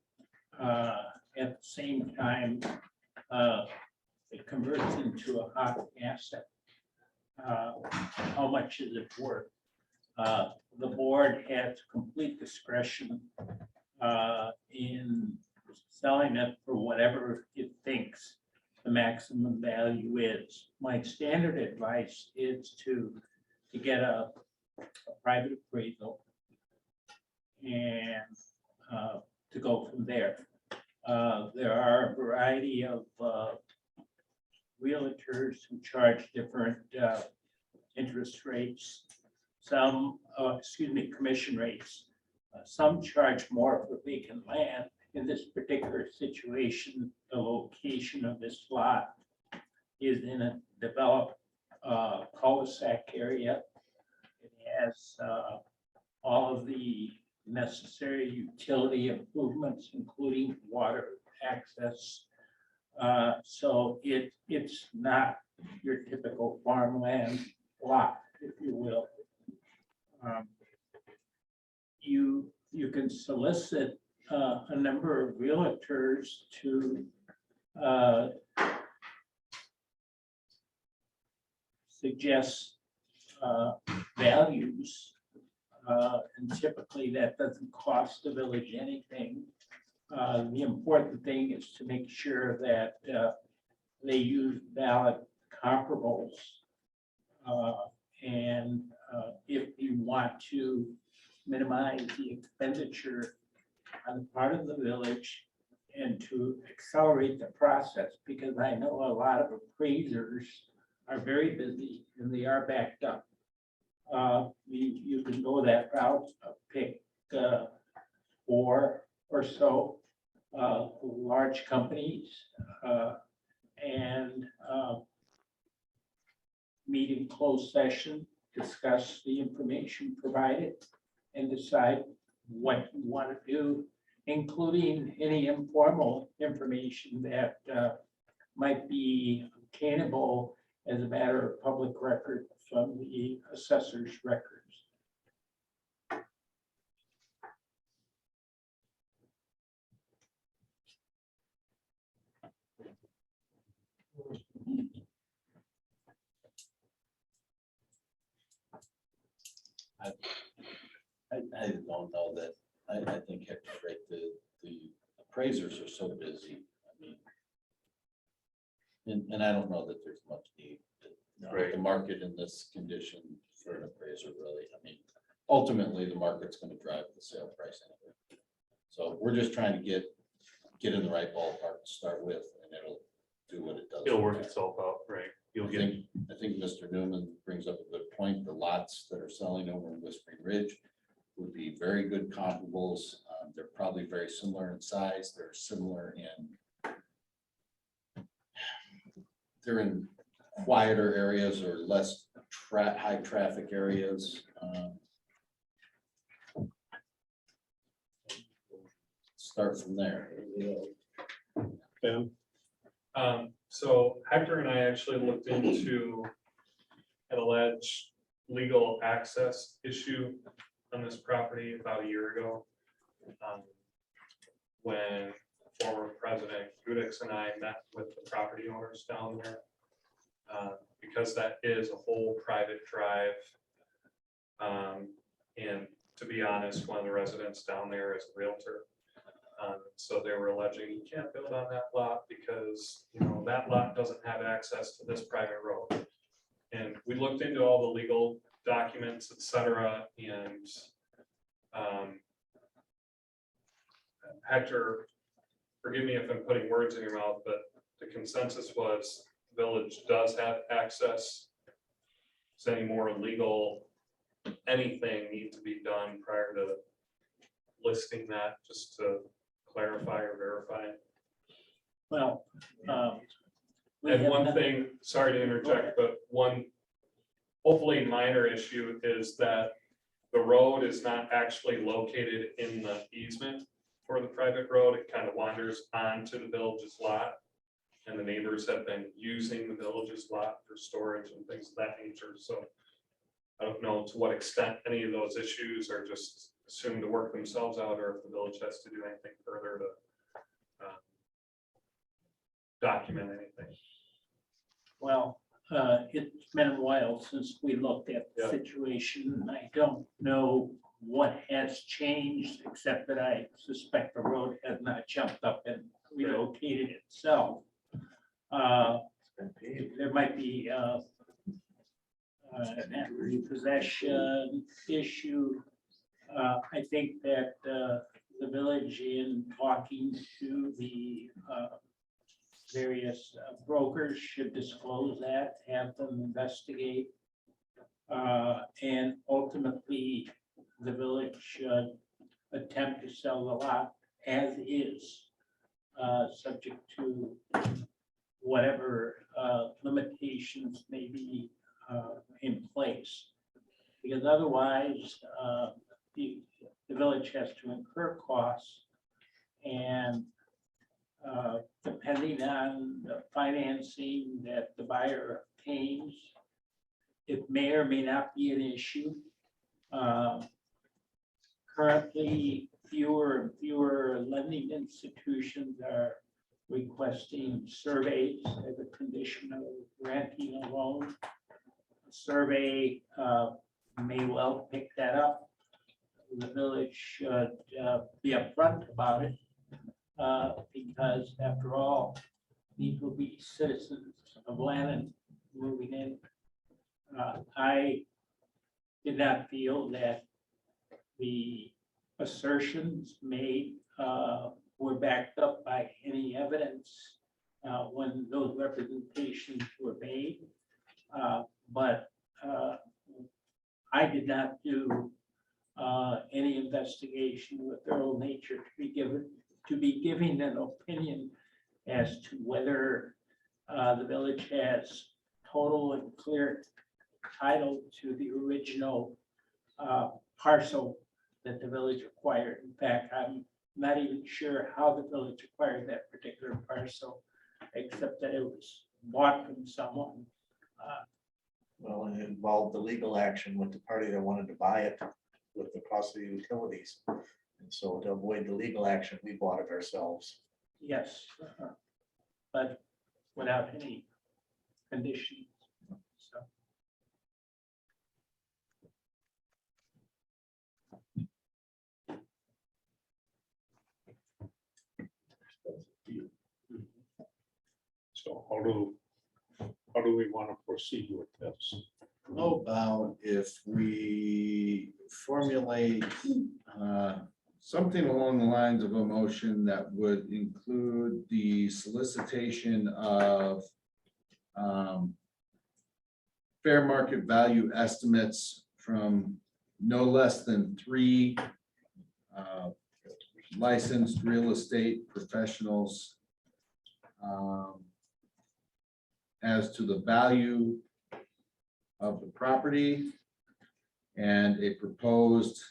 At the same time, it converts into a hot asset. How much is it worth? The board has complete discretion in selling it for whatever it thinks the maximum value is. My standard advice is to get a private appraisal and to go from there. There are a variety of realtors who charge different interest rates some, commission rates. Some charge more for vacant land. In this particular situation, the location of this lot is in a developed cul-de-sac area. It has all of the necessary utility improvements, including water access. So it's not your typical farmland lot, if you will. You can solicit a number of realtors to suggest values. And typically that doesn't cost the village anything. The important thing is to make sure that they use valid comparables. And if you want to minimize the expenditure on the part of the village and to accelerate the process, because I know a lot of appraisers are very busy and they are backed up. You can go that route, pick 4 or so large companies and meet in closed session, discuss the information provided, and decide what you want to do, including any informal information that might be obtainable as a matter of public record from the assessor's records. I don't know that, I think Hector's right, the appraisers are so busy, I mean. And I don't know that there's much need, the market in this condition for an appraiser really, I mean, ultimately, the market's gonna drive the sale price anyway. So we're just trying to get in the right ballpark to start with, and it'll do what it does. It'll work itself out, right? You'll I get, think Mr. Newman brings up a good point. The lots that are selling over in Whispering Ridge would be very good comparables. They're probably very similar in size. They're similar in, they're in quieter areas or less high traffic areas. Start from there. Ben? So Hector and I actually looked into an alleged legal access issue on this property about a year ago. When former President Gudix and I met with the property owners down there. Because that is a whole private drive. And to be honest, one of the residents down there is a realtor. So they were alleging you can't build on that lot because, you know, that lot doesn't have access to this private road. And we looked into all the legal documents, et cetera, and Hector, forgive me if I'm putting words in your mouth, but the consensus was the village does have access. Does any more legal, anything need to be done prior to listing that, just to clarify or verify? Well, and one thing, sorry to interject, but one hopefully minor issue is that the road is not actually located in the easement for the private road. It kind of wanders onto the village's lot. And the neighbors have been using the village's lot for storage and things of that nature. So I don't know to what extent any of those issues are just assumed to work themselves out, or if the village has to do anything further to document anything. well, it's been a while since we looked at the situation. I don't know what has changed, except that I suspect the road has not jumped up and relocated itself. There might be an repossession issue. I think that the village, in talking to the various brokers, should disclose that, have them investigate And ultimately, the village should attempt to sell the lot as is, subject to whatever limitations may be in place. Because otherwise, the village has to incur costs, and depending on the financing that the buyer obtains, it may or may not be an issue. Currently, fewer and fewer lending institutions are requesting surveys as a condition of granting a loan. A survey may well pick that up. The village should be upfront about it, because after all, these will be citizens of Lannon moving in. I did not feel that the assertions made were backed up by any evidence when those representations were made. But I did not do any investigation of a thorough nature to be giving an opinion as to whether the village has total and clear title to the original parcel that the village acquired. In fact, I'm not even sure how the village acquired that particular parcel, except that it was bought from someone. Well, it involved the legal action with the party that wanted to buy it with the cost of the utilities. And so to avoid the legal action, we bought it ourselves. Yes, but without any conditions. So So how do we want to proceed with this? How about if we formulate something along the lines of a motion that would include the solicitation of fair market value estimates from no less than 3 licensed real estate professionals as to the value of the property and a proposed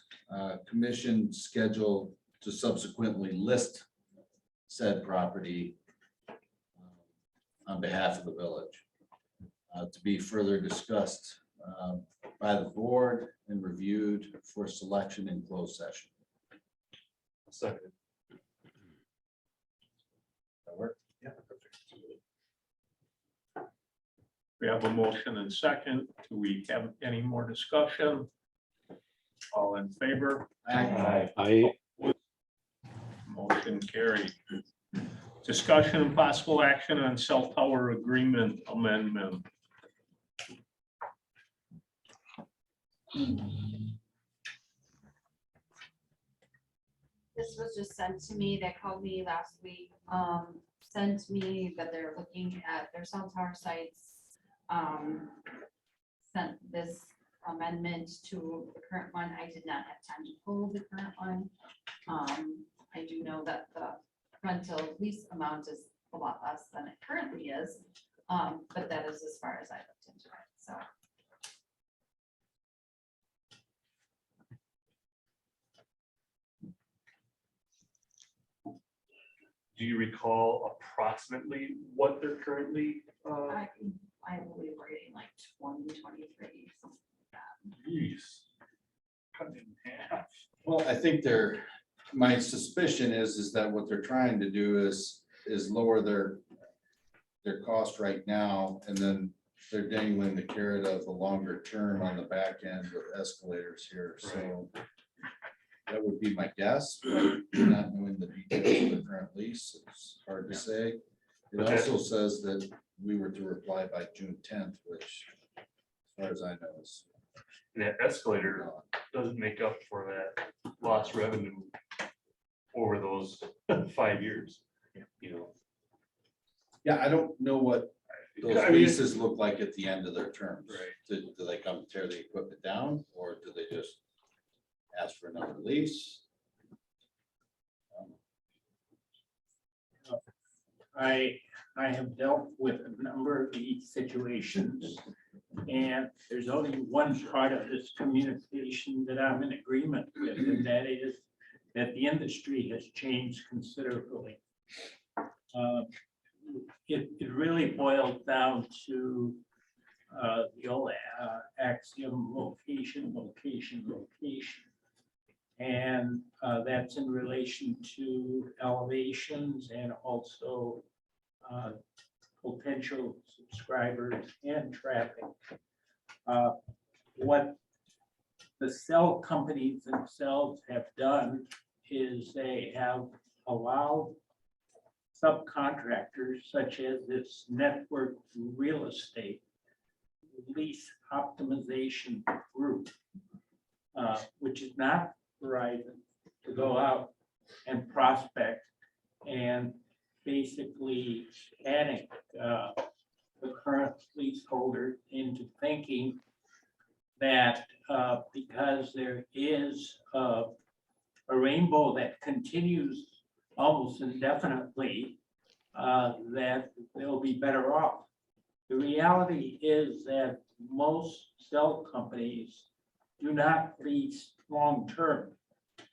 commission schedule to subsequently list said property on behalf of the village to be further discussed by the board and reviewed for selection in closed session. Second. That work? Yeah, perfect. We have a motion and second. Do we have any more discussion? All in favor? Aye. Motion carried. Discussion and possible action on cell tower agreement amendment. This was just sent to me. They called me last week, sent me that they're looking at their cell tower sites. Sent this amendment to the current one. I did not have time to pull the current one. I do know that the rental lease amount is a lot less than it currently is, but that is as far as I looked into it, so. Do you recall approximately what they're currently? I believe we're getting like 2023, something like that. Geez. Cut it in half. Well, I think my suspicion is that what they're trying to do is lower their cost right now, and then they're dangling the carrot of the longer term on the back end with escalators here, so that would be my guess, but not knowing the details of the current lease, it's hard to say. It also says that we were to reply by June 10th, which, as far as I know, is. And that escalator doesn't make up for that lost revenue over those 5 years, you know. Yeah, I don't know what those I mean, leases look like at the end of their terms? Right. Do they come tear the equipment down, or do they just ask for another lease? I have dealt with a number of these situations. And there's only one part of this communication that I'm in agreement with, and that is that the industry has changed considerably. It really boils down to the old axiom, location, location, location. And that's in relation to elevations and also potential subscribers and traffic. What the cell companies themselves have done is they have allowed subcontractors such as this network real estate lease optimization group, which is not Verizon, to go out and prospect and basically panic the current leaseholder into thinking that because there is a rainbow that continues almost indefinitely, that they'll be better off. The reality is that most cell companies do not lease long-term.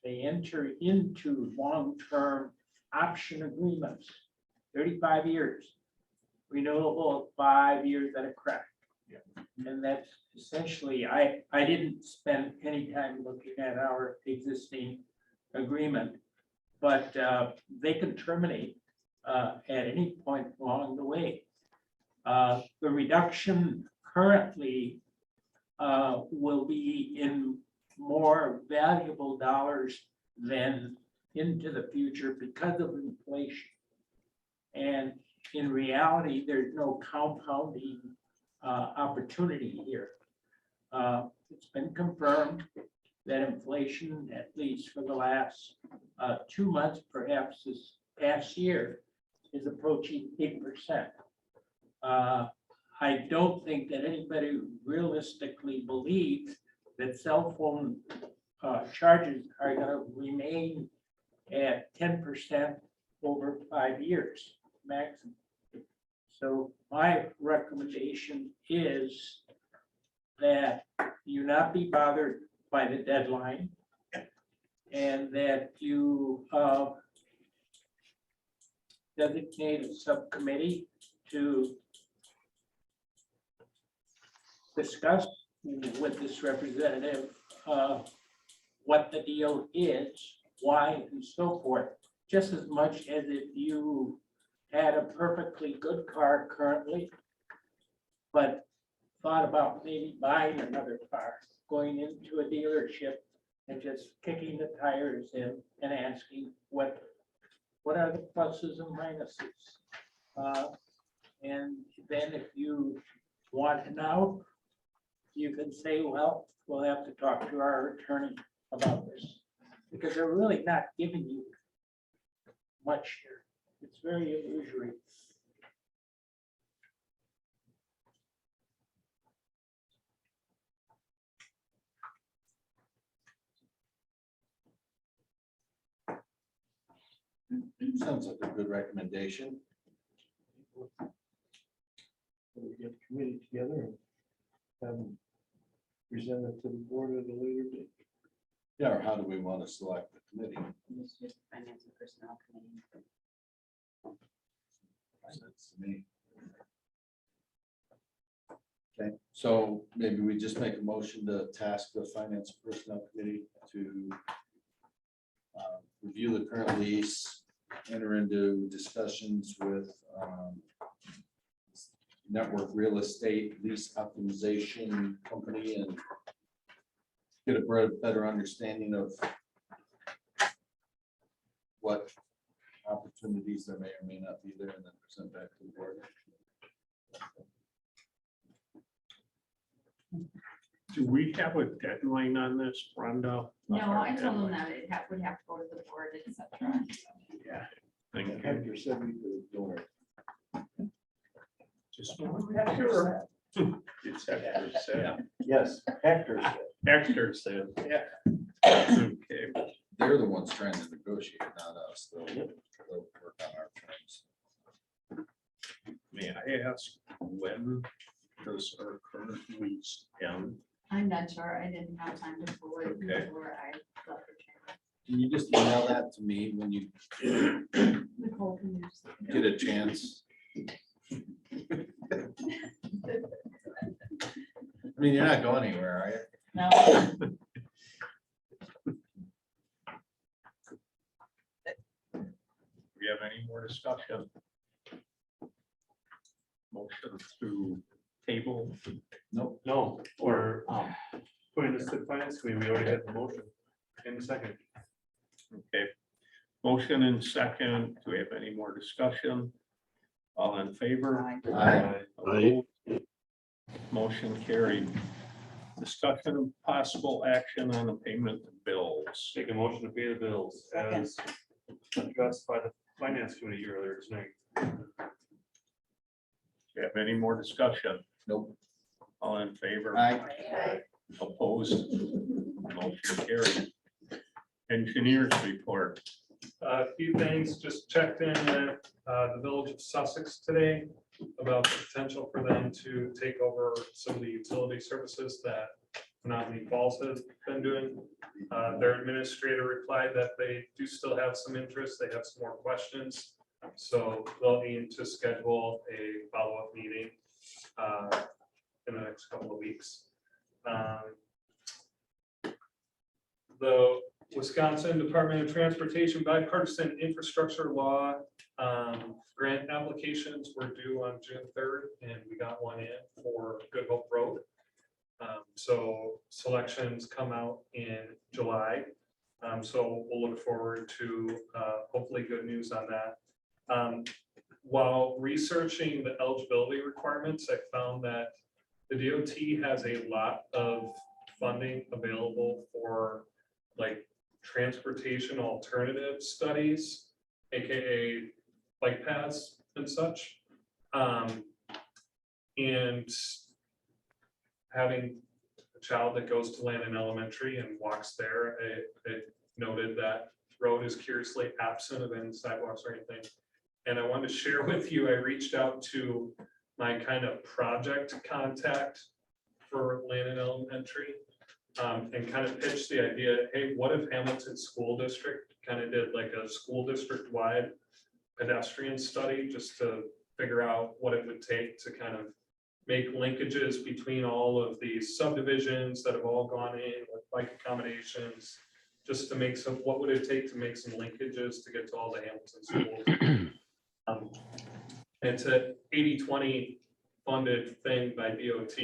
They enter into long-term option agreements, 35 years, renewable 5 years at a crack. And that's essentially, I didn't spend any time looking at our existing agreement, but they can terminate at any point along the way. The reduction currently will be in more valuable dollars than into the future because of inflation. And in reality, there's no compounding opportunity here. It's been confirmed that inflation, at least for the last 2 months, perhaps this past year, is approaching 8%. I don't think that anybody realistically believes that cell phone charges are going to remain at 10% over 5 years maximum. So my recommendation is that you not be bothered by the deadline, and that you designate a subcommittee to discuss with this representative what the deal is, why, and so forth, just as much as if you had a perfectly good car currently, but thought about maybe buying another car, going into a dealership and just kicking the tires in and asking what are the pluses and minuses. And then if you want to know, you can say, well, we'll have to talk to our attorney about this, because they're really not giving you much here. It's very illusory. Sounds like a good recommendation. We get the committee together and have them present it to the board at a later date. Yeah, or how do we want to select the committee? It's just finance and personnel committee. Sense to me. Okay, so maybe we just make a motion to task the finance and personnel committee to review the current lease, enter into discussions with network real estate lease optimization company, and get a better understanding of what opportunities there may or may not be there, and then present back to the board. Do we have a deadline on this, Brenda? No, I told them that it would have to go to the board, et cetera. Yeah. Thank you. Hector said we could ignore it. Just want to make sure. It's Hector said. Yes, Hector said. Hector said, yeah. Okay, They're the ones trying to negotiate, not us. They'll work on our terms. may I ask, when does our current lease end? I'm not sure. I didn't have time to pull it Okay. before I left the chamber. Can you just email that to me when you Nicole, can you just- get a chance? I mean, you're not going anywhere, are you? No. Do we have any more discussion? Motion to table. Nope. No, or putting this to the finance committee, we already had the motion in a second. Okay. Motion and second. Do we have any more discussion? All in favor? Aye. Opposed? Motion carried. Discussion of possible action on the payment of bills. Take a motion to pay the bills as addressed by the finance committee earlier tonight. Do you have any more discussion? Nope. All in favor? Aye. Opposed? Motion carried. Engineers report. A few things, just checked in at the village of Sussex today about the potential for them to take over some of the utility services that Menominee Falls has been doing. Their administrator replied that they do still have some interest. They have some more questions. So they'll aim to schedule a follow-up meeting in the next couple of weeks. The Wisconsin Department of Transportation bipartisan infrastructure law grant applications were due on June 3rd, and we got one in for Good Hope Road. So selections come out in July. So we'll look forward to hopefully good news on that. While researching the eligibility requirements, I found that the DOT has a lot of funding available for like transportation alternative studies, AKA bike paths and such. And having a child that goes to Landon Elementary and walks there, it noted that road is curiously absent of any sidewalks or anything. And I wanted to share with you, I reached out to my kind of project contact for Landon Elementary. And kind of pitched the idea, hey, what if Hamilton School District kind of did like a school district wide pedestrian study just to figure out what it would take to kind of make linkages between all of these subdivisions that have all gone in with bike accommodations, just to make some, what would it take to make some linkages to get to all the Hamilton schools? It's a 80-20 funded thing by DOT.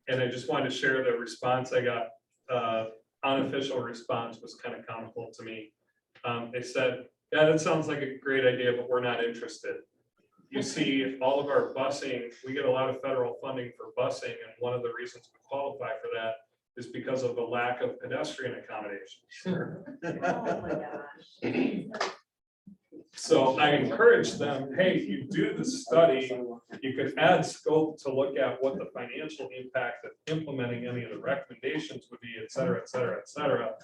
And I just wanted to share the response I got. Unofficial response was kind of comical to me. They said, yeah, that sounds like a great idea, but we're not interested. You see, all of our busing, we get a lot of federal funding for busing, and one of the reasons we qualify for that is because of the lack of pedestrian accommodations. Sure. Oh my gosh. So I encourage them, hey, you do the study, you could add scope to look at what the financial impact of implementing any of the recommendations would be, et cetera, et cetera, et cetera.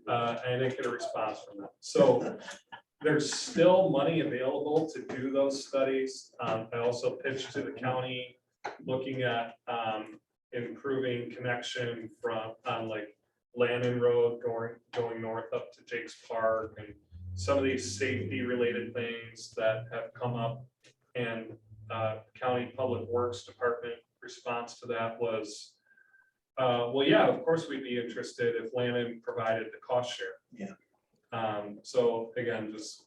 And I didn't get a response from them. So there's still money available to do those studies. I also pitched to the county, looking at improving connection from on like Landon Road going north up to Jake's Park, and some of these safety related things that have come up. And County Public Works Department response to that was, well, yeah, of course we'd be interested if Landon provided the cost share. Yeah. So again, just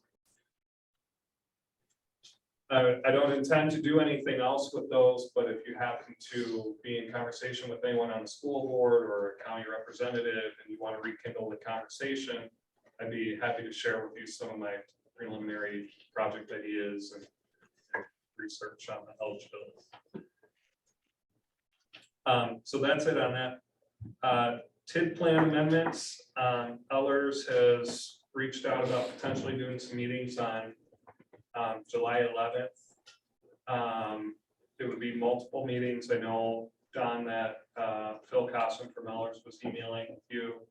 I don't intend to do anything else with those, but if you happen to be in conversation with anyone on the school board or a county representative and you want to rekindle the conversation, I'd be happy to share with you some of my preliminary project ideas and research on the eligibility. So that's it on that. TID plan amendments. Ellers has reached out about potentially doing some meetings on July 11th It would be multiple meetings. I know, John, that Phil Cossum from Mellors was emailing you.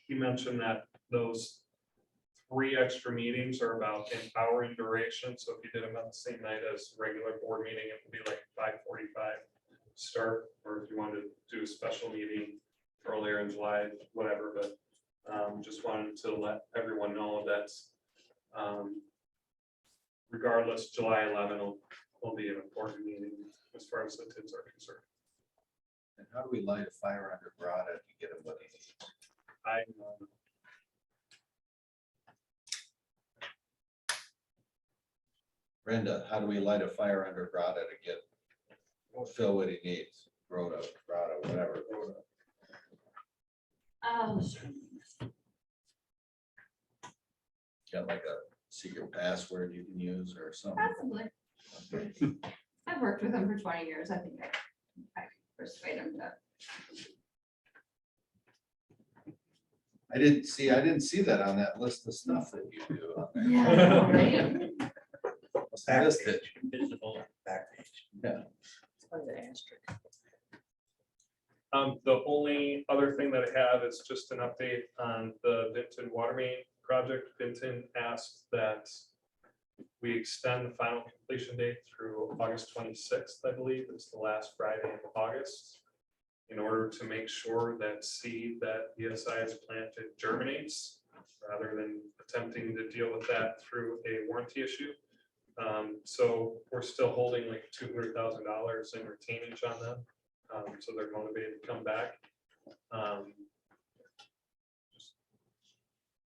He mentioned that those 3 extra meetings are about an hour in duration. So if you did them on the same night as regular board meeting, it would be like 5:45 start, or if you wanted to do a special meeting earlier in July, whatever, but just wanted to let everyone know that regardless, July 11 will be an important meeting as far as the TIDs are concerned. And how do we light a fire under Grata to get him what he needs? Brenda, how do we light a fire under Grata to get Phil what he needs? Grata, whatever. Got like a secret password you can use or something? Possibly. I've worked with him for 20 years. I think I persuade him to. I didn't see that on that list of stuff that you do. on there. Yeah, right? Must have missed it. Visible. Yeah. The only other thing that I have is just an update on the Vinton water main project. Vinton asked that we extend the final completion date through August 26th, I believe. It's the last Friday in August, in order to make sure that seed that ESI has planted germinates, rather than attempting to deal with that through a warranty issue. So we're still holding like $200,000 in retainage on them. So they're motivated to come back. Just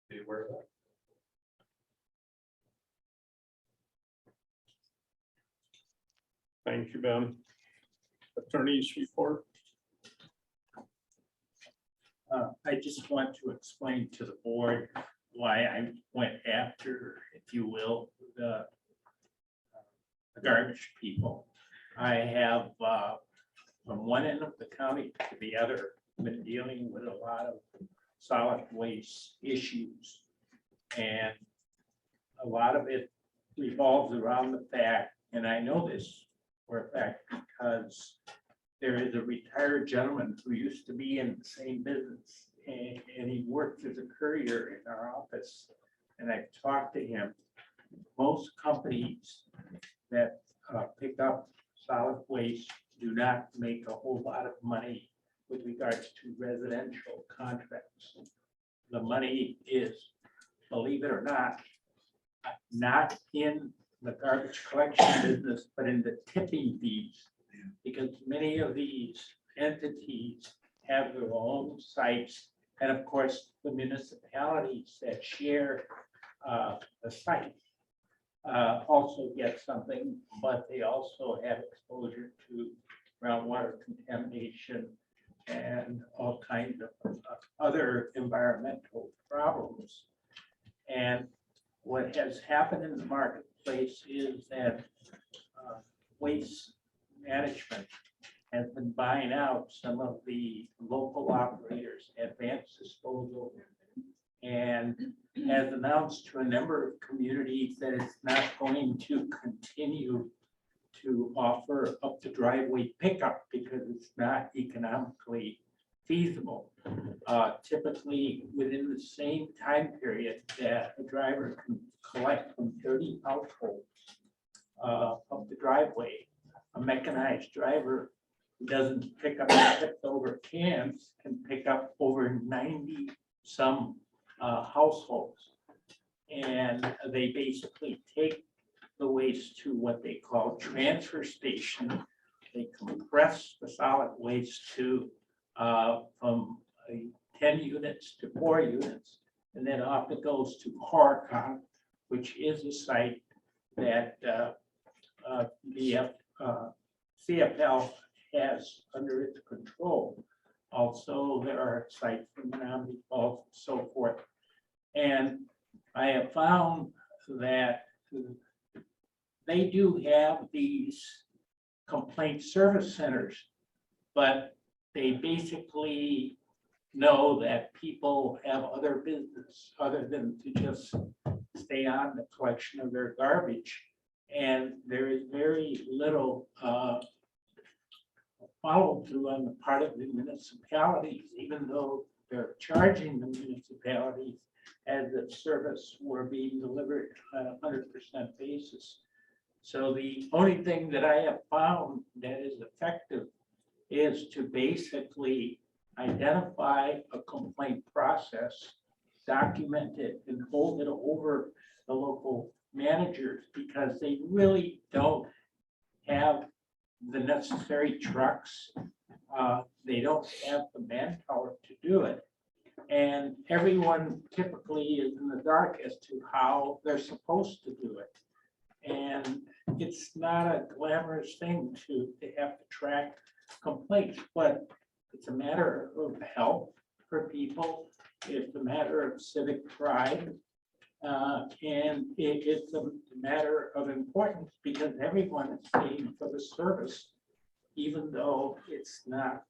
be aware of that. Thank you, Ben. Attorney's report. I just want to explain to the board why I went after, if you will, the garbage people. I have, from one end of the county to the other, been dealing with a lot of solid waste issues. And a lot of it revolves around the fact, and I know this for a fact because there is a retired gentleman who used to be in the same business, and he worked as a courier in our office. And I talked to him. Most companies that pick up solid waste do not make a whole lot of money with regards to residential contracts. The money is, believe it or not in the garbage collection business, but in the tipping fees. Because many of these entities have their own sites, and of course, the municipalities that share the site also get something, but they also have exposure to groundwater contamination and all kinds of other environmental problems. And what has happened in the marketplace is that waste management has been buying out some of the local operators, advanced disposal, and has announced to a number of communities that it's not going to continue to offer up the driveway pickup because it's not economically feasible. Typically, within the same time period that a driver can collect from 30 households up the driveway, a mechanized driver who doesn't pick up tipped over cans can pick up over 90 some households. And they basically take the waste to what they call transfer station. They compress the solid waste to from 10 units to 4 units, and then off it goes to Horicon, which is a site that the CFL has under its control. Also, there are sites in Menominee Falls and so forth. And I have found that they do have these complaint service centers, but they basically know that people have other business other than to just stay on the collection of their garbage. And there is very little follow through on the part of the municipalities, even though they're charging the municipalities as if service were being delivered on a 100% basis. So the only thing that I have found that is effective is to basically identify a complaint process, document it, and hold it over the local managers, because they really don't have the necessary trucks. They don't have the manpower to do it. And everyone typically is in the dark as to how they're supposed to do it. And it's not a glamorous thing to have to track complaints, but it's a matter of health for people. It's a matter of civic pride. And it's a matter of importance because everyone is paying for the service, even though it's not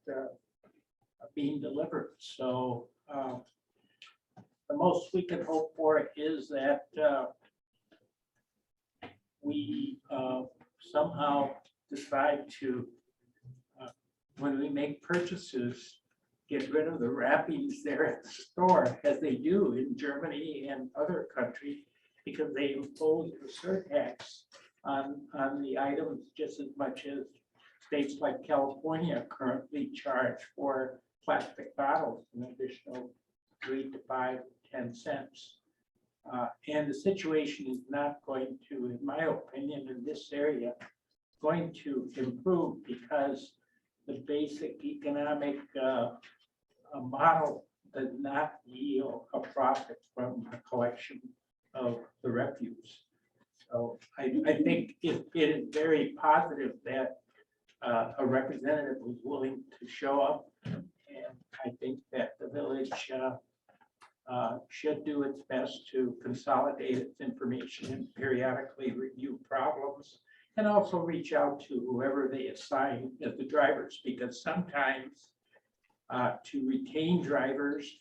being delivered. So the most we can hope for is that we somehow decide to, when we make purchases, get rid of the wrappings there at the store, as they do in Germany and other countries, because they impose a surtax on the items just as much as states like California currently charge for plastic bottles, an additional 3 to 5, 10 cents. And the situation is not going to, in my opinion, in this area, going to improve, because the basic economic model does not yield a profit from a collection of the refuse. So I think it is very positive that a representative was willing to show up. And I think that the village should do its best to consolidate its information and periodically review problems, and also reach out to whoever they assign as the drivers, because sometimes to retain drivers,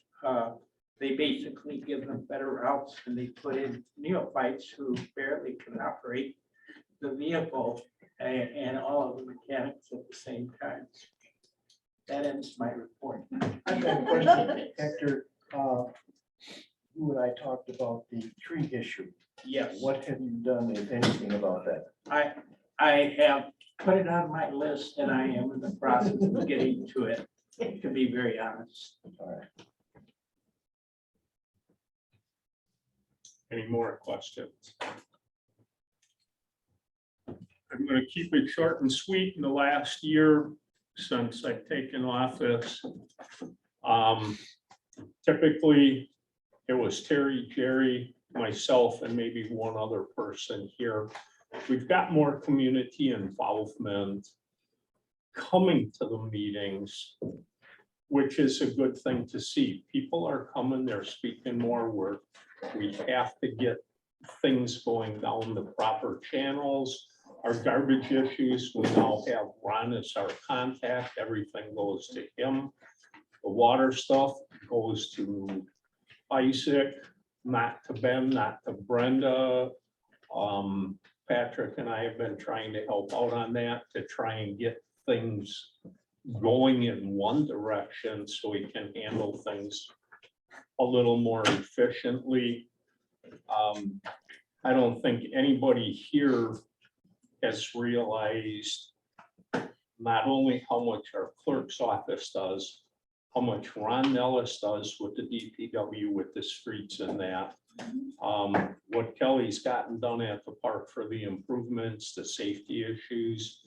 they basically give them better routes, and they put in neophytes who barely can operate the vehicle and all of the mechanics at the same time. That ends my report. I've got a question, Hector. You and I talked about the tree issue. Yes. What have you done, if anything, about that? I have put it on my list, and I am in the process of getting to it, to be very honest. All right. Any more questions? I'm going to keep it short and sweet. In the last year since I've taken office, typically it was Terry, Jerry, myself, and maybe one other person here. We've got more community involvement coming to the meetings, which is a good thing to see. People are coming, they're speaking more. We have to get things going down the proper channels. Our garbage issues, we now have Ron as our contact. Everything goes to him. The water stuff goes to Isaac, not to Ben, not to Brenda. Patrick and I have been trying to help out on that to try and get things going in one direction so we can handle things a little more efficiently. I don't think anybody here has realized not only how much our clerk's office does, how much Ron Nellis does with the DPW, with the streets and that. What Kelly's gotten done at the park for the improvements, the safety issues.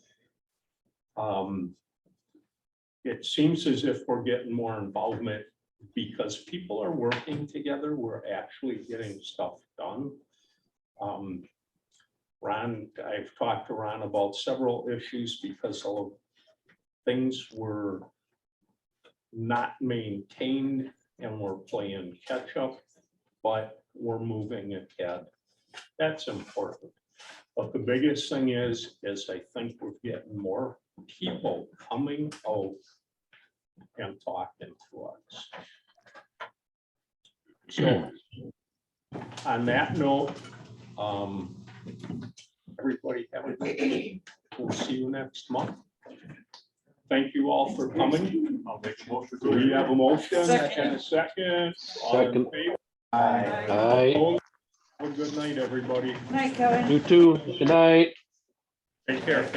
It seems as if we're getting more involvement because people are working together. We're actually getting stuff done. Ron, I've talked to Ron about several issues because of things were not maintained and we're playing catch up, but we're moving ahead. That's important. But the biggest thing is I think we're getting more people coming out and talking to us. So on that note, everybody have a good day. We'll see you next month. Thank you all for coming. I'll make a motion. Do we have a motion Second. and a second? All in Second. favor? Aye. Have a good night, everybody. Night, Kevin. You too. Good night. Take care.